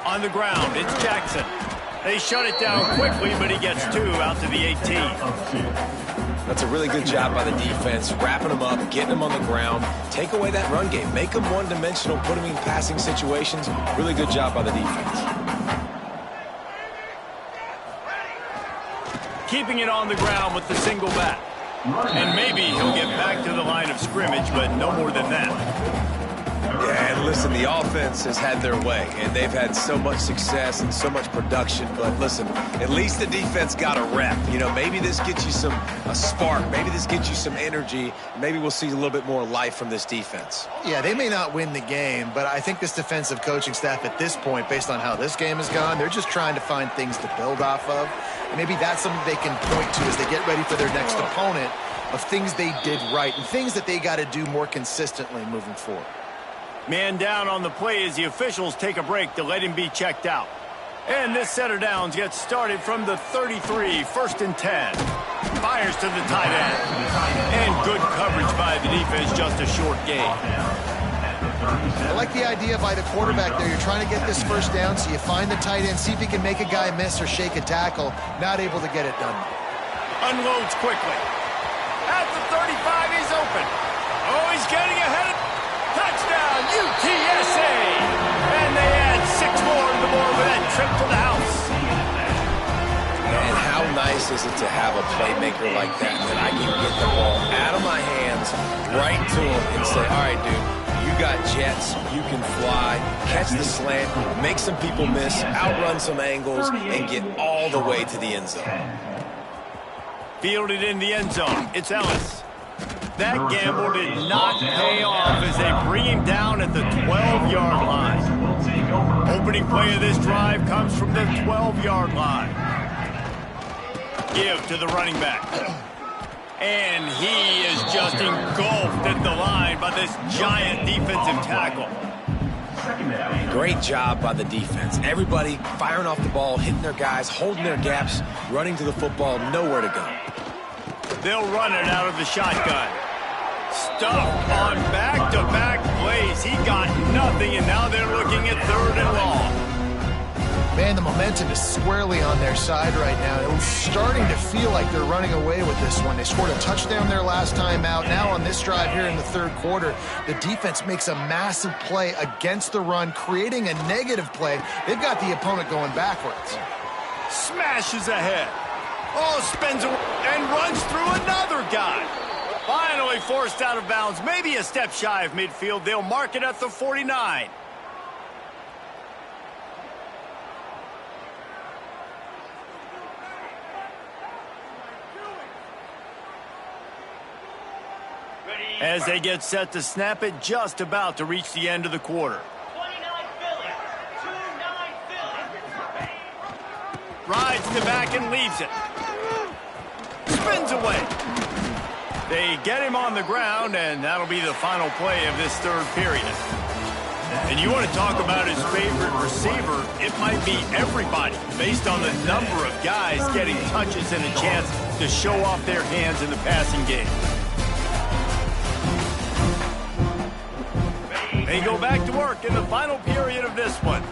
On the ground, it's Jackson. They shut it down quickly, but he gets 2 out to the 18. That's a really good job by the defense, wrapping them up, getting them on the ground, take away that run game, make them one-dimensional, put them in passing situations. Really good job by the defense. Keeping it on the ground with the single back. And maybe he'll get back to the line of scrimmage, but no more than that. Yeah, and listen, the offense has had their way, and they've had so much success and so much production. But listen, at least the defense got a rep. You know, maybe this gets you a spark. Maybe this gets you some energy. Maybe we'll see a little bit more life from this defense. Yeah, they may not win the game, but I think this defensive coaching staff at this point, based on how this game has gone, they're just trying to find things to build off of. And maybe that's something they can point to as they get ready for their next opponent, of things they did right and things that they got to do more consistently moving forward. Man down on the play as the officials take a break to let him be checked out. And this set of downs gets started from the 33, 1st and 10. Fires to the tight end. And good coverage by the defense, just a short gain. I like the idea by the quarterback there. You're trying to get this 1st down, so you find the tight end, see if he can make a guy miss or shake a tackle. Not able to get it done. Unloads quickly. At the 35, he's open. Oh, he's getting ahead. Touchdown, UTSA! And they add 6 more to the board with that trip to the house. And how nice is it to have a playmaker like that I can get the ball out of my hands right to him and say, all right, dude, You got jets, you can fly, catch the slant, make some people miss, outrun some angles, and get all the way to the end zone. Fielded in the end zone. It's Ellis. That gamble did not pay off as they bring him down at the 12-yard line. Opening play of this drive comes from the 12-yard line. Give to the running back. And he is just engulfed at the line by this giant defensive tackle. Great job by the defense. Everybody firing off the ball, hitting their guys, holding their gaps, running to the football, nowhere to go. They'll run it out of the shotgun. Stuffed on back-to-back plays. He got nothing, and now they're looking at 3rd and long. Man, the momentum is squarely on their side right now. It was starting to feel like they're running away with this one. They scored a touchdown their last time out. Now on this drive here in the 3rd quarter, the defense makes a massive play against the run, creating a negative play. They've got the opponent going backwards. Smashes ahead. Oh, spins and runs through another guy. Finally forced out of bounds, maybe a step shy of midfield. They'll mark it at the 49. As they get set to snap it, just about to reach the end of the quarter. 29 Philly. 29 Philly. Rides the back and leaves it. Spins away. They get him on the ground, and that'll be the final play of this 3rd period. And you want to talk about his favorite receiver, it might be everybody, based on the number of guys getting touches and a chance to show off their hands in the passing game. They go back to work in the final period of this one.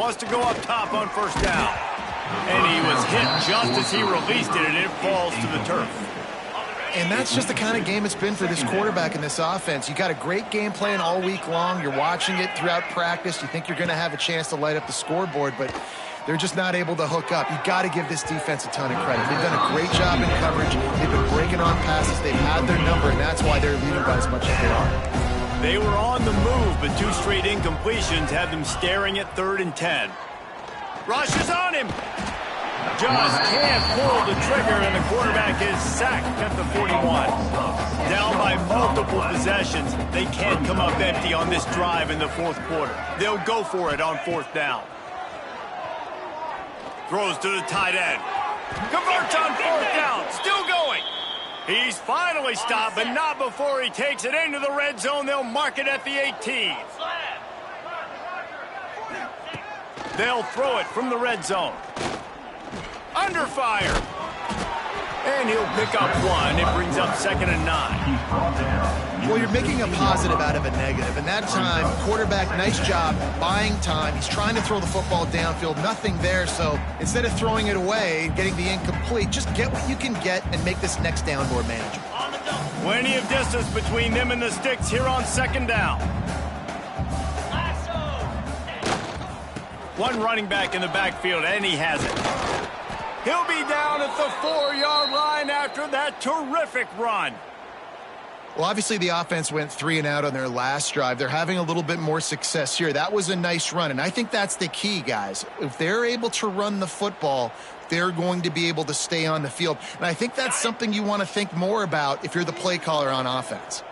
Wants to go up top on first down. And he was hit just as he released it, and it falls to the turf. And that's just the kind of game it's been for this quarterback in this offense. You got a great game plan all week long. You're watching it throughout practice. You think you're going to have a chance to light up the scoreboard, but they're just not able to hook up. You got to give this defense a ton of credit. They've done a great job in coverage. They've been breaking on passes. They've had their number, and that's why they're leading by as much as they are. They were on the move, but 2 straight incompletions had them staring at 3rd and 10. Rush is on him. Just can't pull the trigger, and the quarterback is sacked at the 41. Down by multiple possessions, they can't come up empty on this drive in the 4th quarter. They'll go for it on 4th down. Throws to the tight end. Converts on 4th down. Still going. He's finally stopped, but not before he takes it into the red zone. They'll mark it at the 18. They'll throw it from the red zone. Under fire. And he'll pick up 1. It brings up 2nd and 9. Well, you're making a positive out of a negative. And that time, quarterback, nice job buying time. He's trying to throw the football downfield. Nothing there. So instead of throwing it away, getting the incomplete, just get what you can get and make this next down more manageable. Plenty of distance between them and the sticks here on 2nd down. 1 running back in the backfield, and he has it. He'll be down at the 4-yard line after that terrific run. Well, obviously the offense went 3 and out on their last drive. They're having a little bit more success here. That was a nice run, and I think that's the key, guys. If they're able to run the football, they're going to be able to stay on the field. And I think that's something you want to think more about if you're the play caller on offense.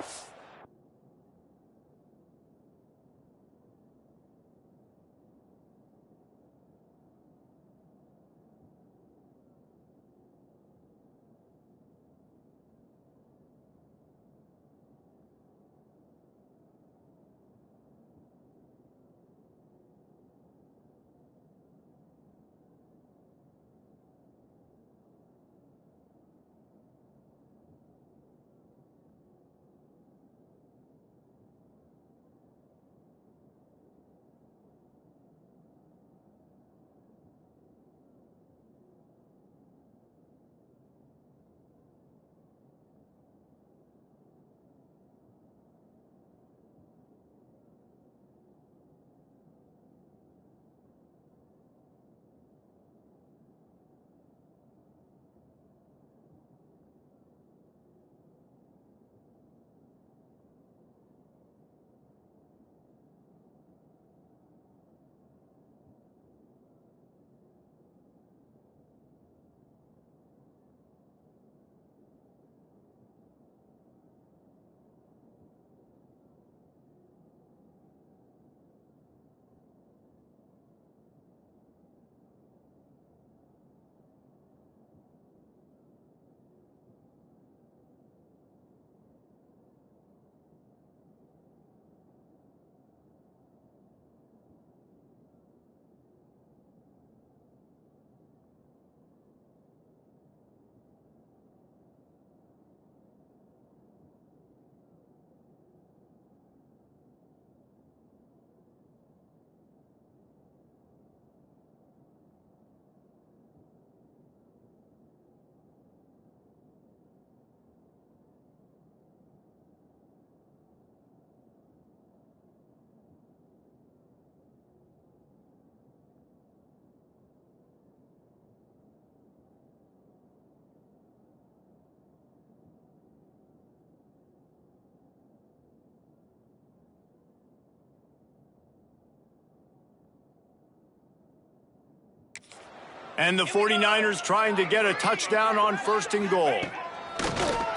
And the 49ers trying to get a touchdown on 1st and goal.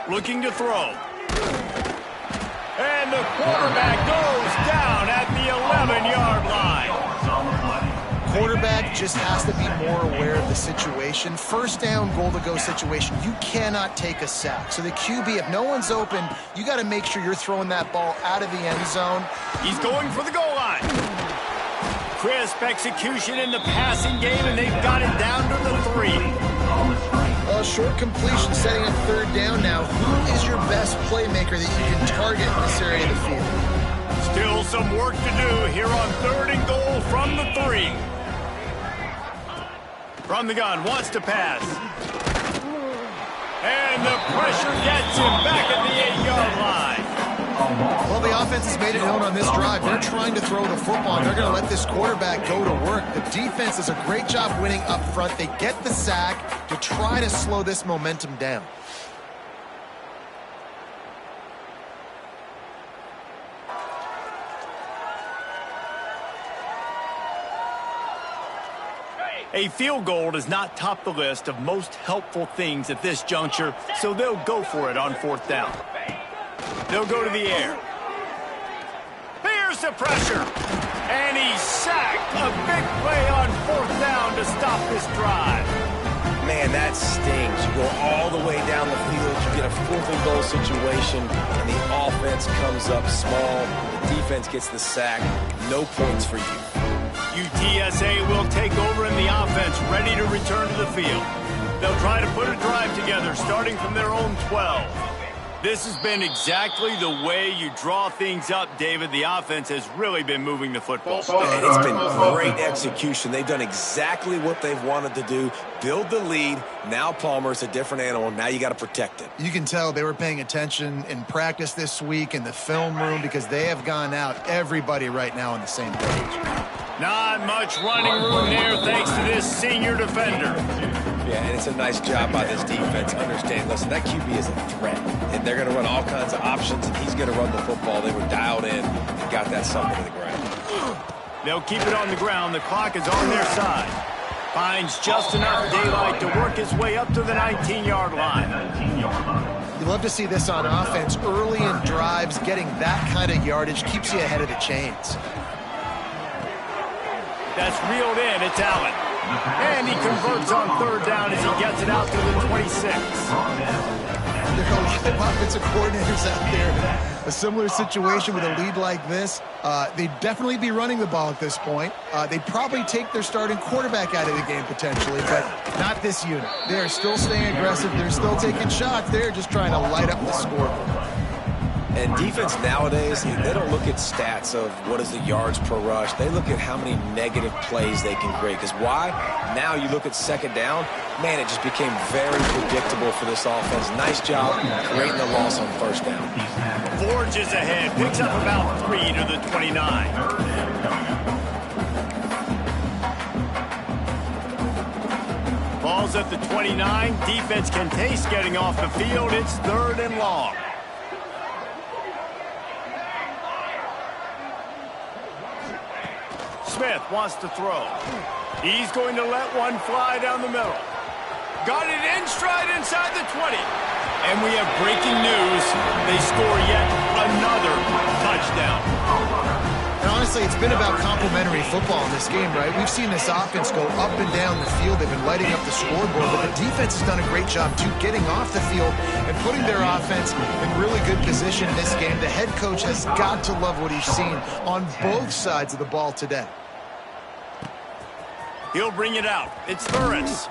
Looking to throw. And the quarterback goes down at the 11-yard line. Quarterback just has to be more aware of the situation. 1st down, goal-to-go situation. You cannot take a sack. So the QB, if no one's open, you got to make sure you're throwing that ball out of the end zone. He's going for the goal line. Crisp execution in the passing game, and they've got it down to the 3. A short completion setting up 3rd down now. Who is your best playmaker that you can target in this area of the field? Still some work to do here on 3rd and goal from the 3. From the gun, wants to pass. And the pressure gets him back at the 8-yard line. Well, the offense has made it known on this drive. They're trying to throw the football, and they're going to let this quarterback go to work. The defense does a great job winning up front. They get the sack to try to slow this momentum down. A field goal does not top the list of most helpful things at this juncture, so they'll go for it on 4th down. They'll go to the air. Here's the pressure. And he's sacked. A big play on 4th down to stop this drive. Man, that stings. You go all the way down the field, you get a 4th and goal situation, and the offense comes up small. The defense gets the sack. No points for you. UTSA will take over in the offense, ready to return to the field. They'll try to put a drive together, starting from their own 12. This has been exactly the way you draw things up, David. The offense has really been moving the football. And it's been great execution. They've done exactly what they've wanted to do. Build the lead. Now Palmer's a different animal. Now you got to protect it. You can tell they were paying attention in practice this week in the film room because they have gone out, everybody right now on the same page. Not much running room there thanks to this senior defender. Yeah, and it's a nice job by this defense. Understand, listen, that QB is a threat. And they're going to run all kinds of options, and he's going to run the football. They were dialed in and got that something to the ground. They'll keep it on the ground. The clock is on their side. Finds just enough daylight to work his way up to the 19-yard line. You love to see this on offense. Early in drives, getting that kind of yardage keeps you ahead of the chains. That's reeled in. It's Allen. And he converts on 3rd down as he gets it out to the 26. There are a lot of offensive coordinators out there. A similar situation with a lead like this. They'd definitely be running the ball at this point. They'd probably take their starting quarterback out of the game potentially, but not this unit. They are still staying aggressive. They're still taking shots. They're just trying to light up the scoreboard. And defense nowadays, they don't look at stats of what is the yards per rush. They look at how many negative plays they can create. Because why? Now you look at 2nd down, man, it just became very predictable for this offense. Nice job creating the loss on 1st down. Forges ahead, picks up about 3 to the 29. Ball's at the 29. Defense can taste getting off the field. It's 3rd and long. Smith wants to throw. He's going to let one fly down the middle. Got it in stride inside the 20. And we have breaking news. They score yet another touchdown. And honestly, it's been about complementary football in this game, right? We've seen this offense go up and down the field. They've been lighting up the scoreboard, but the defense has done a great job, too, getting off the field and putting their offense in really good position in this game. The head coach has got to love what he's seen on both sides of the ball today. He'll bring it out. It's Burris.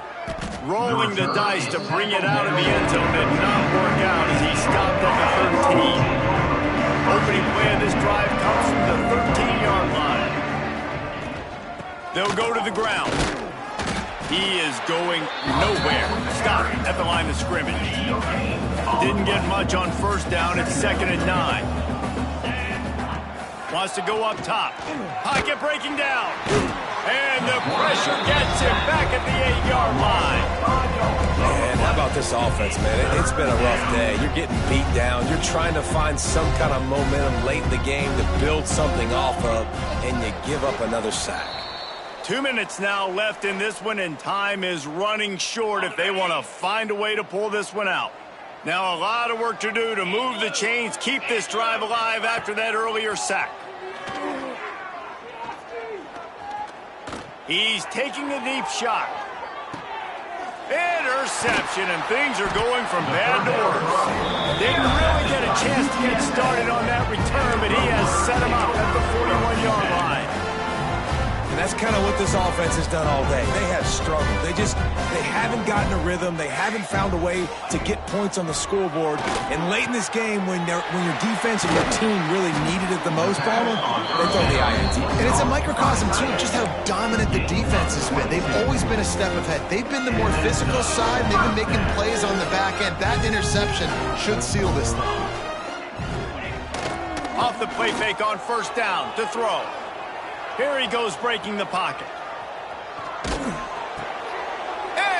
Rolling the dice to bring it out of the end zone did not work out as he stopped at the 13. Opening play of this drive comes from the 13-yard line. They'll go to the ground. He is going nowhere. Stop at the line of scrimmage. Didn't get much on 1st down. It's 2nd and 9. Wants to go up top. Pocket breaking down. And the pressure gets him back at the 8-yard line. Man, how about this offense, man? It's been a rough day. You're getting beat down. You're trying to find some kind of momentum late in the game to build something off of, and you give up another sack. 2 minutes now left in this one, and time is running short if they want to find a way to pull this one out. Now a lot of work to do to move the chains, keep this drive alive after that earlier sack. He's taking a deep shot. Interception, and things are going from bad to worse. Didn't really get a chance to get started on that return, but he has set him up at the 41-yard line. And that's kind of what this offense has done all day. They have struggled. They haven't gotten a rhythm. They haven't found a way to get points on the scoreboard. And late in this game, when your defense and your team really needed it the most, Palmer, they throw the INT. And it's a microcosm, too, of just how dominant the defense has been. They've always been a step ahead. They've been the more physical side. They've been making plays on the back end. That interception should seal this thing. Off the play fake on first down to throw. Here he goes breaking the pocket.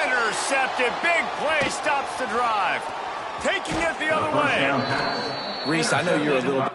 Intercepted. Big play stops the drive. Taking it the other way. Reese, I know you're a little